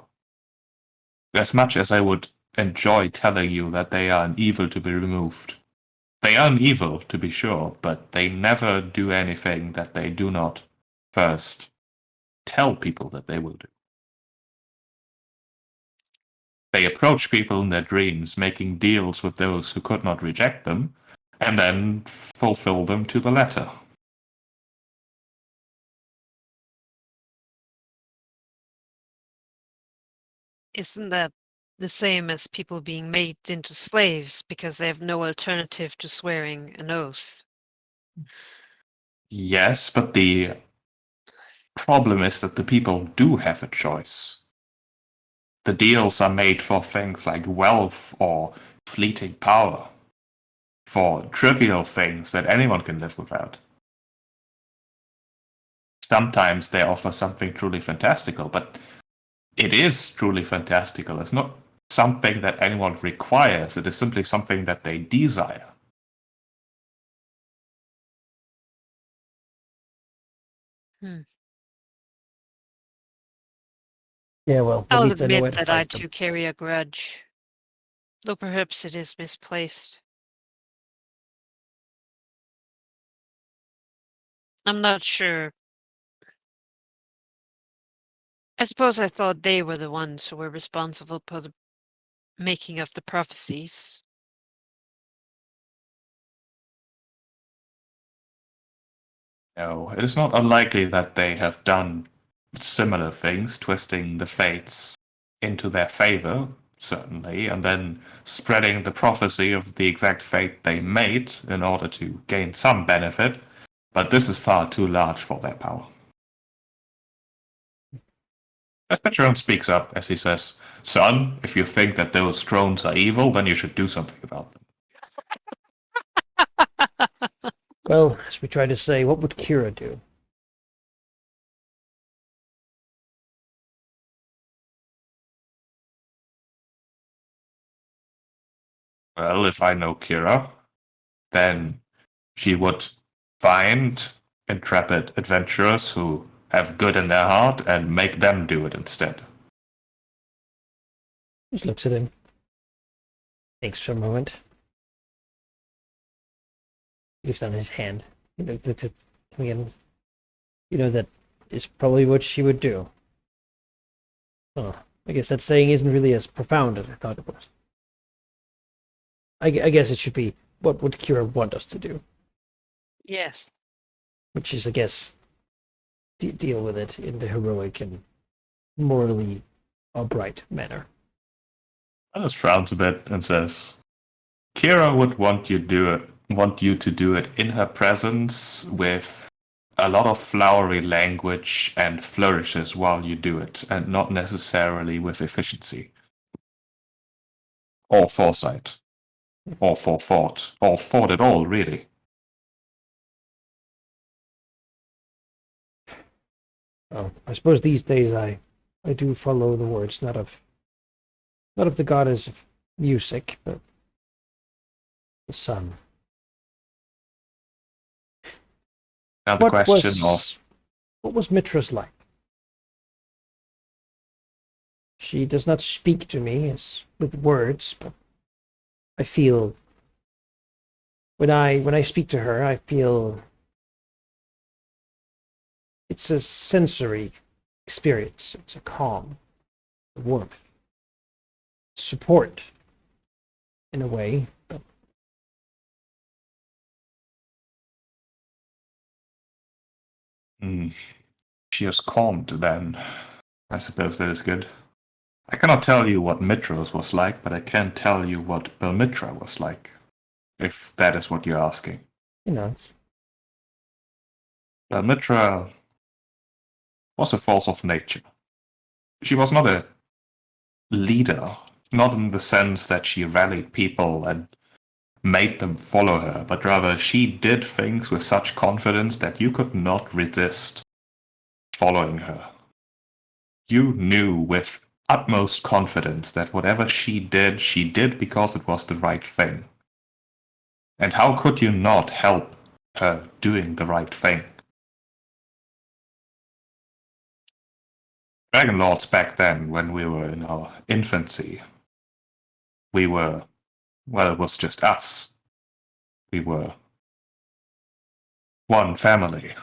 As much as I would enjoy telling you that they are an evil to be removed. They are an evil, to be sure, but they never do anything that they do not first tell people that they will do. They approach people in their dreams, making deals with those who could not reject them, and then fulfill them to the letter. Isn't that the same as people being made into slaves because they have no alternative to swearing an oath? Yes, but the problem is that the people do have a choice. The deals are made for things like wealth or fleeting power, for trivial things that anyone can live without. Sometimes they offer something truly fantastical, but it is truly fantastical. It's not something that anyone requires, it is simply something that they desire. Yeah, well, at I'll least I know admit where to that I find them. too carry a grudge, though perhaps it is misplaced. I'm not sure. I suppose I thought they were the ones who were responsible for the making of the prophecies. No, it is not unlikely that they have done similar things, twisting the fates into their favor, certainly, and then spreading the prophecy of the exact fate they made in order to gain some benefit, but this is far too large for their power. As Petron speaks up as he says, "Son, if you think that those drones are evil, then you should do something about them." Well, as we try to say, what would Kira do? Well, if I know Kira, then she would find intrepid adventurers who have good in their heart and make them do it instead. Just looks at him. Thinks for a moment. Looks down his hand. He looks at him again. You know, that is probably what she would do. Oh, I guess that saying isn't really as profound as I thought it was. I guess it should be, what would Kira want us to do? Yes. Which is, I guess, deal with it in the heroic and morally upright manner. Alice frowns a bit and says, "Kira would want you to do it in her presence with a lot of flowery language and flourishes while you do it, and not necessarily with efficiency or foresight or forethought or thought at all, really." Oh, I suppose these days I do follow the words, not of the goddess of music, but the sun. Now the question What was Mitra's like? She does not speak to me as with words, but I feel when I speak to her, I feel it's a sensory experience. It's a calm, a warmth, support, in a way. But She is calmed then. I suppose that is good. I cannot tell you what Mitros was like, but I can tell you what Belmitra was like, if that is what you're asking. you know, Belmitra was a force of nature. She was not a leader, not in the sense that she rallied people and made them follow her, but rather she did things with such confidence that you could not resist following her. You knew with utmost confidence that whatever she did because it was the right thing. And how could you not help her doing the right thing? Dragonlords back then, when we were in our infancy, we were, well, it was just us. We were one family.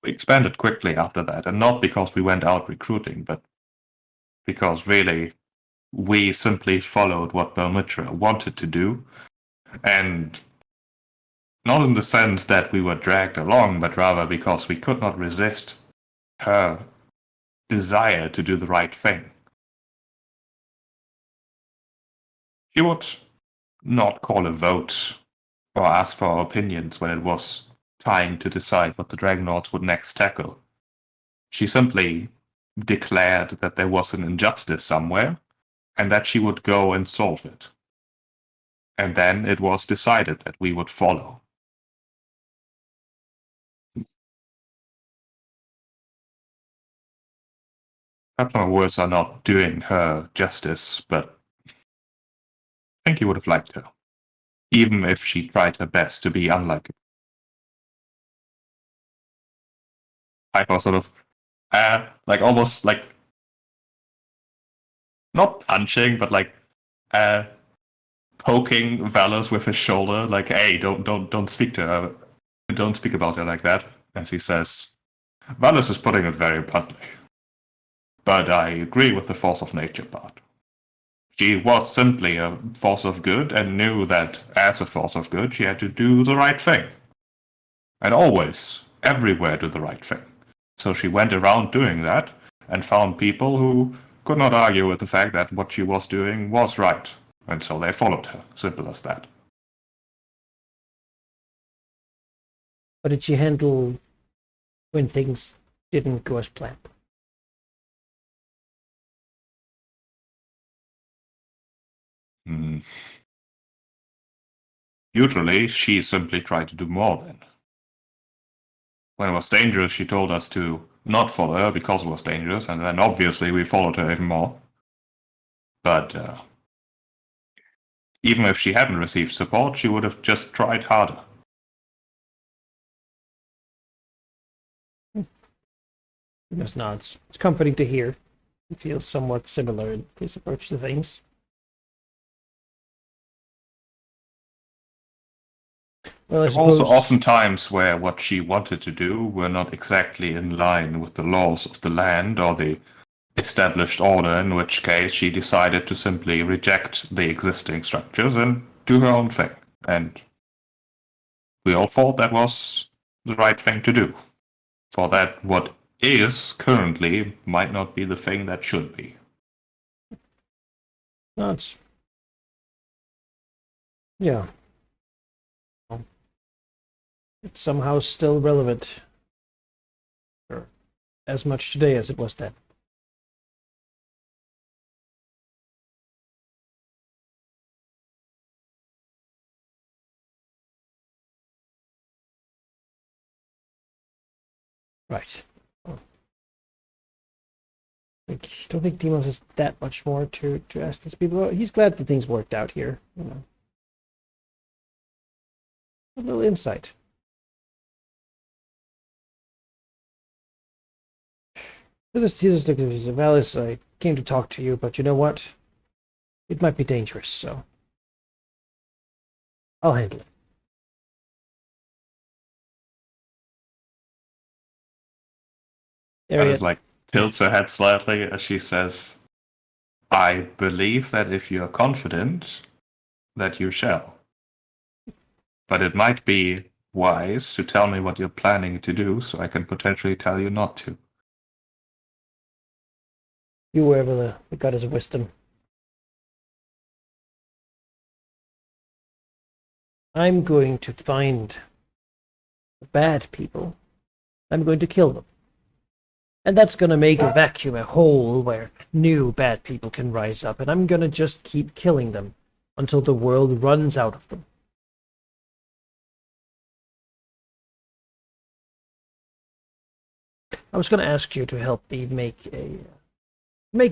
We expanded quickly after that, and not because we went out recruiting, but because really we simply followed what Belmitra wanted to do, and not in the sense that we were dragged along, but rather because we could not resist her desire to do the right thing. She would not call a vote or ask for our opinions when it was time to decide what the Dragonlords would next tackle. She simply declared that there was an injustice somewhere, and that she would go and solve it. And then it was decided that we would follow. Perhaps my words are not doing her justice, but I think you would have liked her, even if she tried her best to be unlikable. Piper sort of, like almost like, not punching, but like, poking Valos with his shoulder, like, "Hey, don't speak to her, don't speak about her like that." As he says, "Valos is putting it very bluntly, but I agree with the force of nature part. She was simply a force of good and knew that as a force of good, she had to do the right thing. And always, everywhere, do the right thing. So she went around doing that and found people who could not argue with the fact that what she was doing was right. And so they followed her. Simple as that." how did she handle when things didn't go as planned? Usually, she simply tried to do more then. When it was dangerous, she told us to not follow her because it was dangerous, and then obviously we followed her even more. But even if she hadn't received support, she would have just tried harder. Just nods. It's comforting to hear. It feels somewhat similar in his approach to things. Well, I There were also suppose often times where what she wanted to do were not exactly in line with the laws of the land or the established order, in which case she decided to simply reject the existing structures and do her own thing. And we all thought that was the right thing to do. For that what is currently might not be the thing that should be. nods. Yeah. It's somehow still relevant. Or as much today as it was then. Right. Well, don't think Demos has that much more to ask these people. He's glad that things worked out here. You know, a little insight. He just looked at me and said, "Valis, I came to talk to you, but you know what? It might be dangerous, so I'll handle it." Harriet, Alice tilts her head slightly as she says, I believe that if you are confident, that you shall. But it might be wise to tell me what you're planning to do so I can potentially tell you not to. you wherever the goddess of wisdom. I'm going to find the bad people. I'm going to kill them. And that's going to make a vacuum, a hole where new bad people can rise up. And I'm going to just keep killing them until the world runs out of them. I was going to ask you to help me make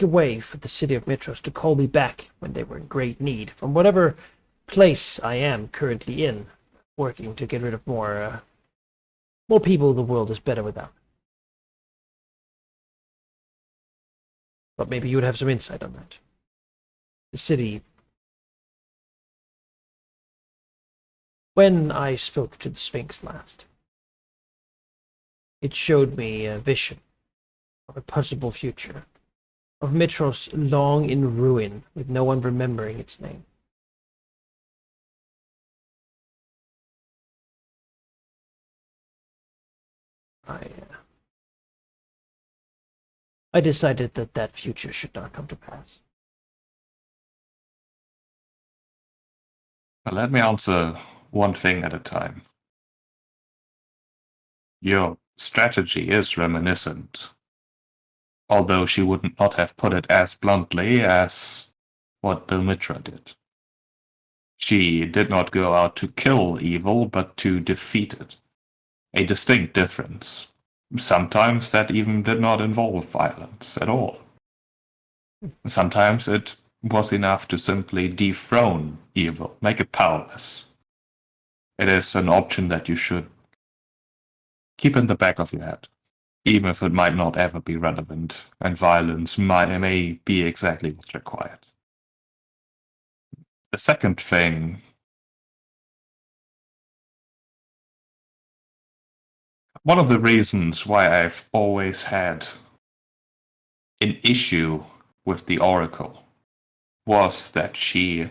a way for the city of Mitros to call me back when they were in great need from whatever place I am currently in, working to get rid of more people the world is better without. But maybe you would have some insight on that. The city. When I spoke to the Sphinx last, it showed me a vision of a possible future, of Mitros long in ruin, with no one remembering its name. I decided that that future should not come to pass. Well, let me answer one thing at a time. Your strategy is reminiscent, although she would not have put it as bluntly as what Bilmitra did. She did not go out to kill evil, but to defeat it. A distinct difference. Sometimes that even did not involve violence at all. Sometimes it was enough to simply dethrone evil, make it powerless. It is an option that you should keep in the back of your head, even if it might not ever be relevant, and violence may be exactly what's required. The second thing, one of the reasons why I've always had an issue with the Oracle was that she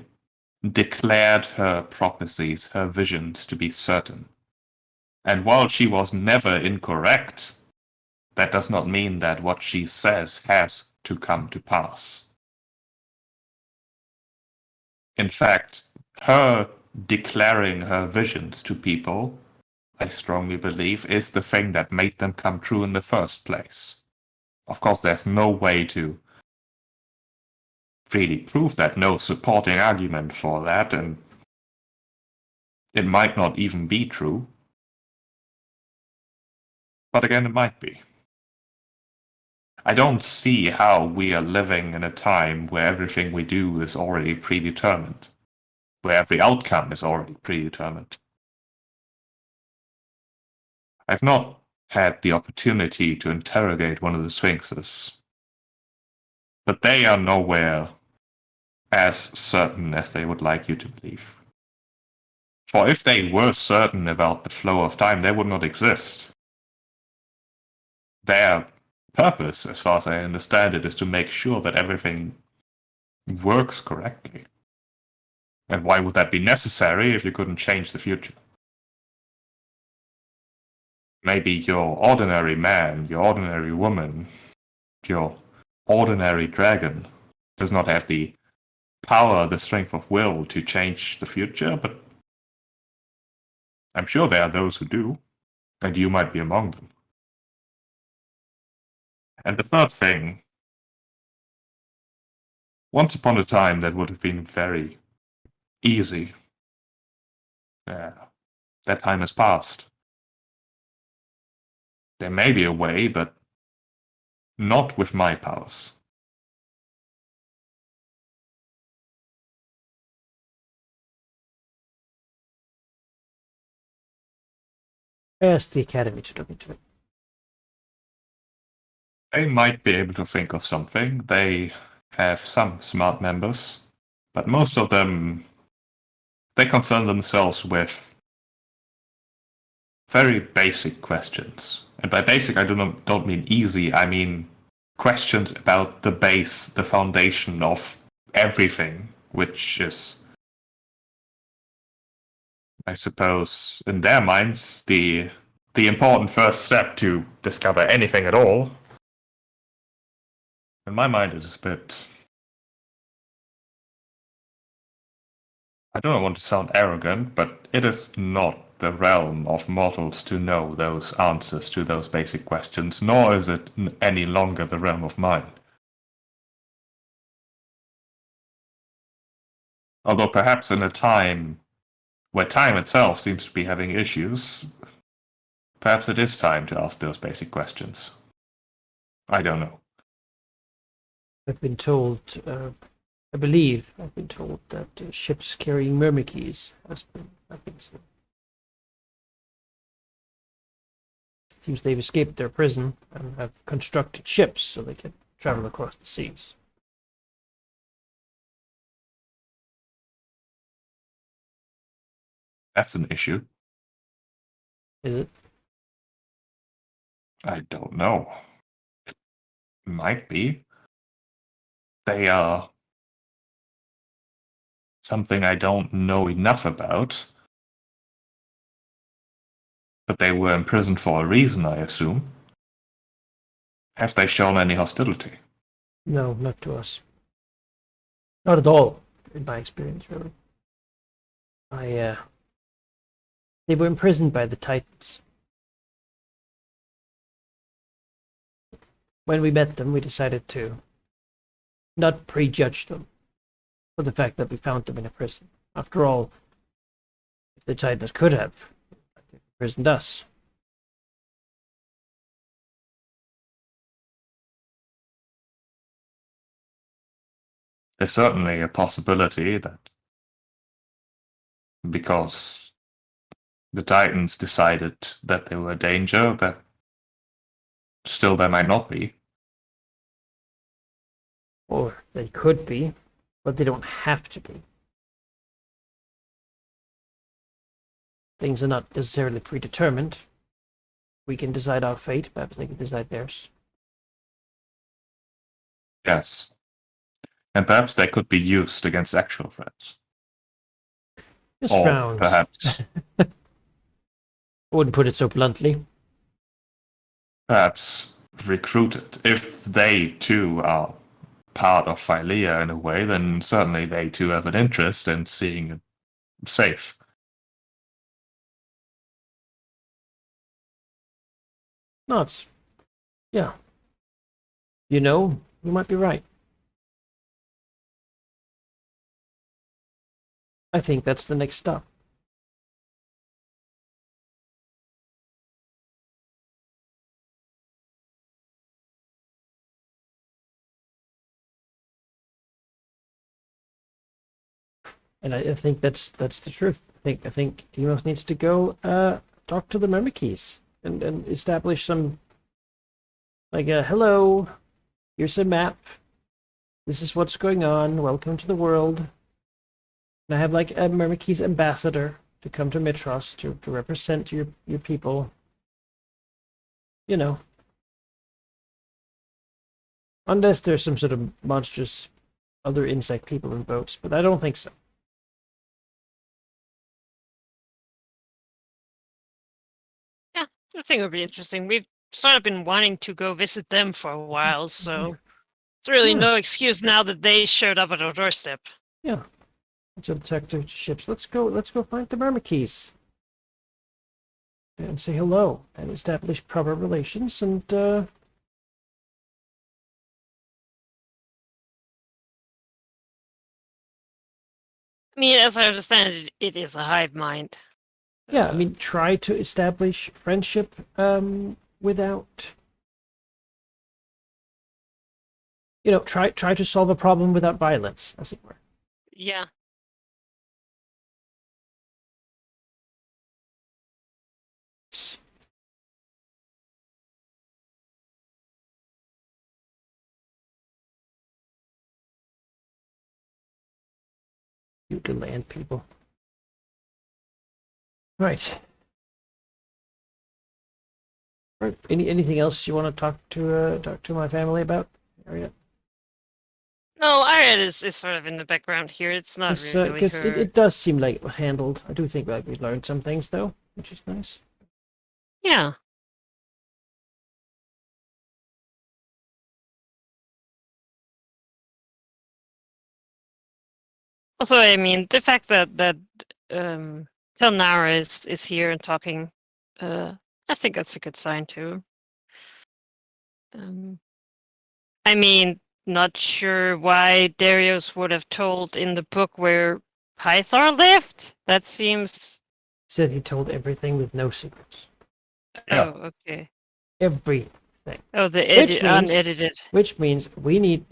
declared her prophecies, her visions to be certain. And while she was never incorrect, that does not mean that what she says has to come to pass. In fact, her declaring her visions to people, I strongly believe, is the thing that made them come true in the first place. Of course, there's no way to really prove that, no supporting argument for that, and it might not even be true. But again, it might be. I don't see how we are living in a time where everything we do is already predetermined, where every outcome is already predetermined. I've not had the opportunity to interrogate one of the Sphinxes, but they are nowhere as certain as they would like you to believe. For if they were certain about the flow of time, they would not exist. Their purpose, as far as I understand it, is to make sure that everything works correctly. And why would that be necessary if you couldn't change the future? Maybe your ordinary man, your ordinary woman, your ordinary dragon does not have the power, the strength of will to change the future, but I'm sure there are those who do, and you might be among them. And the third thing, once upon a time that would have been very easy. That time has passed. There may be a way, but not with my powers. I asked the Academy to look into it. They might be able to think of something. They have some smart members, but most of them, they concern themselves with very basic questions. And by basic, I don't mean easy. I mean questions about the base, the foundation of everything, which is, I suppose, in their minds, the important first step to discover anything at all. In my mind, it is a bit. I don't want to sound arrogant, but it is not the realm of mortals to know those answers to those basic questions, nor is it any longer the realm of mine. Although perhaps in a time where time itself seems to be having issues, perhaps it is time to ask those basic questions. I don't know. I've been told, I believe I've been told that ships carrying myrmidons have been seen. Seems they've escaped their prison and have constructed ships so they can travel across the seas. That's an issue. Is it? I don't know. It might be. They are something I don't know enough about. But they were imprisoned for a reason, I assume. Have they shown any hostility? No, not to us. Not at all, in my experience, really. They were imprisoned by the Titans. When we met them, we decided to not prejudge them for the fact that we found them in a prison. After all, if the Titans could have imprisoned us. There's certainly a possibility that because the Titans decided that they were a danger, that still there might not be. Or they could be, but they don't have to be. Things are not necessarily predetermined. We can decide our fate, perhaps they can decide theirs. Yes. And perhaps they could be used against actual threats. Just Or frowns. perhaps I wouldn't put it so bluntly. perhaps recruited. If they too are part of Philea in a way, then certainly they too have an interest in seeing it safe. Not. Yeah. You know, you might be right. I think that's the next stop. And I think that's the truth. I think Demos needs to go talk to the Myrmidons and establish some like a hello, here's a map. This is what's going on. Welcome to the world. And I have like a Myrmidons ambassador to come to Mitros to represent your people. You know. Unless there's some sort of monstrous other insect people in boats, but I don't think so. Yeah, I think it would be interesting. We've sort of been wanting to go visit them for a while, so it's really Yeah. no excuse now that they showed up at our doorstep. Yeah. Let's attack the ships. Let's go find the Myrmidons. And say hello and establish proper relations and I mean, as I understand it, it is a hive mind. yeah, I mean try to establish friendship without try to solve a problem without violence, as it were. Yeah. You the land people. Right. Right. Anything else you want to talk to my family about, Harriet? No, Ariad is sort of in the background here. It's not really Because her. it does seem like it was handled. I do think like we learned some things though, which is nice. Yeah. Also, I mean, the fact that Telnara is here and talking, I think that's a good sign too. I mean, not sure why Darius would have told in the book where Pythar lived. That seems. Said he told everything with no secrets. Yeah. Oh, okay. Everything. Oh, the Which means- unedited. Which means we need.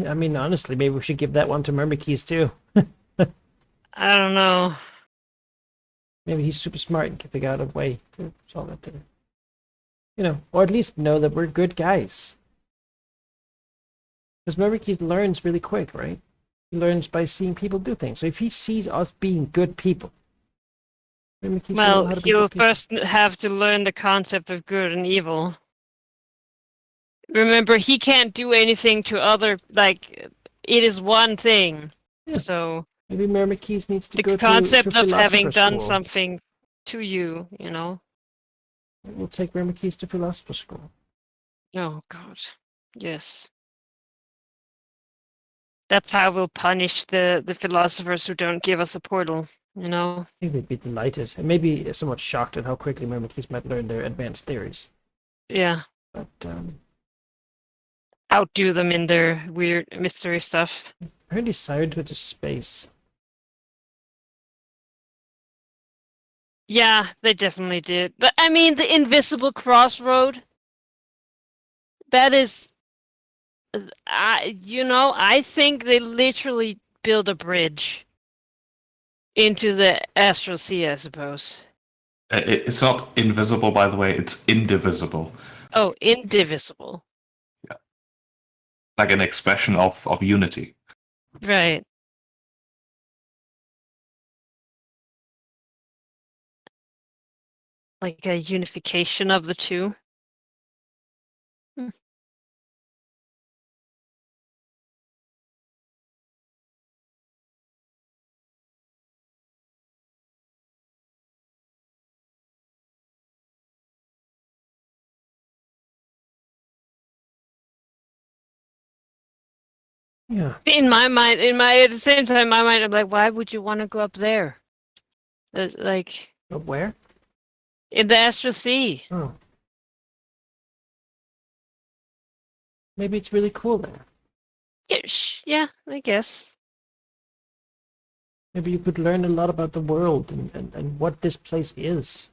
I mean, honestly, maybe we should give that one to Myrmikes too. I don't know. Maybe he's super smart and can figure out a way to solve it. You know, or at least know that we're good guys. Because Myrmikes learns really quick, right? He learns by seeing people do things. So if he sees us being good people, Myrmikes will know Well, how to be he'll good people. first have to learn the concept of good and evil. Remember, he can't do anything to other, like, it is one thing. Yeah. So, Maybe Myrmikes needs to the go concept to of having philosopher done school. something to you, you know? We'll take Myrmikes to philosopher school. Oh, God. Yes. That's how we'll punish the philosophers who don't give us a portal, you know? I think they'd be delighted, and maybe somewhat shocked at how quickly Myrmikes might learn their advanced theories. Yeah. But Outdo them in their weird mystery stuff. I heard he sired into space. Yeah, they definitely did. But I mean, the invisible crossroad. That is, I think they literally built a bridge into the astral sea, I suppose. It's not invisible, by the way. It's indivisible, Oh, indivisible. like an expression of unity. Right. Like a unification of the two. Yeah. In my mind, at the same time, in my mind, I'm like, why would you want to go up there? There's, like, But where? in the astral sea. Oh. Maybe it's really cool there. Yeah, I guess. Maybe you could learn a lot about the world and what this place is.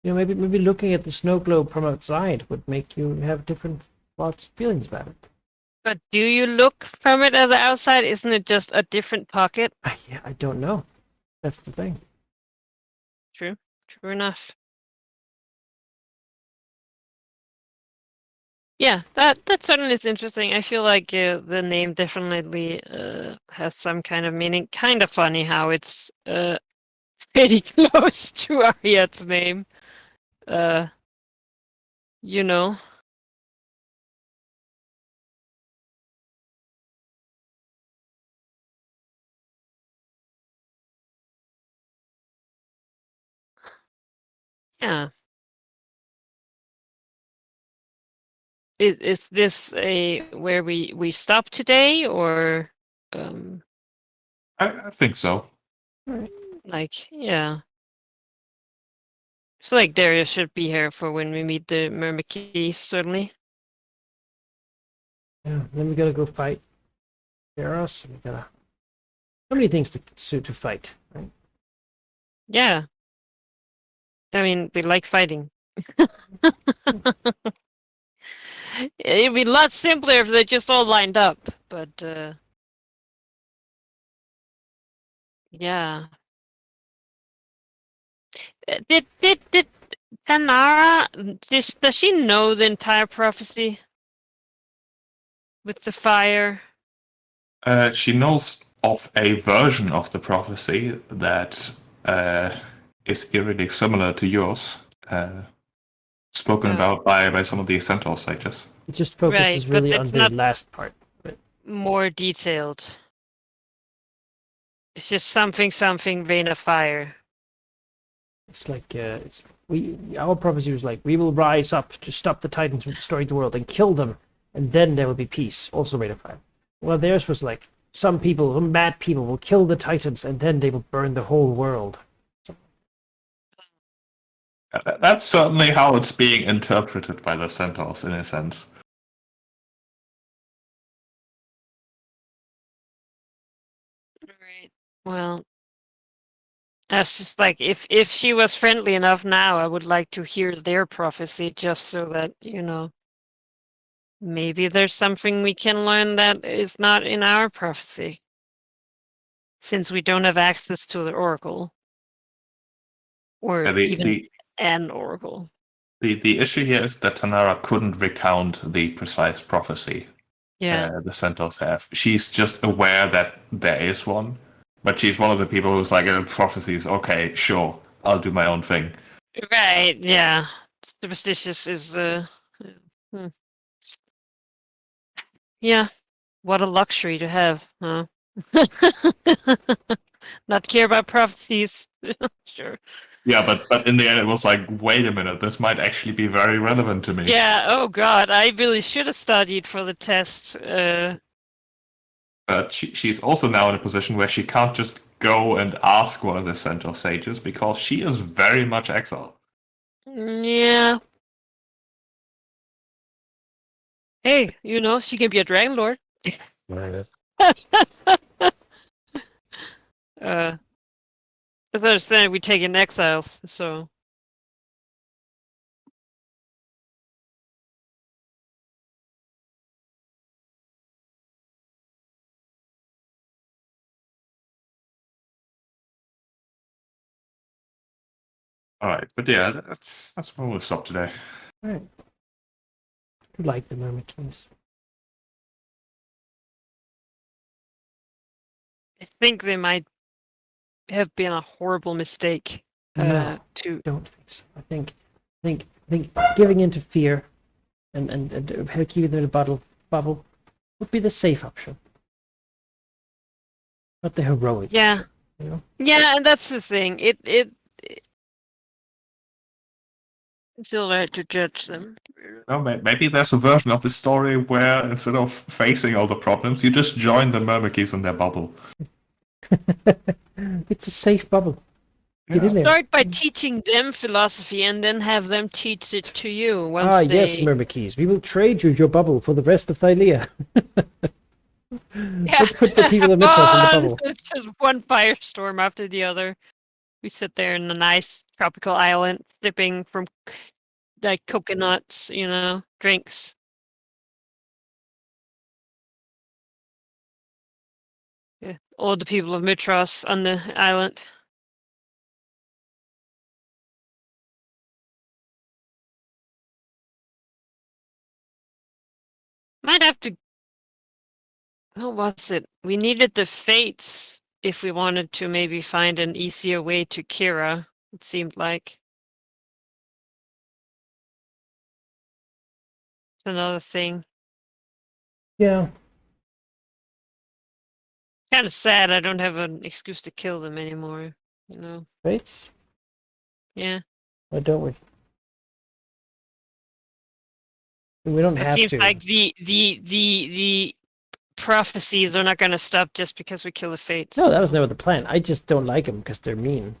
You know, maybe looking at the snow globe from outside would make you have different thoughts, feelings about it. But do you look from it at the outside? Isn't it just a different pocket? Yeah, I don't know. That's the thing. True. True enough. Yeah, that certainly is interesting. I feel like the name definitely has some kind of meaning. Kind of funny how it's pretty close to Ariad's name. You know. Yeah. Is this a where we stop today, or I think so. Right. like, yeah. So like Darius should be here for when we meet the Myrmikes, certainly. Yeah. Then we gotta go fight Eros. We gotta. So many things to fight, right? Yeah. I mean, we like fighting. It'd be a lot simpler if they just all lined up, but yeah. Did Tanara does she know the entire prophecy with the fire? She knows of a version of the prophecy that is eerily similar to yours. spoken about by some of the Centaur sages. It just Right, focuses but really that's on the not last part. more detailed. It's just something vein of fire. It's like our prophecy was like, we will rise up to stop the Titans from destroying the world and kill them, and then there will be peace, also made of fire. Well, theirs was like, some mad people will kill the Titans and then they will burn the whole world. That's certainly how it's being interpreted by the Centaurs, in a sense. Right. Well, that's just like if she was friendly enough now, I would like to hear their prophecy just so that, maybe there's something we can learn that is not in our prophecy. Since we don't have access to the oracle. Or even an oracle. The issue here is that Tanara couldn't recount the precise prophecy the Centaurs have. She's just aware that there is one, but she's one of the people who's like, prophecies, okay, sure, I'll do my own thing. Right, yeah. Superstitious is, Yeah, what a luxury to have, huh? Not care about prophecies. Sure. Yeah, but in the end, it was like, wait a minute, this might actually be very relevant to me. Yeah, oh god, I really should have studied for the test. But she's also now in a position where she can't just go and ask one of the Centaur sages because she is very much exiled. Yeah. Hey, she can be a Dragonlord. As I understand, we take in exiles, so. All right, but yeah, that's where we'll stop today. All right. I like the Mermaid Kings. I think they might have been a horrible mistake. No, to don't think so. I think giving into fear and keeping them in a bubble would be the safe option, not the heroic. Yeah. Option, Yeah, and that's the thing. It's still right to judge them. No, maybe there's a version of the story where instead of facing all the problems, you just join the Myrmidons in their bubble. It's a safe bubble. Get in there. Start by teaching them philosophy and then have them teach it to you once yes, Myrmidons. We will trade you your bubble for the rest of Thylea. Let's put the people of Mythos in the bubble. Just one firestorm after the other. We sit there in a nice tropical island, sipping from like coconuts, drinks. Yeah. All the people of Mitros on the island. Might have to. What was it? We needed the fates if we wanted to maybe find an easier way to Kira, it seemed like. It's another thing. Yeah. Kind of sad I don't have an excuse to kill them anymore, Fates? Yeah. Why don't we? We don't have to. It seems like the prophecies are not going to stop just because we kill the fates. No, that was never the plan. I just don't like them because they're mean.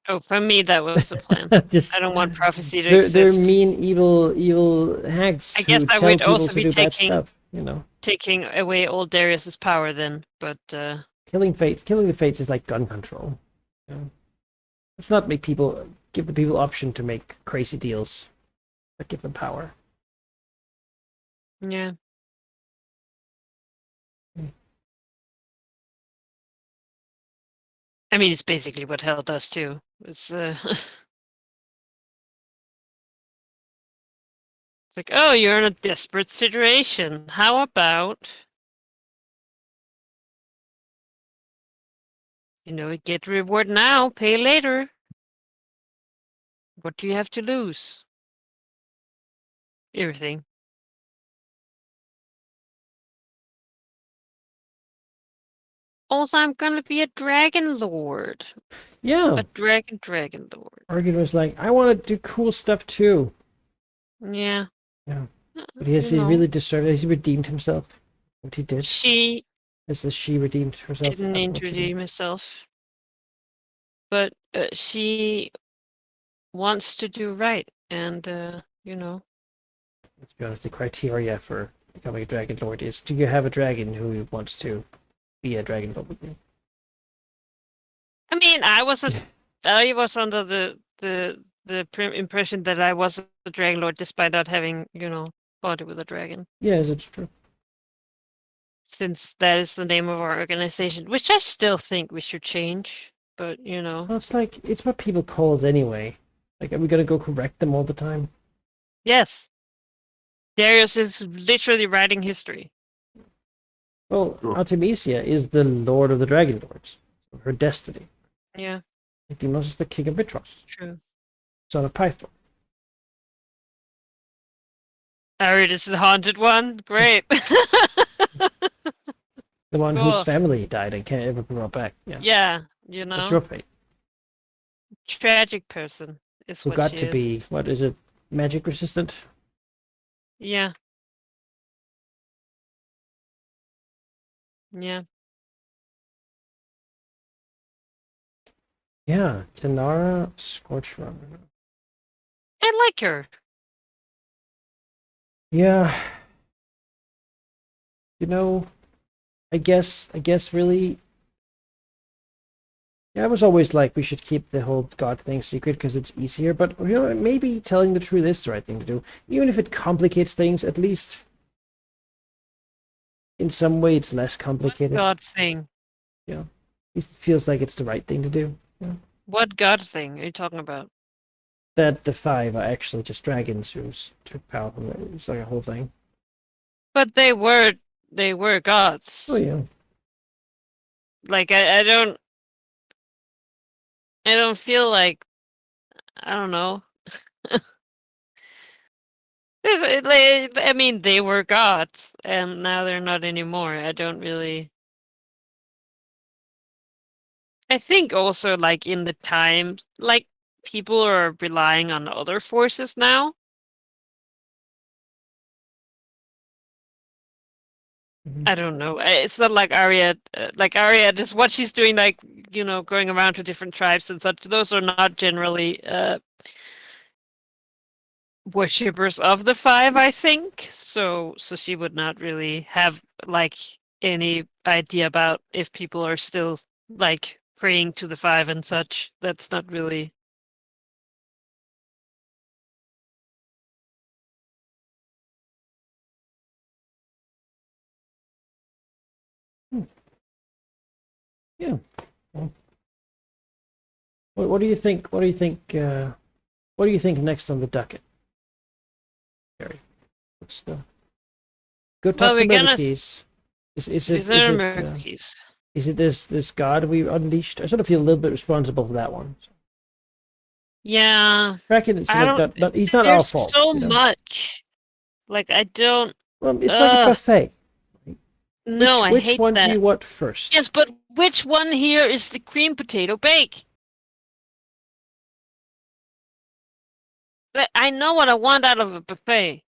Oh, for me, that was the plan. I don't want prophecy to exist. They're mean, evil hags. I guess I would also be taking away old Darius's power then, but killing the fates is like gun control. Let's not give the people option to make crazy deals, but give them power. Yeah. I mean, it's basically what hell does too. It's it's like, oh, you're in a desperate situation. How about get reward now, pay later. What do you have to lose? everything. Also, I'm gonna be a Dragonlord. Yeah. A Dragonlord. Argon was like, I want to do cool stuff too. Yeah. Yeah. But has You he know, really deserved it? Has he redeemed himself? What he did? she Has she redeemed herself? didn't I don't know what she did. introduce herself, but she wants to do right, and you know. Let's be honest, the criteria for becoming a dragon lord is: do you have a dragon who wants to be a dragon lord with you? I mean, I was under the impression that I was a Dragonlord despite not having, body with a dragon. Yes, it's true. Since that is the name of our organization, which I still think we should change. But Well, it's like it's what people call it anyway. Like, are we gonna go correct them all the time? yes, Darius is literally writing history. Well, Sure. Artemisia is the lord of the dragon lords. Her destiny. Yeah, Deimos is the king of Mitros, true. son of Python. Arid is the haunted one. Great. The one whose Cool. family died and can't ever be brought back. Yeah. Yeah, What's your fate? tragic person is Who what got she to is. be, what is it, magic resistant? Yeah. Yeah. Yeah, Tanara Scorchrun. I like her. Yeah. You know, I guess really, yeah, I was always like we should keep the whole God thing secret because it's easier, but maybe telling the truth is the right thing to do. Even if it complicates things, at least in some way it's less complicated. God thing. It feels like it's the right thing to do. Yeah. What God thing are you talking about? That the five are actually just dragons who took power from it. It's like a whole thing. But they were gods. Oh yeah. Like I don't feel like, I don't know. I mean, they were gods, and now they're not anymore. I don't really. I think also, like, in the time, like, people are relying on other forces now. Mhm. I don't know. It's not like Arya. Like Arya, just what she's doing, like, going around to different tribes and such. Those are not generally worshippers of the five, I think. So she would not really have like any idea about if people are still like praying to the five and such. That's not really. Yeah. Well, what do you think? What do you think? What do you think next on the docket, Harry? What's the go talk Well, to we're gonna Merkeys. Is Berserkers. it this god we unleashed? I sort of feel a little bit responsible for that one. Yeah, Kraken is I like don't. not he's not our There's fault, so you know. much. Like I don't. Well, it's like a buffet. No, I Which hate one do that. you want first? Yes, but which one here is the cream potato bake? I know what I want out of a buffet.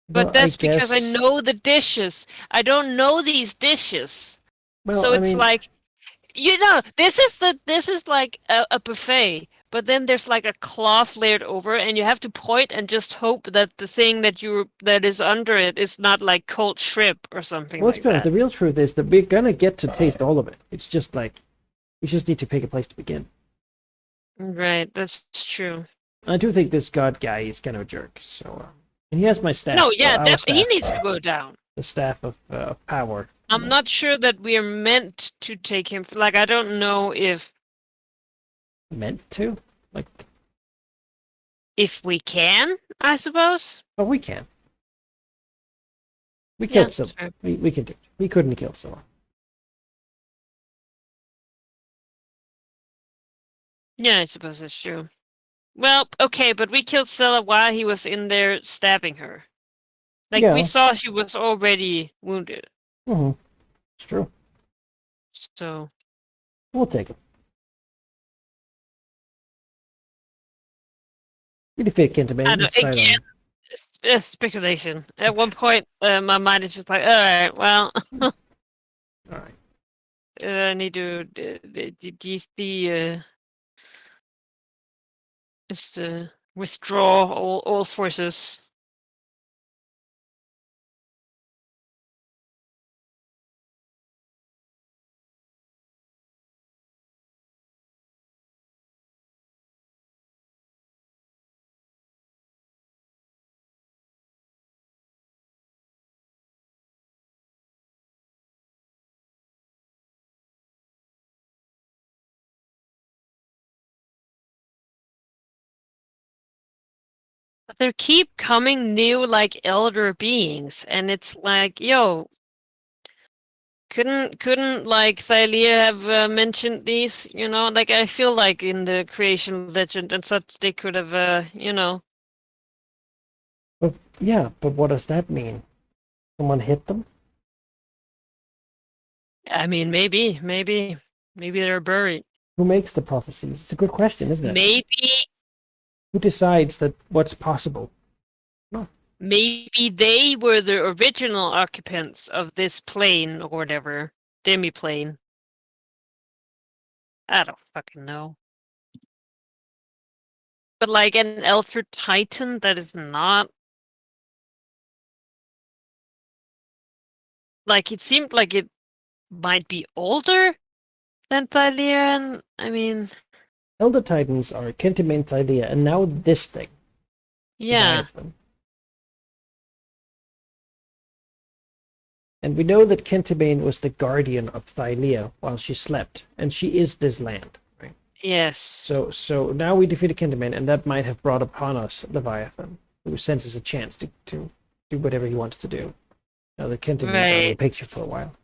Well, But I that's because I guess. know the dishes. I don't know these dishes. Well, So I it's mean, like, this is like a buffet, but then there's like a cloth layered over, and you have to point and just hope that the thing that is under it is not like cold shrimp or something well, let's like be honest. that. The real truth is that we're gonna get to taste all of it. It's just like we just need to pick a place to begin. Right, that's true. I do think this god guy is kind of a jerk. So, and he has my staff. No, Well, yeah, our he staff, needs to go down. the staff of power. I'm not sure that we are meant to take him. Like, I don't know Meant to, like, if we can, I suppose. oh, we can. We Yeah, killed that's someone. fair. We can do it. We couldn't kill someone. Yeah, I suppose that's true. Well, okay, but we killed Scylla while he was in there stabbing her. Like, we Yeah. saw she was already wounded. Mm-hmm. It's true. So, We'll take him. Really fit Kintamane. I don't, Let's decide again, on. speculation. At one point, my mind is just like, alright, well, All right. I need to just withdraw all forces. But there keep coming new, like, elder beings, and it's like, yo, couldn't like Thalia have mentioned these? You know, like I feel like in the creation legend and such, they could have, you know. But yeah, but what does that mean? Someone hit them? I mean, maybe they're buried. Who makes the prophecies? It's a good question, isn't it? Maybe Who decides that what's possible? maybe they were the original occupants of this plane or whatever, demi-plane. I don't fucking know. But like an Elder Titan that is not like it seemed like it might be older than Thalia. I mean, Elder Titans are Kintamane, Thalia, and now this thing. yeah. Leviathan. And we know that Kintamane was the guardian of Thalia while she slept, and she is this land, right? Yes. So now we defeated Kintamane, and that might have brought upon us Leviathan, who senses a chance to do whatever he wants to do. Now that Kintamane's out of the Right. picture for a while.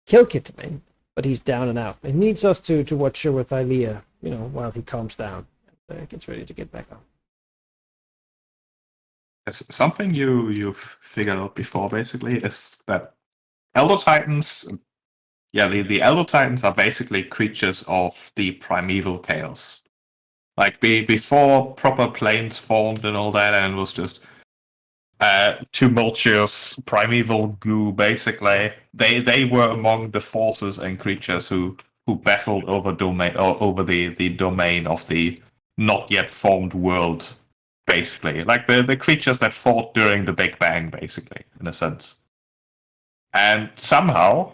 Kill Kintamane, but he's down and out. He needs us to watch over Thalia, while he calms down and gets ready to get back on. Something you've figured out before, basically, is that Elder Titans, the Elder Titans are basically creatures of the primeval chaos. Like, before proper planes formed and all that, and it was just tumultuous primeval goo, basically. They were among the forces and creatures who battled over the domain of the not yet formed world, basically. Like the creatures that fought during the Big Bang, basically, in a sense. And somehow,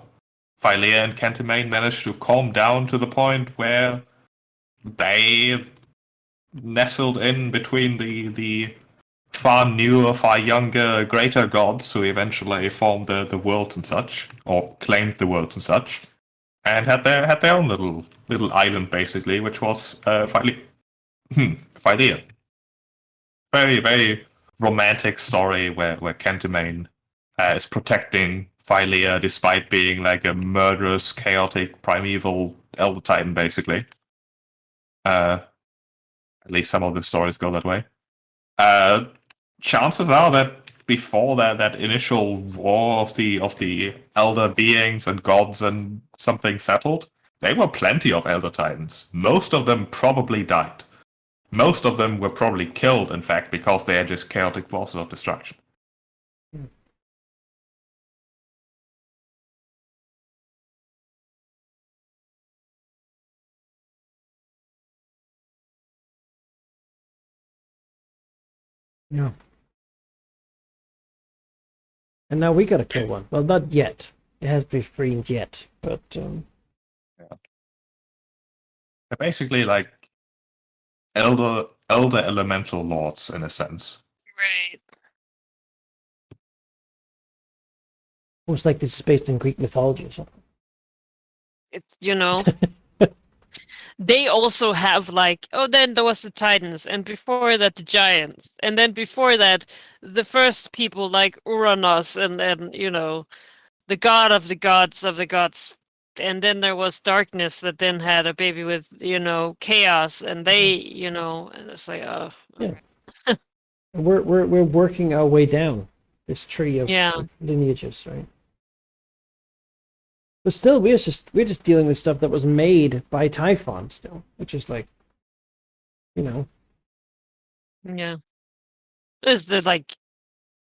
Thalia and Kintamane managed to calm down to the point where they nestled in between the far newer, far younger, greater gods who eventually formed the worlds and such, or claimed the worlds and such, and had their own little island, basically, which was Thalia. Very, very romantic story where Kintamane is protecting Thalia despite being like a murderous, chaotic, primeval elder titan, basically. At least some of the stories go that way. Chances are that before that initial war of the elder beings and gods and something settled, there were plenty of elder titans. Most of them probably died. Most of them were probably killed, in fact, because they are just chaotic forces of destruction. Yeah. And now we gotta kill one. Well, not yet. It has to be freed yet, but They're basically like elder elemental lords in a sense. Right. almost like this is based in Greek mythology or something. It's they also have like, oh, then there was the Titans, and before that the Giants, and then before that the first people like Uranus, and the god of the gods and then there was darkness that then had a baby with chaos, and they and it's like, oh, Yeah. okay. We're working our way down this tree of, Yeah. of lineages, right? But still, we're just dealing with stuff that was made by Typhon still, which is like, Yeah. Is the like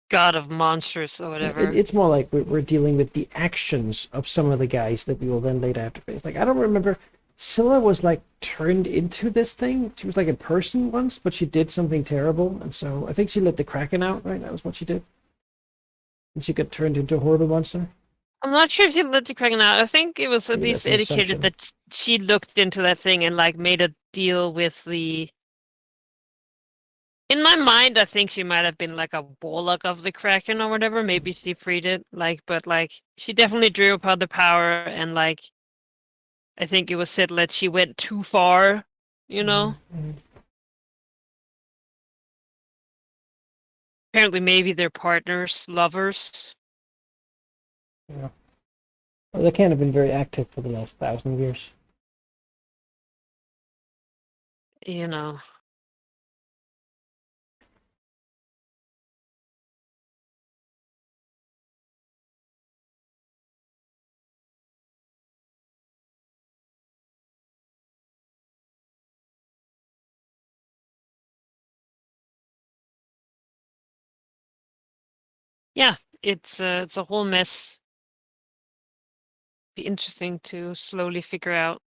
god of monsters or whatever. it's more like we're dealing with the actions of some of the guys that we will then later have to face. Like, I don't remember. Scylla was like turned into this thing. She was like a person once, but she did something terrible, and so I think she let the Kraken out. Right, that was what she did. And she got turned into a horrible monster. I'm not sure if she let the Kraken out. I think it was at Maybe least that's an indicated assumption. that she looked into that thing and like made a deal with the. In my mind, I think she might have been like a warlock of the Kraken or whatever. Maybe she freed it, but she definitely drew upon the power, and I think it was said that she went too far, Mm-hmm. Apparently, maybe they're partners, lovers. Yeah. Well, they can't have been very active for the last 1,000 years. You know. Yeah, it's a whole mess. Be interesting to slowly figure out.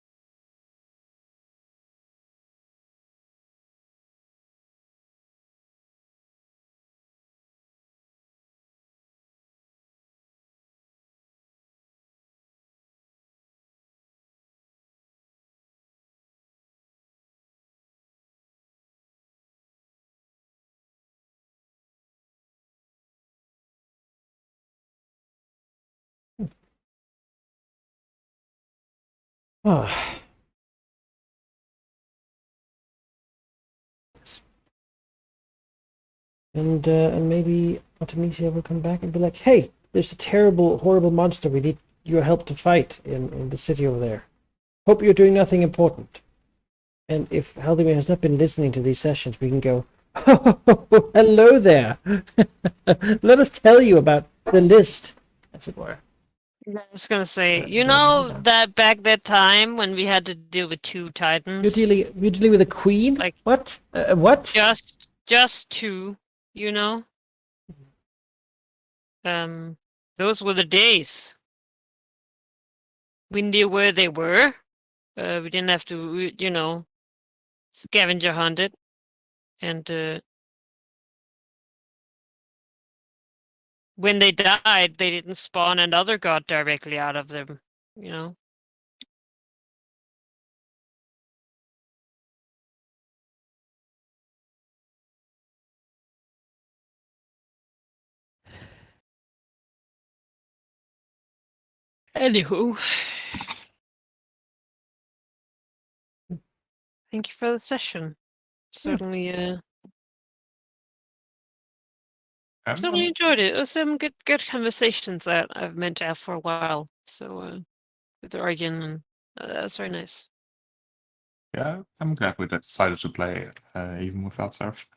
Oh. And maybe Artemisia will come back and be like, "Hey, there's a terrible, horrible monster we need your help to fight in the city over there. Hope you're doing nothing important." And if Haldimir has not been listening to these sessions, we can go, "Oh, hello there. Let us tell you about the list," as it were. I was gonna say, Yeah. that back that time when we had to deal with two titans, You're dealing with a queen? like What? What? just two, you know. Those were the days. We knew where they were. We didn't have to, scavenger hunt it, and when they died, they didn't spawn another god directly out of them, you know. Anywho, thank you for the session. Certainly, certainly enjoyed it. It was some good conversations that I've meant to have for a while. So, with Argan, and that was very nice. Yeah, I'm glad we decided to play it, even without Seraph.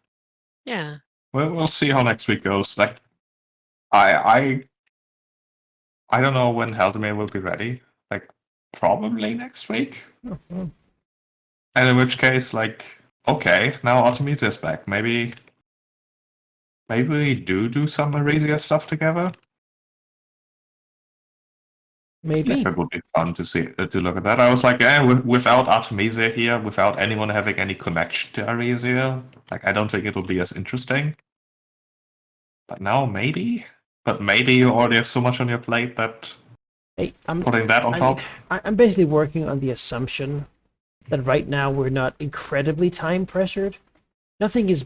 Yeah. Well, we'll see how next week goes. Like, I don't know when Haldimir will be ready. Like, probably next week. Mhm. And in which case, like, okay, now Artemisia is back. Maybe we do some Arisia stuff together. Maybe. That would be fun to see, to look at that. I was like, without Artemisia here, without anyone having any connection to Arisia, like, I don't think it'll be as interesting. But now maybe. But maybe you already have so much on your plate that Hey, putting that on top. I'm basically working on the assumption that right now we're not incredibly time pressured. Nothing is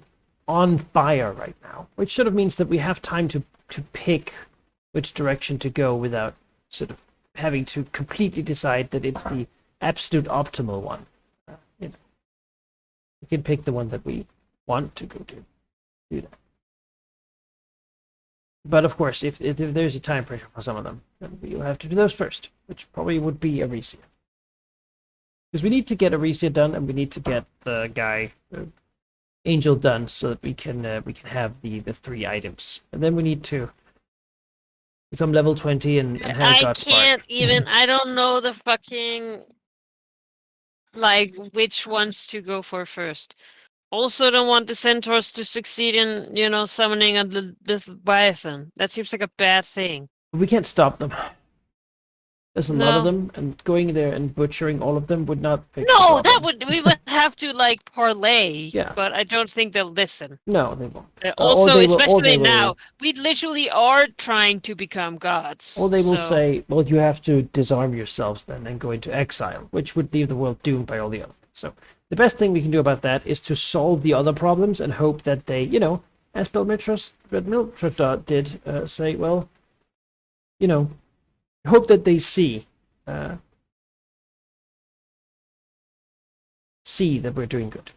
on fire right now, which sort of means that we have time to pick which direction to go without sort of having to completely decide that it's the absolute optimal one. We can pick the one that we want to go to. Do that. But of course, if there's a time pressure for some of them, then we'll have to do those first, which probably would be Arisia. Because we need to get Arisia done, and we need to get the guy Angel done, so that we can have the 3 items, and then we need to become level 20 and have I God can't Spark. even. I don't know the fucking like which ones to go for first. Also, don't want the centaurs to succeed in summoning this bison. That seems like a bad thing. We can't stop them. There's a lot of No. them, and going there and butchering all of them would not fix the No, problem. we would have to like parlay. Yeah. But I don't think they'll listen. No, they won't. Also, Or they especially now, will, we literally are trying to become gods. or they will so... say, well, you have to disarm yourselves then and go into exile, which would leave the world doomed by all the others. So the best thing we can do about that is to solve the other problems and hope that they, as Belmitros did, say, well, hope that they see that we're doing good.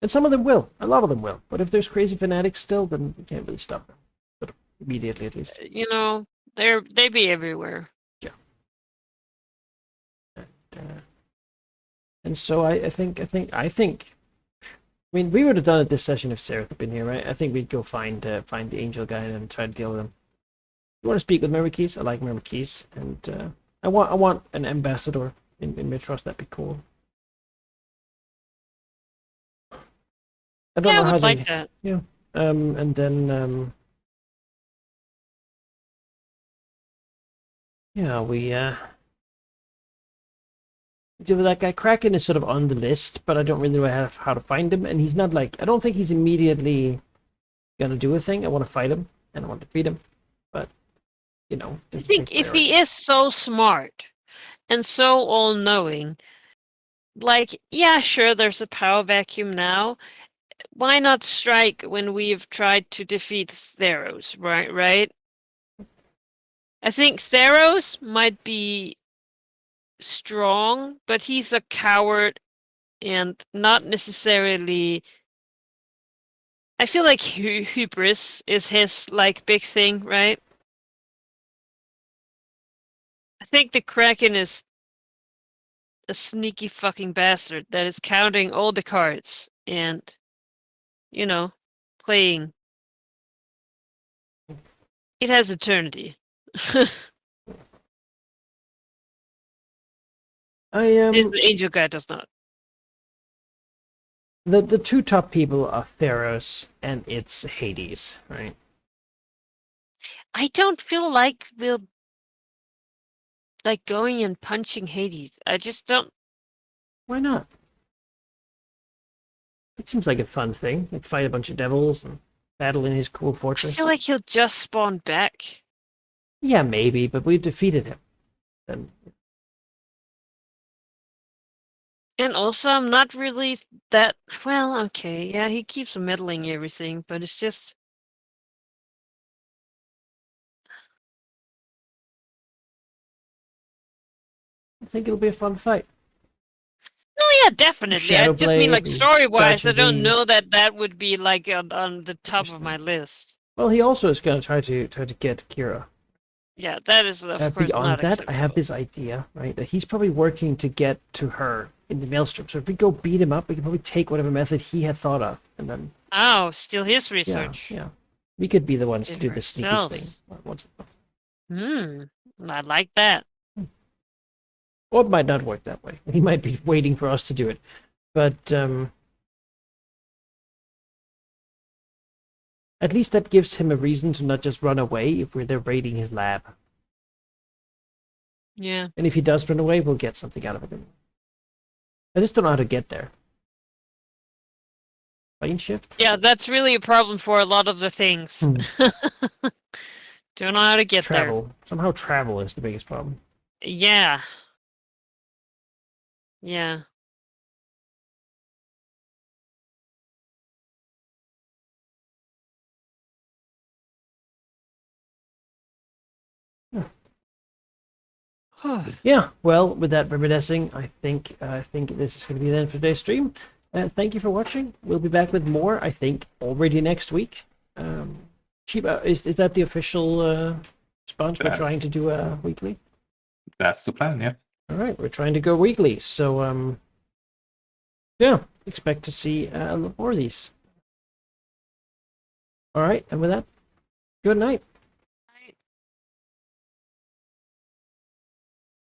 And some of them will. A lot of them will. But if there's crazy fanatics still, then we can't really stop them. But immediately, at least. They be everywhere. Yeah. And so I think. I mean, we would have done it this session if Seraph had been here, right? I think we'd go find the angel guy and try to deal with him. You want to speak with Mermakis? I like Mermakis, and I want an ambassador in Mitros. That'd be cool. I don't know I how would they. like that. Yeah. And then yeah, we deal with that guy. Kraken is sort of on the list, but I don't really know how to find him, and he's not like, I don't think he's immediately gonna do a thing. I want to fight him and I want to defeat him, but I think if he is so smart and so all-knowing, like, yeah, sure, there's a power vacuum now. Why not strike when we've tried to defeat Theros, right? I think Theros might be strong, but he's a coward and not necessarily... I feel like hubris is his, like, big thing, right? I think the Kraken is a sneaky fucking bastard that is counting all the cards and, playing. It has eternity. The angel guy does not. The 2 top people are Theros and it's Hades, right? I don't feel like we'll like going and punching Hades. I just don't. Why not? It seems like a fun thing. Like fight a bunch of devils and battle in his cool fortress. I feel like he'll just spawn back. Yeah, maybe, but we've defeated him. Then. And also, I'm not really that... Well, okay, yeah, he keeps meddling everything, but it's just... I think it'll be a fun fight. Oh yeah, definitely. I just mean, like, Shadowblade, story-wise, I don't Tragedy. know that would be, like, on the top of my list. Well, he also is going to try to get Kira. Yeah, that is, of course, beyond not that, acceptable. I have this idea, right? That he's probably working to get to her in the Maelstrom. So if we go beat him up, we can probably take whatever method he had thought of, and then Oh, still his research. yeah, we could be the ones to In do the sneaky ourselves. thing. I like that. Or it might not work that way. He might be waiting for us to do it, but at least that gives him a reason to not just run away if we're there raiding his lab. Yeah. And if he does run away, we'll get something out of it. I just don't know how to get there. Plane shift? Yeah, that's really a problem for a lot of the things. Don't know how to get Travel. Somehow travel is the biggest problem. there. Yeah. Yeah. Yeah, well, with that reminiscing, I think this is going to be the end for today's stream. Thank you for watching. We'll be back with more, I think, already next week. is that the official response? We're Yeah. trying to do a weekly. That's the plan, yeah. All right, we're trying to go weekly. So yeah, expect to see a lot more of these. All right, and with that, good night.